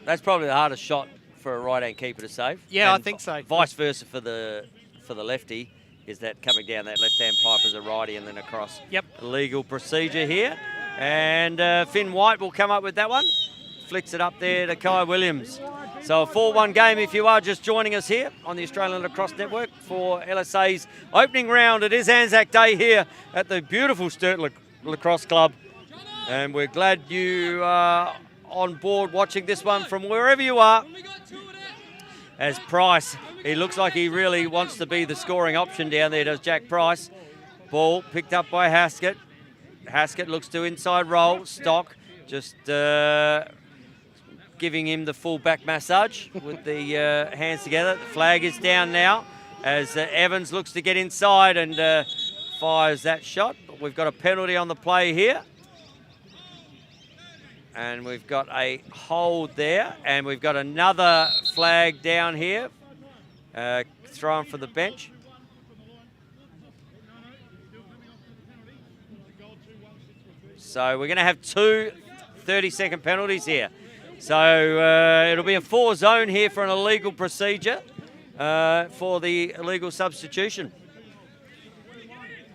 that's probably the hardest shot for a right-hand keeper to save. Yeah, and I think so. Vice versa for the lefty, is that coming down that left-hand pipe as a righty and then across. Yep. Legal procedure here, and Finn White will come up with that one. Flicks it up there to Kai Williams. So a 4-1 game if you are just joining us here on the Australian Lacrosse Network for LSA's opening round. It is Anzac Day here at the beautiful Sturt Lacrosse Club. And we're glad you are on board watching this one from wherever you are. As Price, he looks like he really wants to be the scoring option down there, does Jack Price. Ball picked up by Haskett. Haskett looks to inside roll. Stock just giving him the full back massage with the hands together. The flag is down now as Evans looks to get inside and fires that shot. But we've got a penalty on the play here. And we've got a hold there. And we've got another flag down here, thrown from the bench. So we're going to have two 30-second penalties here. So it'll be a 4 zone here for an illegal procedure for the illegal substitution.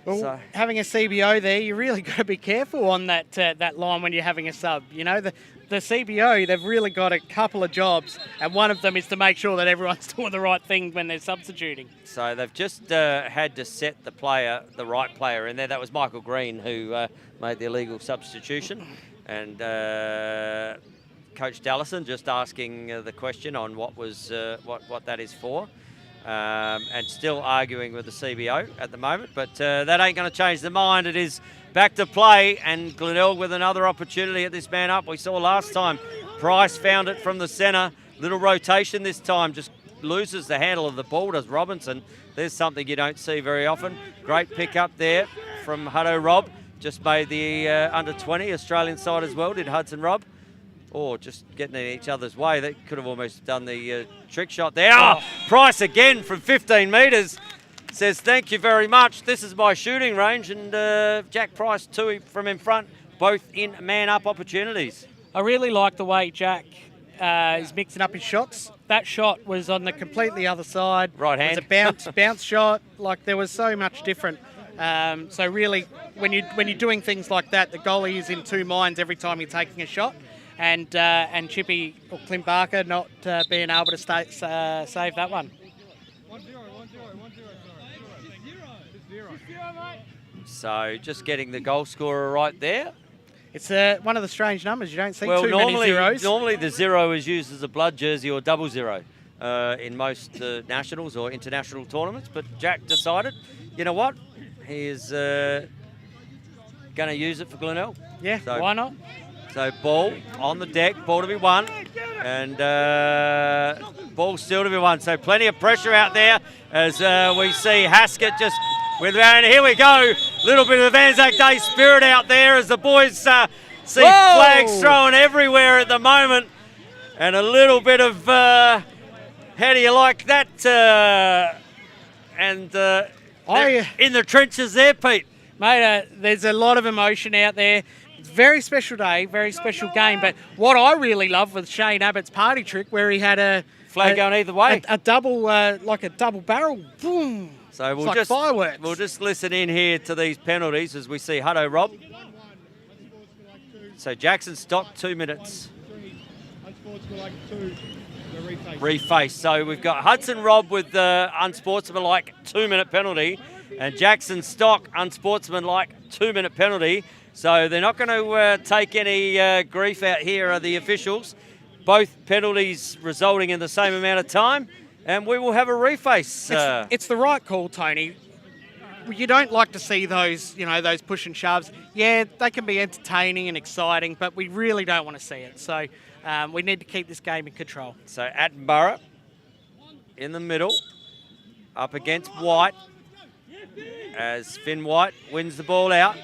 Well, So- having a CBO there, you really got to be careful on that line when you're having a sub. You know, the CBO, they've really got a couple of jobs, and one of them is to make sure that everyone's doing the right thing when they're substituting. So they've just had to set the right player in there. That was Michael Green who made the illegal substitution. And Coach Dallison just asking the question on what that is for. And still arguing with the CBO at the moment. But that ain't going to change the mind. It is back to play, and Glenelg with another opportunity at this man up. We saw last time Price found it from the centre. Little rotation this time, just loses the handle of the ball, does Robinson. There's something you don't see very often. Great pick up there from Hutto Rob. Just made the under-20 Australian side as well, did Hudson Rob. Or just getting in each other's way. They could have almost done the trick shot there. Oh, Price again from 15 metres. Says, thank you very much. This is my shooting range. And Jack Price, too, from in front, both in man-up opportunities. I really like the way Jack is mixing up his shots. That shot was on the completely other side. Right hand. It was a bounce shot. Like, there was so much different. So really, when you're doing things like that, the goalie is in two minds every time you're taking a shot. And Chippy or Clint Barker not being able to save that one. So just getting the goal scorer right there. It's one of the strange numbers. You don't see Well, too many zeros. normally the 0 is used as a blood jersey or double 0 in most nationals or international tournaments. But Jack decided, you know what, he is going to use it for Glenelg. Yeah, So- why not? So ball on the deck, ball to be won, and ball still to be won. So plenty of pressure out there as we see Haskett just And here we go. Little bit of ANZAC Day spirit out there as the boys see flags thrown everywhere at the moment. And a little bit of, how do you like that? In the trenches there, Pete. Mate, there's a lot of emotion out there. It's a very special day, very special game. But what I really love with Shane Abbott's party trick, where he had a flag going either way, a double, like a double barrel, boom. So it's like fireworks. We'll just listen in here to these penalties as we see Hutto Rob. So Jackson Stock, 2 minutes. Reface. So we've got Hudson Rob with the unsportsmanlike 2-minute penalty, and Jackson Stock unsportsmanlike 2-minute penalty. So they're not going to take any grief out here are the officials. Both penalties resulting in the same amount of time, and we will have a reface. It's the right call, Tony. You don't like to see those, those push and shoves. Yeah, they can be entertaining and exciting, but we really don't want to see it. So we need to keep this game in control. So Attenborough in the middle, up against White, as Finn White wins the ball out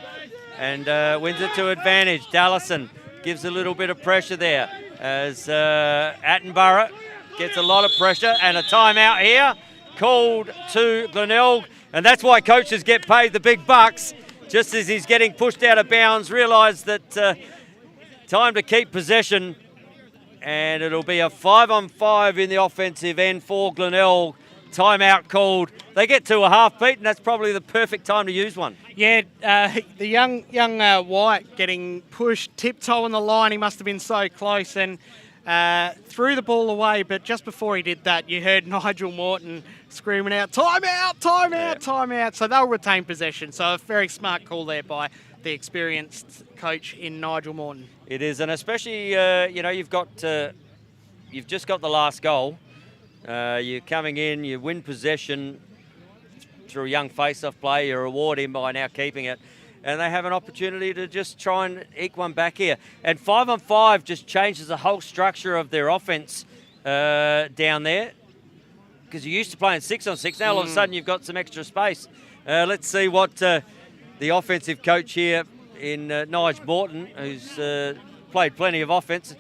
and wins it to advantage. Dallison gives a little bit of pressure there as Attenborough gets a lot of pressure, and a timeout here called to Glenelg. And that's why coaches get paid the big bucks. Just as he's getting pushed out of bounds, realised that time to keep possession. And it'll be a 5-on-5 in the offensive end for Glenelg. Timeout called. They get to a half beat, and that's probably the perfect time to use one. Yeah, the young White getting pushed, tiptoeing the line. He must have been so close and threw the ball away. But just before he did that, you heard Nigel Morton screaming out, "Time out, time out, time out." So they'll retain possession. So a very smart call there by the experienced coach in Nigel Morton. It is, and especially you've just got the last goal. You're coming in, you win possession through young face-off play, you reward him by now keeping it, and they have an opportunity to just try and eke one back here. And 5-on-5 just changes the whole structure of their offence down there, because you're used to playing 6-on-6. Now all of a sudden you've got some extra space. Let's see what the offensive coach here in Nigel Morton, who's played plenty of offence.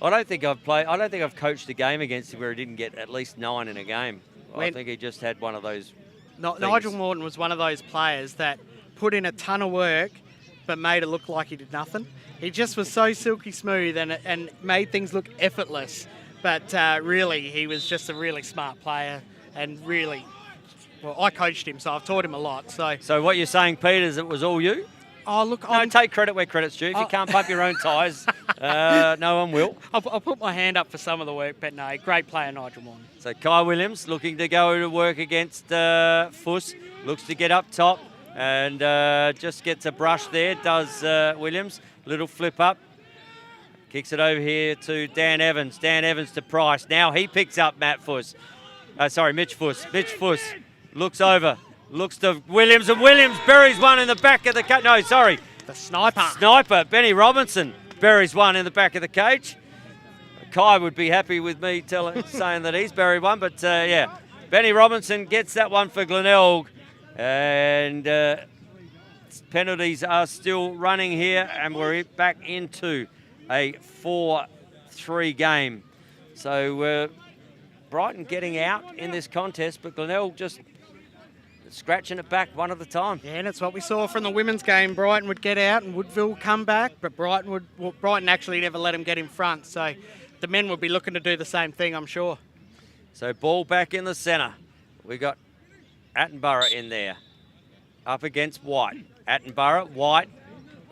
I don't think I've coached a game against him where he didn't get at least 9 in a game. I think he just had one of those. Nigel Morton was one of those players that put in a ton of work but made it look like he did nothing. He just was so silky smooth and made things look effortless. But really, he was just a really smart player and really, well, I coached him, so I've taught him a lot. So what you're saying, Pete, is it was all you? Oh, look, no, take credit where credit's due. If you can't pump your own tyres, no one will. I'll put my hand up for some of the work, but no, great player, Nigel Morton. So Kai Williams looking to go to work against Fuss, looks to get up top and just gets a brush there, does Williams. Little flip up, kicks it over here to Dan Evans. Dan Evans to Price. Now he picks up Mitch Fuss. Mitch Fuss looks over. Looks to Williams, and Williams buries one in the back of the cage. No, sorry. The sniper. Sniper, Benny Robinson, buries one in the back of the cage. Kai would be happy with me saying that he's buried one, but yeah. Benny Robinson gets that one for Glenelg, and penalties are still running here, and we're back into a 4-3 game. So Brighton getting out in this contest, but Glenelg just scratching it back one at a time. Yeah, and it's what we saw from the women's game. Brighton would get out and Woodville would come back, but Brighton actually never let them get in front. So the men would be looking to do the same thing, I'm sure. So ball back in the centre. We got Attenborough in there, up against White. Attenborough, White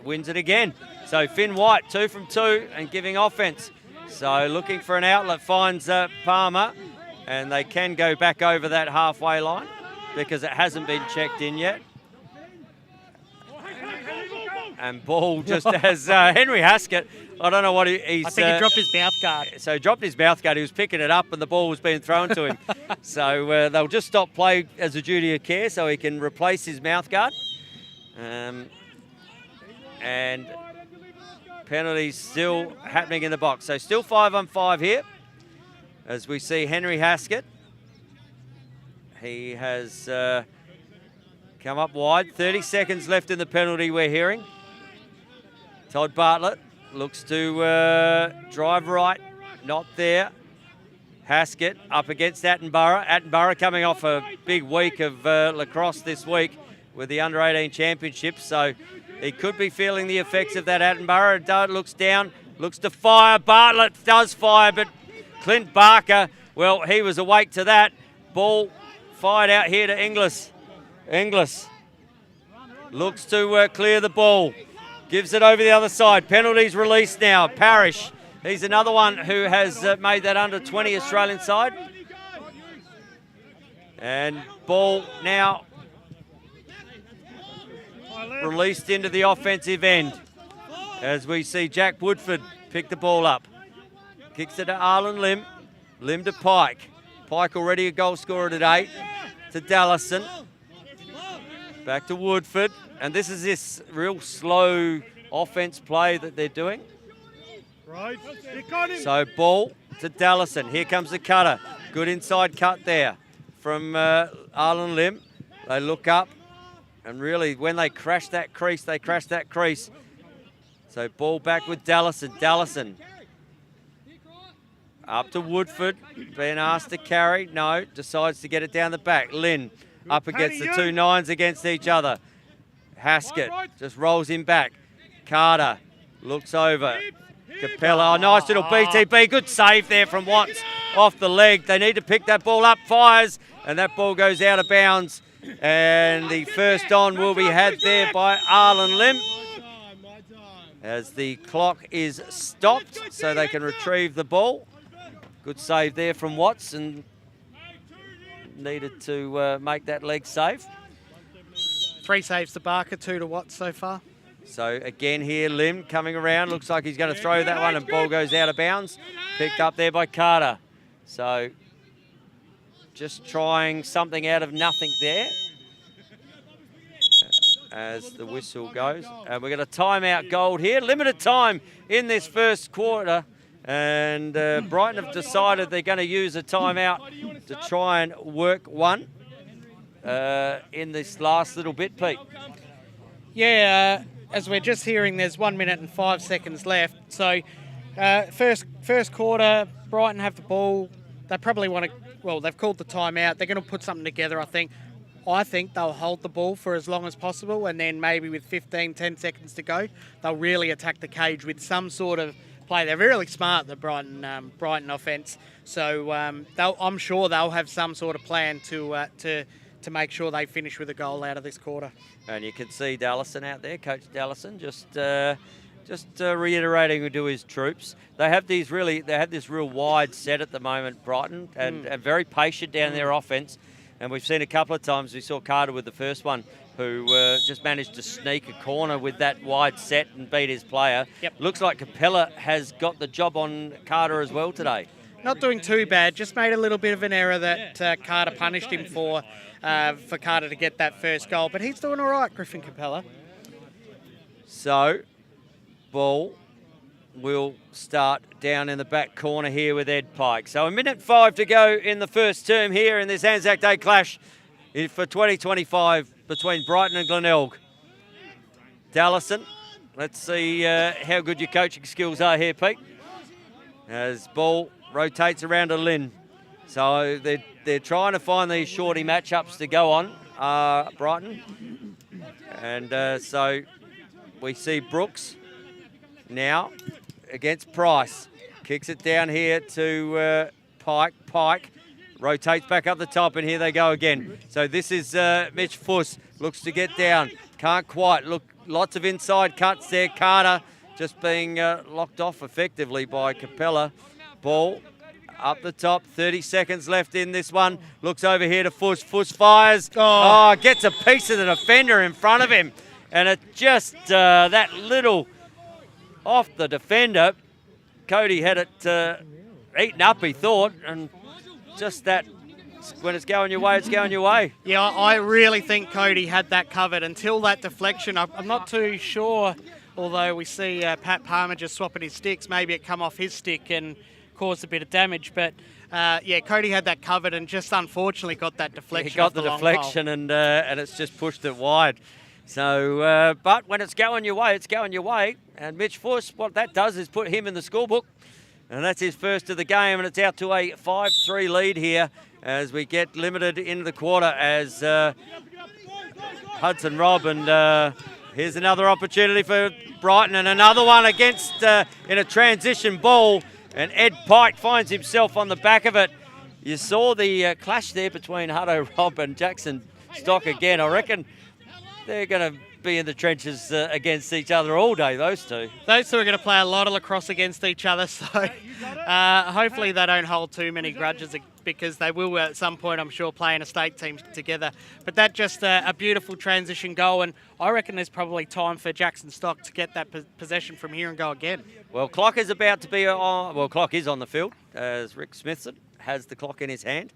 wins it again. So Finn White, 2 from 2 and giving offence. So looking for an outlet, finds Palmer, and they can go back over that halfway line, because it hasn't been checked in yet. And ball just as Henry Haskett, I don't know what he's... I think he dropped his mouth guard. So he dropped his mouth guard. He was picking it up and the ball was being thrown to him. So they'll just stop play as a duty of care so he can replace his mouth guard. And penalties still happening in the box. So still 5-on-5 here as we see Henry Haskett. He has come up wide. 30 seconds left in the penalty we're hearing. Todd Bartlett looks to drive right, not there. Haskett up against Attenborough. Attenborough coming off a big week of lacrosse this week with the under-18 championship, so he could be feeling the effects of that. Attenborough looks down, looks to fire. Bartlett does fire, but Clint Barker, well, he was awake to that. Ball fired out here to Inglis. Inglis looks to clear the ball. Gives it over the other side. Penalties released now. Parrish, he's another one who has made that under-20 Australian side. And ball now released into the offensive end as we see Jack Woodford pick the ball up. Kicks it to Arlen Lim. Lim to Pike. Pike already a goal scorer today. To Dallison. Back to Woodford. And this is this real slow offense play that they're doing. Right. So ball to Dallison. Here comes the cutter. Good inside cut there from Arlen Lim. They look up. And really, when they crash that crease, they crash that crease. So ball back with Dallison. Dallison up to Woodford. Being asked to carry. No, decides to get it down the back. Lynn up against the two nines against each other. Haskett just rolls him back. Carter looks over. Capella, oh, nice little BTB. Good save there from Watts off the leg. They need to pick that ball up. Fires, and that ball goes out of bounds. And the first on will be had there by Arlen Lim as the clock is stopped so they can retrieve the ball. Good save there from Watts and needed to make that leg safe. 3 saves to Barker, 2 to Watts so far. So again here, Lim coming around. Looks like he's going to throw that one and ball goes out of bounds. Picked up there by Carter. So just trying something out of nothing there as the whistle goes. And we've got a timeout goal here. Limited time in this first quarter. And Brighton have decided they're going to use a timeout to try and work one in this last little bit, Pete. Yeah, as we're just hearing, there's 1 minute and 5 seconds left. So first quarter, Brighton have the ball. They probably want to, well, they've called the timeout. They're going to put something together, I think. I think they'll hold the ball for as long as possible, and then maybe with 10 seconds to go, they'll really attack the cage with some sort of play. They're really smart, the Brighton offence. So I'm sure they'll have some sort of plan to make sure they finish with a goal out of this quarter. And you can see Dallison out there, Coach Dallison, just reiterating to his troops. They have this real wide set at the moment, Brighton, and very patient down their offence. And we've seen a couple of times, we saw Carter with the first one, who just managed to sneak a corner with that wide set and beat his player. Yep. Looks like Capella has got the job on Carter as well today. Not doing too bad, just made a little bit of an error that Carter punished him for Carter to get that first goal. But he's doing all right, Griffin Capella. So, ball will start down in the back corner here with Ed Pike. So 1:05 to go in the first term here in this Anzac Day clash for 2025 between Brighton and Glenelg. Dallison, let's see how good your coaching skills are here, Pete. As ball rotates around to Lynn. So they're trying to find these shorty matchups to go on, Brighton. And so we see Brooks now against Price. Kicks it down here to Pike. Pike rotates back up the top, and here they go again. So this is Mitch Fuss. Looks to get down. Can't quite. Look, lots of inside cuts there. Carter just being locked off effectively by Capella. Ball up the top. 30 seconds left in this one. Looks over here to Fuss. Fuss fires. Oh, gets a piece of the defender in front of him. And it just, that little off the defender. Cody had it eaten up, he thought, and just that, when it's going your way, it's going your way. Yeah, I really think Cody had that covered until that deflection. I'm not too sure, although we see Pat Palmer just swapping his sticks. Maybe it come off his stick and caused a bit of damage. But yeah, Cody had that covered and just unfortunately got that deflection. He got off the long deflection and it's just pushed it wide. So, but when it's going your way, it's going your way. And Mitch Fuss, what that does is put him in the scorebook. And that's his first of the game, and it's out to a 5-3 lead here as we get limited into the quarter as Hudson Rob, and here's another opportunity for Brighton, and another one against in a transition ball, and Ed Pike finds himself on the back of it. You saw the clash there between Hutto Rob and Jackson Stock again. I reckon they're going to be in the trenches against each other all day, those two. Those two are going to play a lot of lacrosse against each other, so hopefully they don't hold too many grudges, because they will at some point, I'm sure, play in a state team together. But that's just a beautiful transition goal, and I reckon there's probably time for Jackson Stock to get that possession from here and go again. Well, clock is about to be on. Well, clock is on the field as Rick Smithson has the clock in his hand.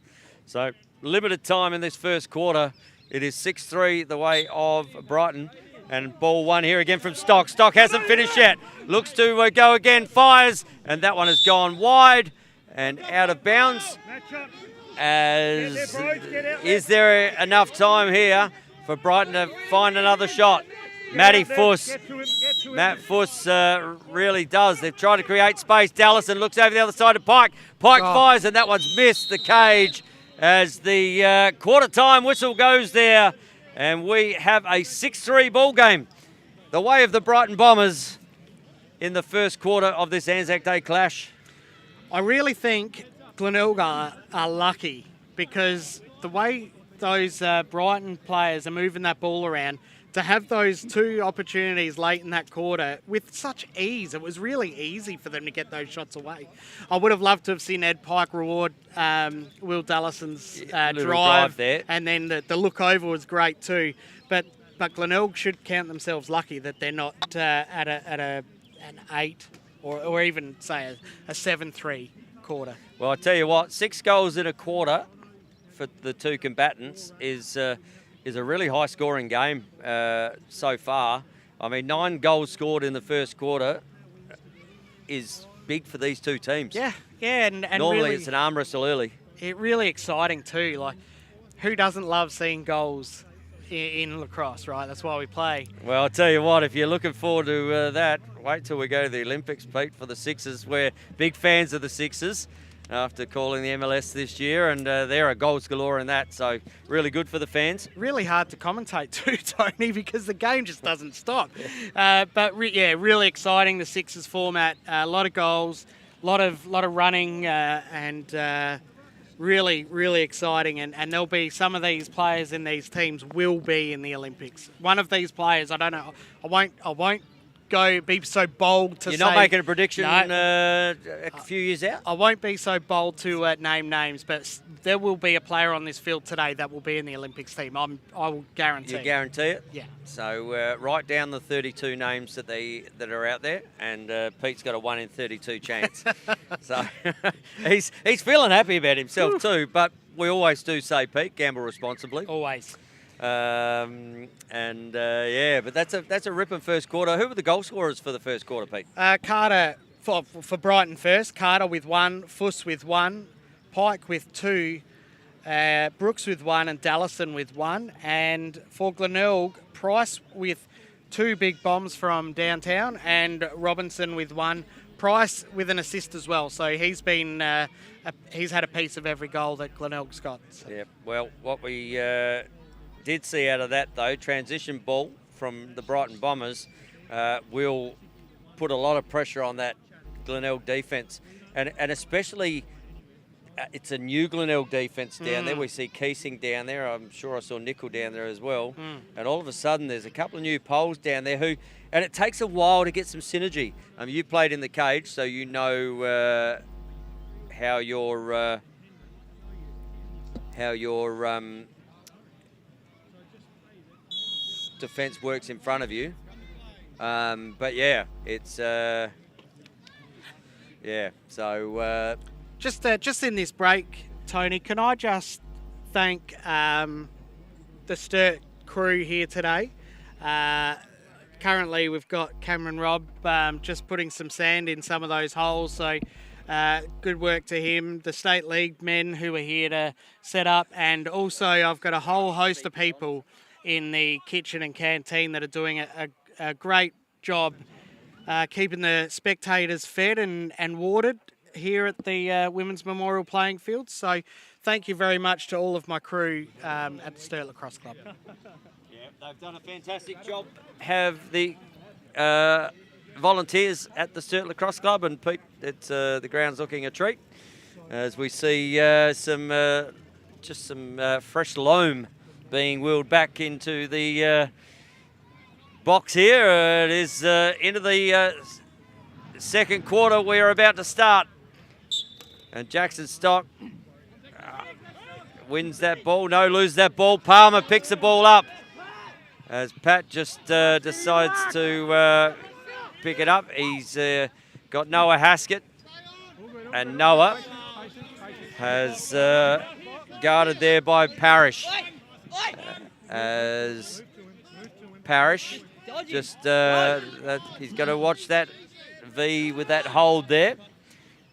So limited time in this first quarter. It is 6-3 the way of Brighton. And ball one here again from Stock. Stock hasn't finished yet. Looks to go again, fires, and that one has gone wide and out of bounds. Is there enough time here for Brighton to find another shot? Matty Fuss. Matt Fuss really does. They've tried to create space. Dallison looks over the other side of Pike. Pike fires, and that one's missed the cage as the quarter time whistle goes there. And we have a 6-3 ball game. The way of the Brighton Bombers in the first quarter of this Anzac Day clash. I really think Glenelg are lucky, because the way those Brighton players are moving that ball around, to have those two opportunities late in that quarter with such ease, it was really easy for them to get those shots away. I would have loved to have seen Ed Pike reward Will Dallason's drive there. And then the look over was great too. But Glenelg should count themselves lucky that they're not at an 8 or even, say, a 7-3 quarter. Well, I tell you what, 6 goals in a quarter for the two combatants is a really high-scoring game so far. I mean, 9 goals scored in the first quarter is big for these two teams. Yeah, and normally really, it's an arm wrestle early. It really exciting too. Like, who doesn't love seeing goals in lacrosse, right? That's why we play. Well, I'll tell you what, if you're looking forward to that, wait till we go to the Olympics, Pete, for the Sixers. We're big fans of the Sixers after calling the MLS this year, and there are goals galore in that, so really good for the fans. Really hard to commentate too, Tony, because the game just doesn't stop. But really exciting, the Sixers format. A lot of goals, lot of running, and really, really exciting. And there'll be some of these players in these teams will be in the Olympics. One of these players, I don't know, I won't be so bold to say... You're not making a prediction no, a few years out? I won't be so bold to name names, but there will be a player on this field today that will be in the Olympics team. I will guarantee. You guarantee it? Yeah. So write down the 32 names that are out there, and Pete's got a 1 in 32 chance. So he's feeling happy about himself too, but we always do say, Pete, gamble responsibly. Always. But that's a ripping first quarter. Who were the goal scorers for the first quarter, Pete? Carter for Brighton first. Carter with 1, Fuss with 1, Pike with 2, Brooks with 1, and Dallison with 1. And for Glenelg, Price with 2 big bombs from downtown, and Robinson with 1. Price with an assist as well. So he's been he's had a piece of every goal that Glenelg's got. So. Yeah. Well, what we did see out of that, though, transition ball from the Brighton Bombers will put a lot of pressure on that Glenelg defence. And especially, it's a new Glenelg defence down there. We see Keesing down there. I'm sure I saw Nickel down there as well. And all of a sudden, there's a couple of new poles down there and it takes a while to get some synergy. You played in the cage, so you know how your defence works in front of you. But yeah, it's so just in this break, Tony, can I just thank the Sturt crew here today. Currently we've got Cameron Robb just putting some sand in some of those holes, so Good work to him, the State League men who are here to set up, and also I've got a whole host of people in the kitchen and canteen that are doing a great job keeping the spectators fed and watered here at the Women's Memorial Playing Field. So thank you very much to all of my crew at the Sturt Lacrosse Club. Yeah, they've done a fantastic job. Have the volunteers at the Sturt Lacrosse Club, and Pete, it's the ground's looking a treat as we see some fresh loam being wheeled back into the box here. It is into the second quarter. We are about to start, and Jackson Stock wins that ball. No, loses that ball. Palmer picks the ball up as Pat just decides to pick it up. He's got Noah Haskett, and Noah has guarded there by Parrish. As Parrish just he's got to watch that V with that hold there.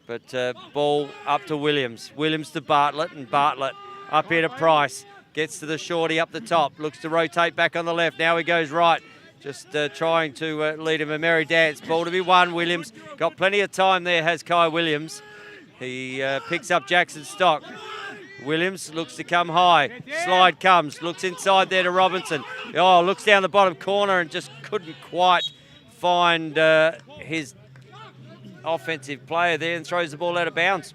But ball up to Williams. Williams to Bartlett, and Bartlett up here to Price. Gets to the shorty up the top. Looks to rotate back on the left. Now he goes right. Just trying to lead him a merry dance. Ball to be won. Williams got plenty of time there, has Kai Williams. He picks up Jackson Stock. Williams looks to come high. Slide comes. Looks inside there to Robinson. Oh, looks down the bottom corner and just couldn't quite find his offensive player there and throws the ball out of bounds.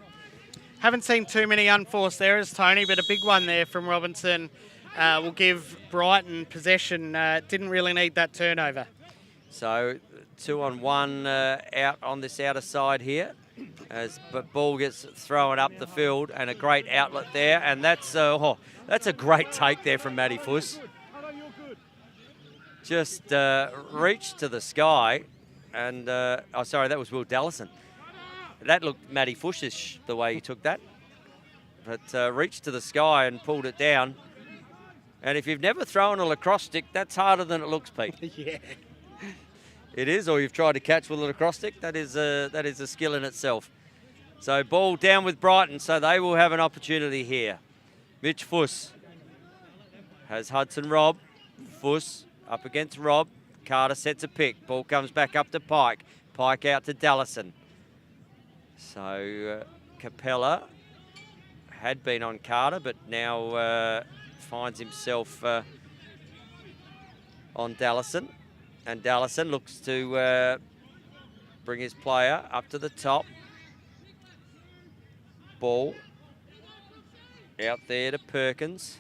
Haven't seen too many unforced errors, Tony, but a big one there from Robinson will give Brighton possession. Didn't really need that turnover. So 2-on-1 out on this outer side here. But ball gets thrown up the field, and a great outlet there, and that's a great take there from Matty Fuss. Just reached to the sky, and sorry, that was Will Dallison. That looked Matty Fussish the way he took that, but reached to the sky and pulled it down. And if you've never thrown a lacrosse stick, that's harder than it looks, Pete. Yeah. It is, or you've tried to catch with a lacrosse stick. That is a skill in itself. So ball down with Brighton, so they will have an opportunity here. Mitch Fuss has Hudson Robb. Fuss up against Robb. Carter sets a pick. Ball comes back up to Pike. Pike out to Dallison. So Capella had been on Carter, but now finds himself on Dallison. And Dallison looks to bring his player up to the top. Ball out there to Perkins.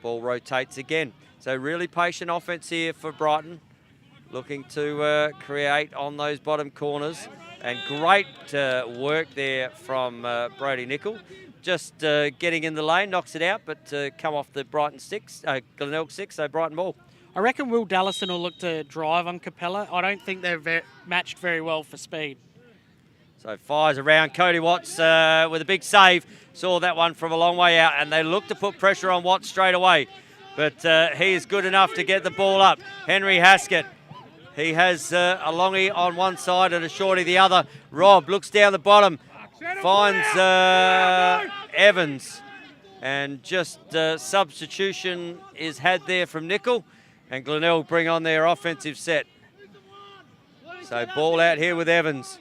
Ball rotates again. So really patient offense here for Brighton. Looking to create on those bottom corners. And great work there from Brody Nickel. Just getting in the lane, knocks it out, but come off the Brighton sticks, Glenelg sticks, so Brighton ball. I reckon Will Dallison will look to drive on Capella. I don't think they're matched very well for speed. So fires around. Cody Watts with a big save. Saw that one from a long way out, and they look to put pressure on Watts straight away. But he is good enough to get the ball up. Henry Haskett. He has a longie on one side and a shorty the other. Robb looks down the bottom. Finds Evans. And just substitution is had there from Nickel. And Glenelg bring on their offensive set. So ball out here with Evans.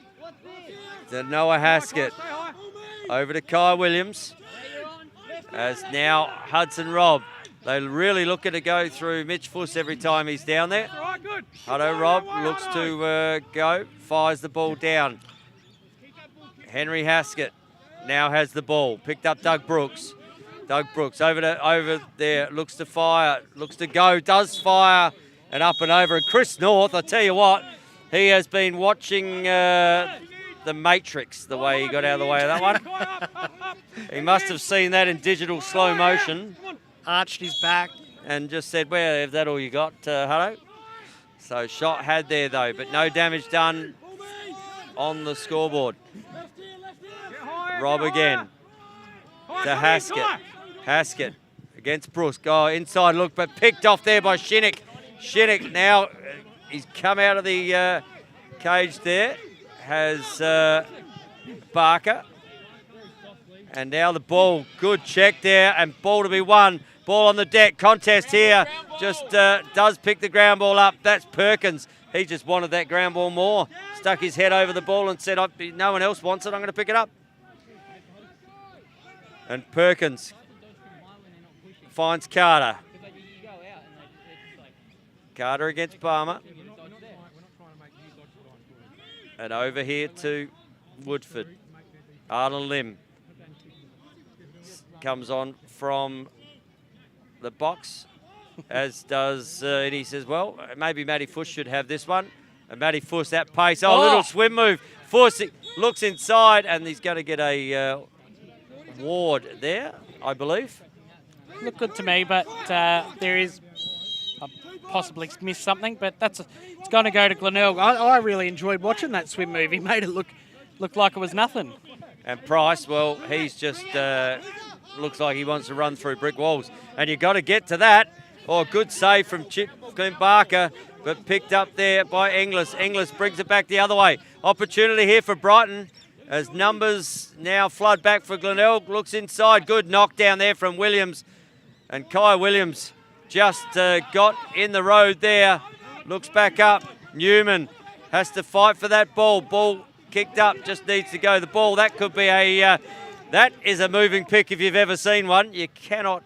To Noah Haskett. Over to Kai Williams. As now Hudson Robb. They really looking to go through Mitch Fuss every time he's down there. Huddo Robb looks to go. Fires the ball down. Henry Haskett now has the ball. Picked up Doug Brooks. Doug Brooks over there, looks to fire, looks to go, does fire, and up and over. And Chris North, I tell you what, he has been watching the Matrix, the way he got out of the way of that one. He must have seen that in digital slow motion. Arched his back. And just said, well, is that all you got, Hutto? So shot had there, though, but no damage done on the scoreboard. Robb again to Haskett. Haskett against Brooks. Oh, inside look, but picked off there by Shinnick. Shinnick now, he's come out of the cage there. Has Barker. And now the ball, good check there, and ball to be won. Ball on the deck, contest here, just does pick the ground ball up. That's Perkins. He just wanted that ground ball more. Stuck his head over the ball and said, no one else wants it, I'm going to pick it up. And Perkins finds Carter. Carter against Palmer. And over here to Woodford. Arlen Lim comes on from the box, as does, and he says, well, maybe Matty Fuss should have this one. And Matty Fuss, that pace, little swim move. Fuss looks inside, and he's going to get a ward there, I believe. Looked good to me, but there is... I possibly missed something, but it's going to go to Glenelg. I really enjoyed watching that swim move. He made it look like it was nothing. And Price, well, he's just looks like he wants to run through brick walls. And you've got to get to that. Good save from Clint Barker, but picked up there by Inglis. Inglis brings it back the other way. Opportunity here for Brighton as numbers now flood back for Glenelg. Looks inside. Good knockdown there from Williams. And Kai Williams just got in the road there. Looks back up. Newman has to fight for that ball. Ball kicked up, just needs to go the ball. That could be that is a moving pick if you've ever seen one. You cannot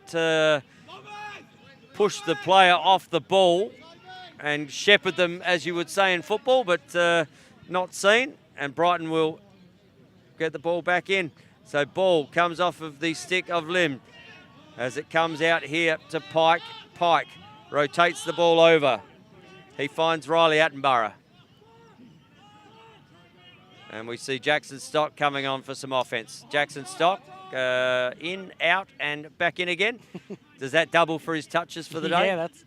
push the player off the ball and shepherd them, as you would say in football, but not seen. And Brighton will get the ball back in. So ball comes off of the stick of Lim as it comes out here to Pike. Pike rotates the ball over. He finds Riley Attenborough. And we see Jackson Stock coming on for some offence. Jackson Stock in, out, and back in again. Does that double for his touches for the day? Yeah, that's...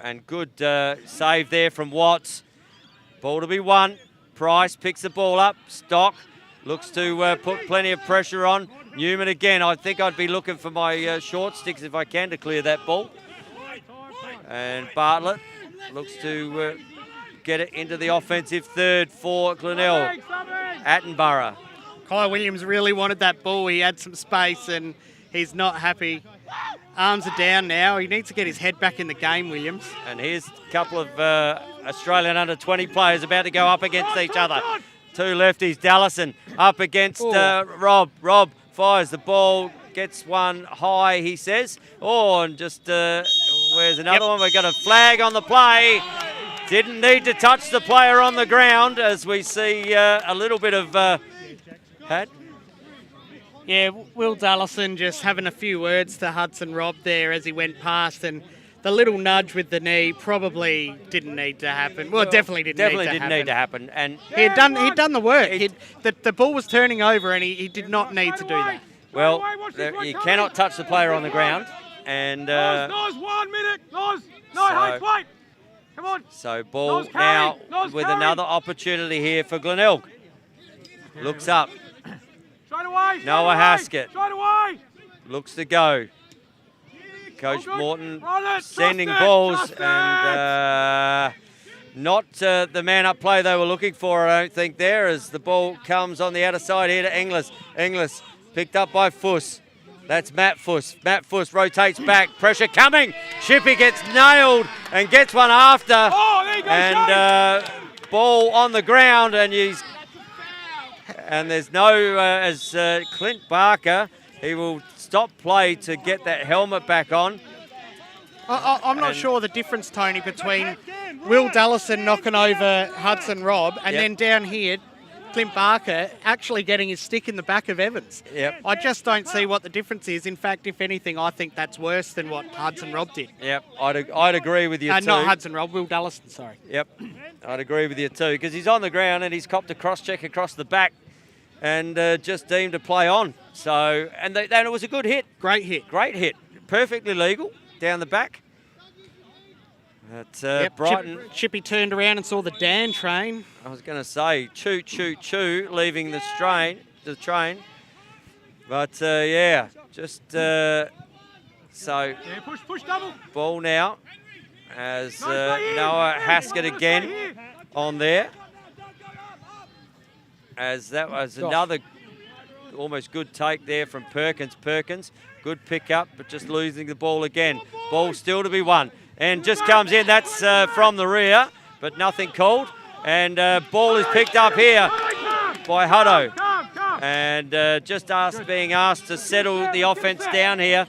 And good save there from Watts. Ball to be won. Price picks the ball up. Stock looks to put plenty of pressure on. Newman again. I think I'd be looking for my short sticks if I can to clear that ball. And Bartlett looks to get it into the offensive third for Glenelg. Attenborough. Kai Williams really wanted that ball. He had some space and he's not happy. Arms are down now. He needs to get his head back in the game, Williams. And here's a couple of Australian under-20 players about to go up against each other. Two lefties. Dallison up against Rob. Rob fires the ball, gets one high, he says. And just where's another one? We've got a flag on the play. Didn't need to touch the player on the ground, as we see a little bit of hat. Yeah, Will Dallison just having a few words to Hudson Rob there as he went past, and the little nudge with the knee probably didn't need to happen. Well, it definitely didn't need to happen. And he'd done the work. The ball was turning over, and he did not need to do that. Well, you cannot touch the player on the ground, and 1 minute. Wait. Come on. So ball now with another opportunity here for Glenelg. Looks up. Noah Haskett looks to go. Coach Morton sending balls, and not the man-up play they were looking for, I don't think, there, as the ball comes on the outer side here to Inglis. Inglis picked up by Fuss. That's Matt Fuss. Matt Fuss rotates back. Pressure coming. Chippy gets nailed and gets one after. And ball on the ground, and there's no, as Clint Barker, he will stop play to get that helmet back on. I'm not sure the difference, Tony, between Will Dallison knocking over Hudson Rob and then down here, Clint Barker actually getting his stick in the back of Evans. Yep. I just don't see what the difference is. In fact, if anything, I think that's worse than what Hudson Rob did. Yep, I'd agree with you too. Not Hudson Rob, Will Dallison, sorry. Yep, I'd agree with you too, because he's on the ground and he's copped a cross-check across the back and just deemed to play on. So, and it was a good hit. Great hit. Great hit. Perfectly legal down the back. But Brighton... Chippy turned around and saw the Dan train. I was going to say, choo, choo, choo, leaving the train. But, just... so, push double. Ball now as Noah Haskett again on there. as that was another almost good take there from Perkins. Good pick up, but just losing the ball again. Ball still to be won. And just comes in, that's from the rear, but nothing called. And ball is picked up here by Hutto. And just being asked to settle the offense down here.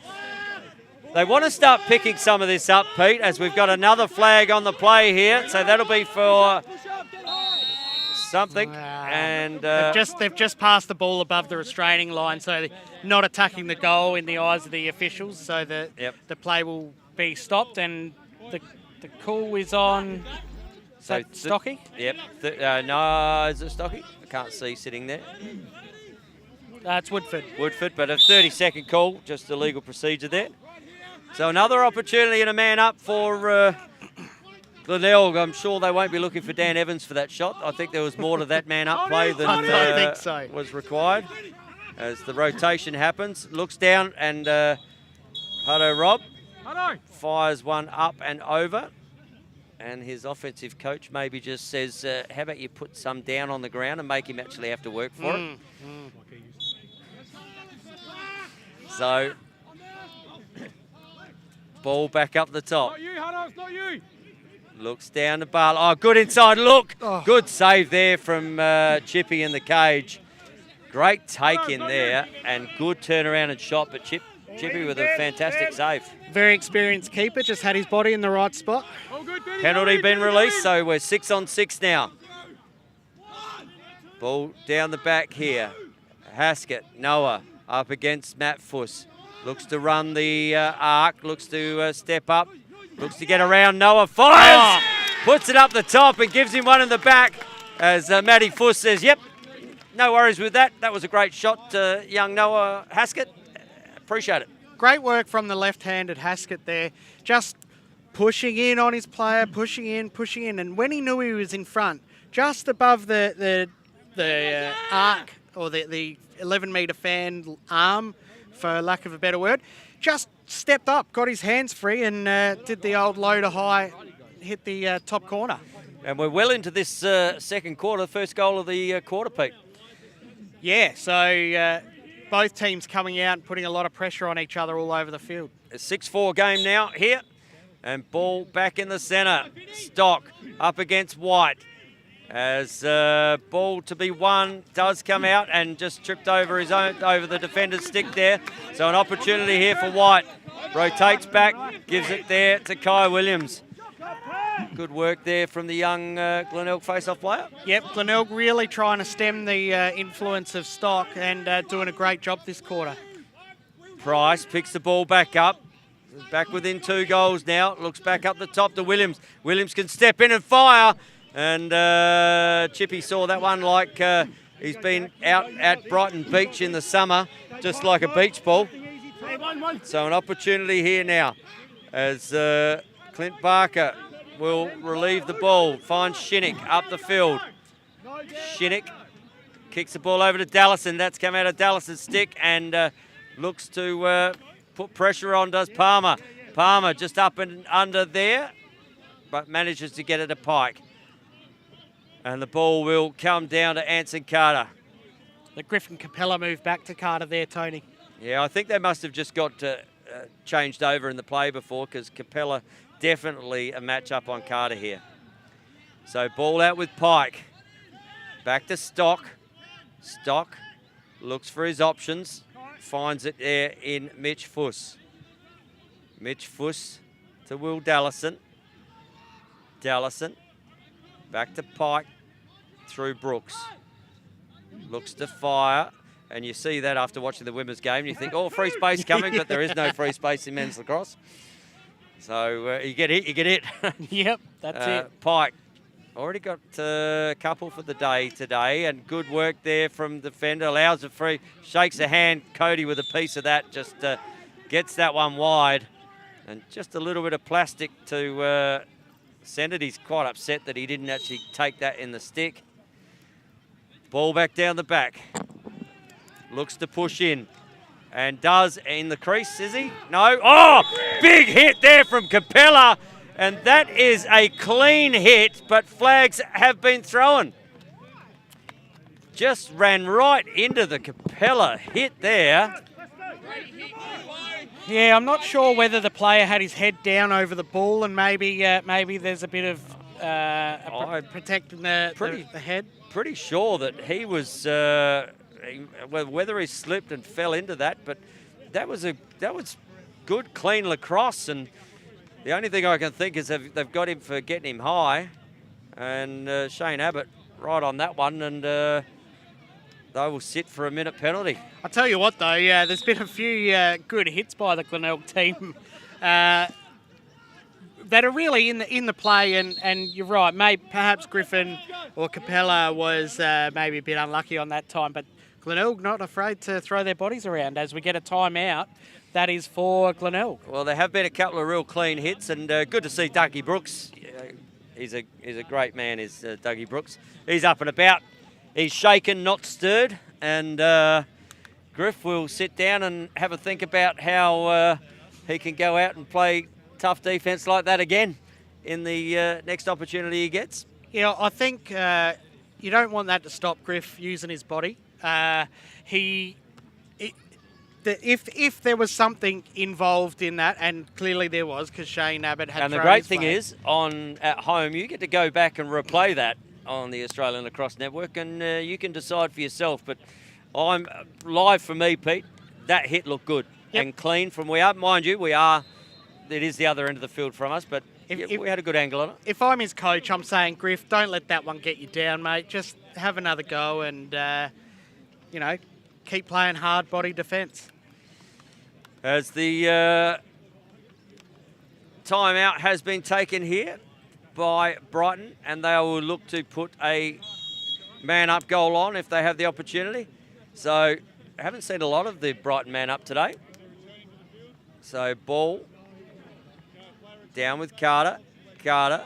They want to start picking some of this up, Pete, as we've got another flag on the play here. So that'll be for something. And They've just passed the ball above the restraining line, so they're not attacking the goal in the eyes of the officials, so the play will be stopped, and the call is on. So Stocky? Yep. No, is it Stocky? I can't see sitting there. It's Woodford. But a 30-second call, just a legal procedure there. So another opportunity and a man up for Glenelg. I'm sure they won't be looking for Dan Evans for that shot. I think there was more to that man up play than I think so. Was required. As the rotation happens, looks down and Hutto Rob fires one up and over. And his offensive coach maybe just says, how about you put some down on the ground and make him actually have to work for it. So, ball back up the top. Not you, Hutto, it's not you. Looks down to Barlow. Oh, good inside look. Good save there from Chippy in the cage. Great take in there and good turnaround and shot, but Chippy with a fantastic save. Very experienced keeper, just had his body in the right spot. Penalty been released, so we're 6-on-6 now. Ball down the back here. Haskett, Noah up against Matt Fuss. Looks to run the arc, looks to step up, looks to get around Noah, fires! Puts it up the top and gives him one in the back as Matty Fuss says, yep, no worries with that. That was a great shot, young Noah Haskett. Appreciate it. Great work from the left-handed Haskett there. Just pushing in on his player, pushing in. And when he knew he was in front, just above the arc, or the 11-metre fan arm, for lack of a better word, just stepped up, got his hands free, and did the old low to high, hit the top corner. And we're well into this second quarter, first goal of the quarter, Pete. Yeah, so both teams coming out and putting a lot of pressure on each other all over the field. A 6-4 game now here. And ball back in the centre. Stock up against White. As ball to be won does come out and just tripped over over the defender's stick there. So an opportunity here for White. Rotates back, gives it there to Kai Williams. Good work there from the young Glenelg face-off player. Yep, Glenelg really trying to stem the influence of Stock and doing a great job this quarter. Price picks the ball back up. Back within 2 goals now. Looks back up the top to Williams. Williams can step in and fire. And Chippy saw that one like he's been out at Brighton Beach in the summer, just like a beach ball. So an opportunity here now as Clint Barker will relieve the ball. Finds Shinnick up the field. Shinnick kicks the ball over to Dallison. That's come out of Dallason's stick and looks to put pressure on, does Palmer. Palmer just up and under there, but manages to get it to Pike. And the ball will come down to Anson Carter. The Griffin Capella moved back to Carter there, Tony. Yeah, I think they must have just got changed over in the play before, because Capella definitely a match-up on Carter here. So ball out with Pike. Back to Stock. Stock looks for his options. Finds it there in Mitch Fuss. Mitch Fuss to Will Dallison. Dallison back to Pike through Brooks. Looks to fire. And you see that after watching the women's game. You think, oh, free space coming, but there is no free space in men's lacrosse. So you get hit, you get hit. Yep, that's it. Pike already got a couple for the day today, and good work there from the defender. Allows a free, shakes a hand. Cody with a piece of that, just gets that one wide. And just a little bit of plastic to send it. He's quite upset that he didn't actually take that in the stick. Ball back down the back. Looks to push in. And does in the crease, is he? No. Oh, big hit there from Capella. And that is a clean hit, but flags have been thrown. just ran right into the Capella hit there. Yeah, I'm not sure whether the player had his head down over the ball, and maybe there's a bit of protecting the head. Pretty sure that he was whether he slipped and fell into that, but that was good, clean lacrosse. And the only thing I can think is they've got him for getting him high, and Shane Abbott right on that one, and they will sit for a minute penalty. I'll tell you what, though, there's been a few good hits by the Glenelg team that are really in the play, and you're right, perhaps Griffin or Capella was maybe a bit unlucky on that time, but Glenelg not afraid to throw their bodies around as we get a timeout. That is for Glenelg. Well, there have been a couple of real clean hits, and good to see Dougie Brooks. He's a great man, is Dougie Brooks. He's up and about. He's shaken, not stirred, and Griff will sit down and have a think about how he can go out and play tough defence like that again in the next opportunity he gets. Yeah, I think you don't want that to stop Griff using his body. If there was something involved in that, and clearly there was, because Shane Abbott had. And the great thing is, at home, you get to go back and replay that on the Australian Lacrosse Network, and you can decide for yourself. But I'm live for me, Pete. That hit looked good and clean from we are. Mind you, it is the other end of the field from us, but we had a good angle on it. If I'm his coach, I'm saying, Griff, don't let that one get you down, mate. Just have another go and, keep playing hard body defence. As the timeout has been taken here by Brighton, and they will look to put a man-up goal on if they have the opportunity. So I haven't seen a lot of the Brighton man-up today. So ball down with Carter. Carter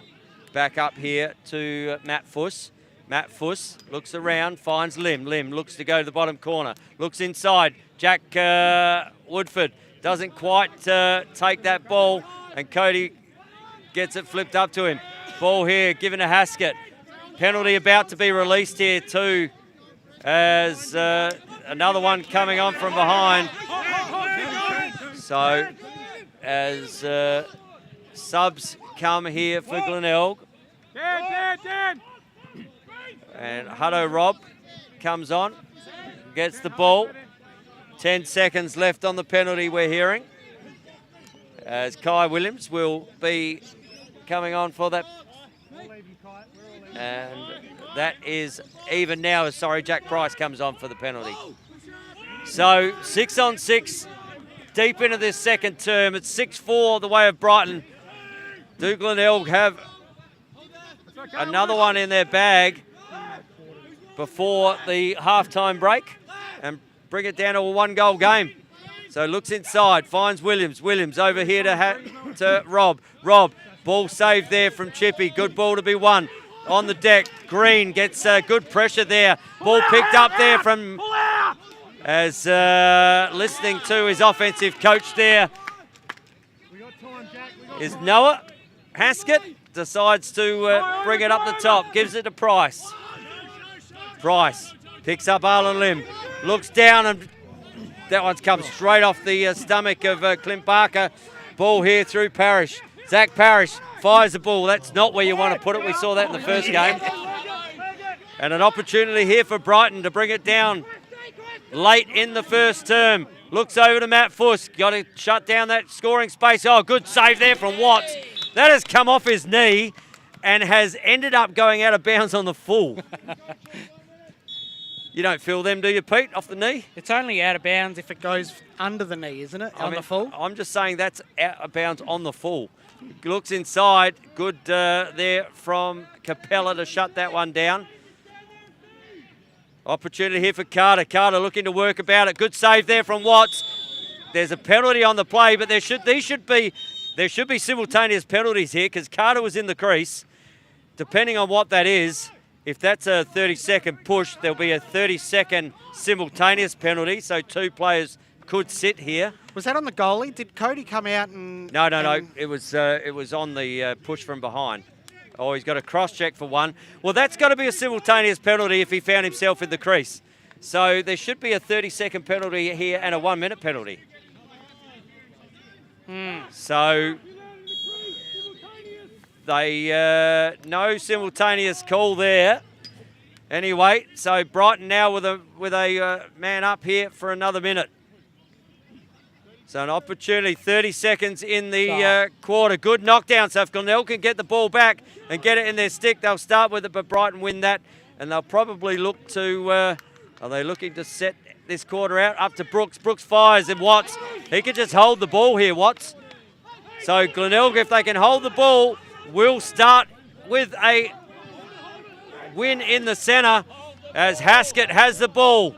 back up here to Matt Fuss. Matt Fuss looks around, finds Lim. Lim looks to go to the bottom corner. Looks inside. Jack Woodford doesn't quite take that ball, and Cody gets it flipped up to him. Ball here given to Haskett. Penalty about to be released here too, as another one coming on from behind. So as subs come here for Glenelg. And Hutto Rob comes on, gets the ball. 10 seconds left on the penalty we're hearing, as Kai Williams will be coming on for that. And that is even now. Sorry, Jack Price comes on for the penalty. So 6 on 6, deep into this second term. It's 6-4 the way of Brighton. Do Glenelg have another one in their bag before the halftime break and bring it down to a one-goal game? So looks inside, finds Williams. Williams over here to Rob. Rob, ball saved there from Chippy. Good ball to be won. On the deck, Green gets good pressure there. Ball picked up there from, as listening to his offensive coach there, is Noah. Haskett decides to bring it up the top, gives it to Price. Price picks up Arlen Lim, looks down, and that one's come straight off the stomach of Clint Barker. Ball here through Parrish. Zach Parrish fires the ball. That's not where you want to put it. We saw that in the first game. And an opportunity here for Brighton to bring it down late in the first term. Looks over to Matt Fuss. Got to shut down that scoring space. Oh, good save there from Watts. That has come off his knee and has ended up going out of bounds on the full. You don't feel them, do you, Pete, off the knee? It's only out of bounds if it goes under the knee, isn't it, on the full? I'm just saying that's out of bounds on the full. Looks inside. Good there from Capella to shut that one down. Opportunity here for Carter. Carter looking to work about it. Good save there from Watts. There's a penalty on the play, but there should be simultaneous penalties here because Carter was in the crease. Depending on what that is, if that's a 30-second push, there'll be a 30-second simultaneous penalty, so two players could sit here. Was that on the goalie? Did Cody come out and... No. It was on the push from behind. Oh, he's got a cross-check for one. Well, that's got to be a simultaneous penalty if he found himself in the crease. So there should be a 30-second penalty here and a 1-minute penalty. So they no simultaneous call there. Anyway, so Brighton now with a man up here for another minute. So an opportunity, 30 seconds in the quarter. Good knockdown. So if Glenelg can get the ball back and get it in their stick, they'll start with it, but Brighton win that. And they'll probably look to, are they looking to set this quarter out? Up to Brooks. Brooks fires and Watts. He can just hold the ball here, Watts. So Glenelg, if they can hold the ball, will start with a win in the centre as Haskett has the ball.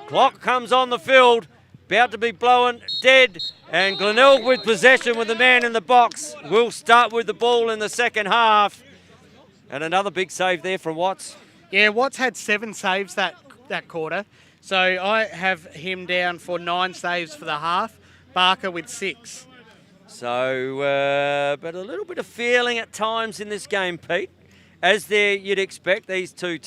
Clock comes on the field. About to be blown dead, and Glenelg with possession with the man in the box. Will start with the ball in the second half. And another big save there from Watts. Yeah, Watts had 7 saves that quarter. So I have him down for 9 saves for the half. Barker with 6. So, but a little bit of feeling at times in this game, Pete. As there you'd expect, these two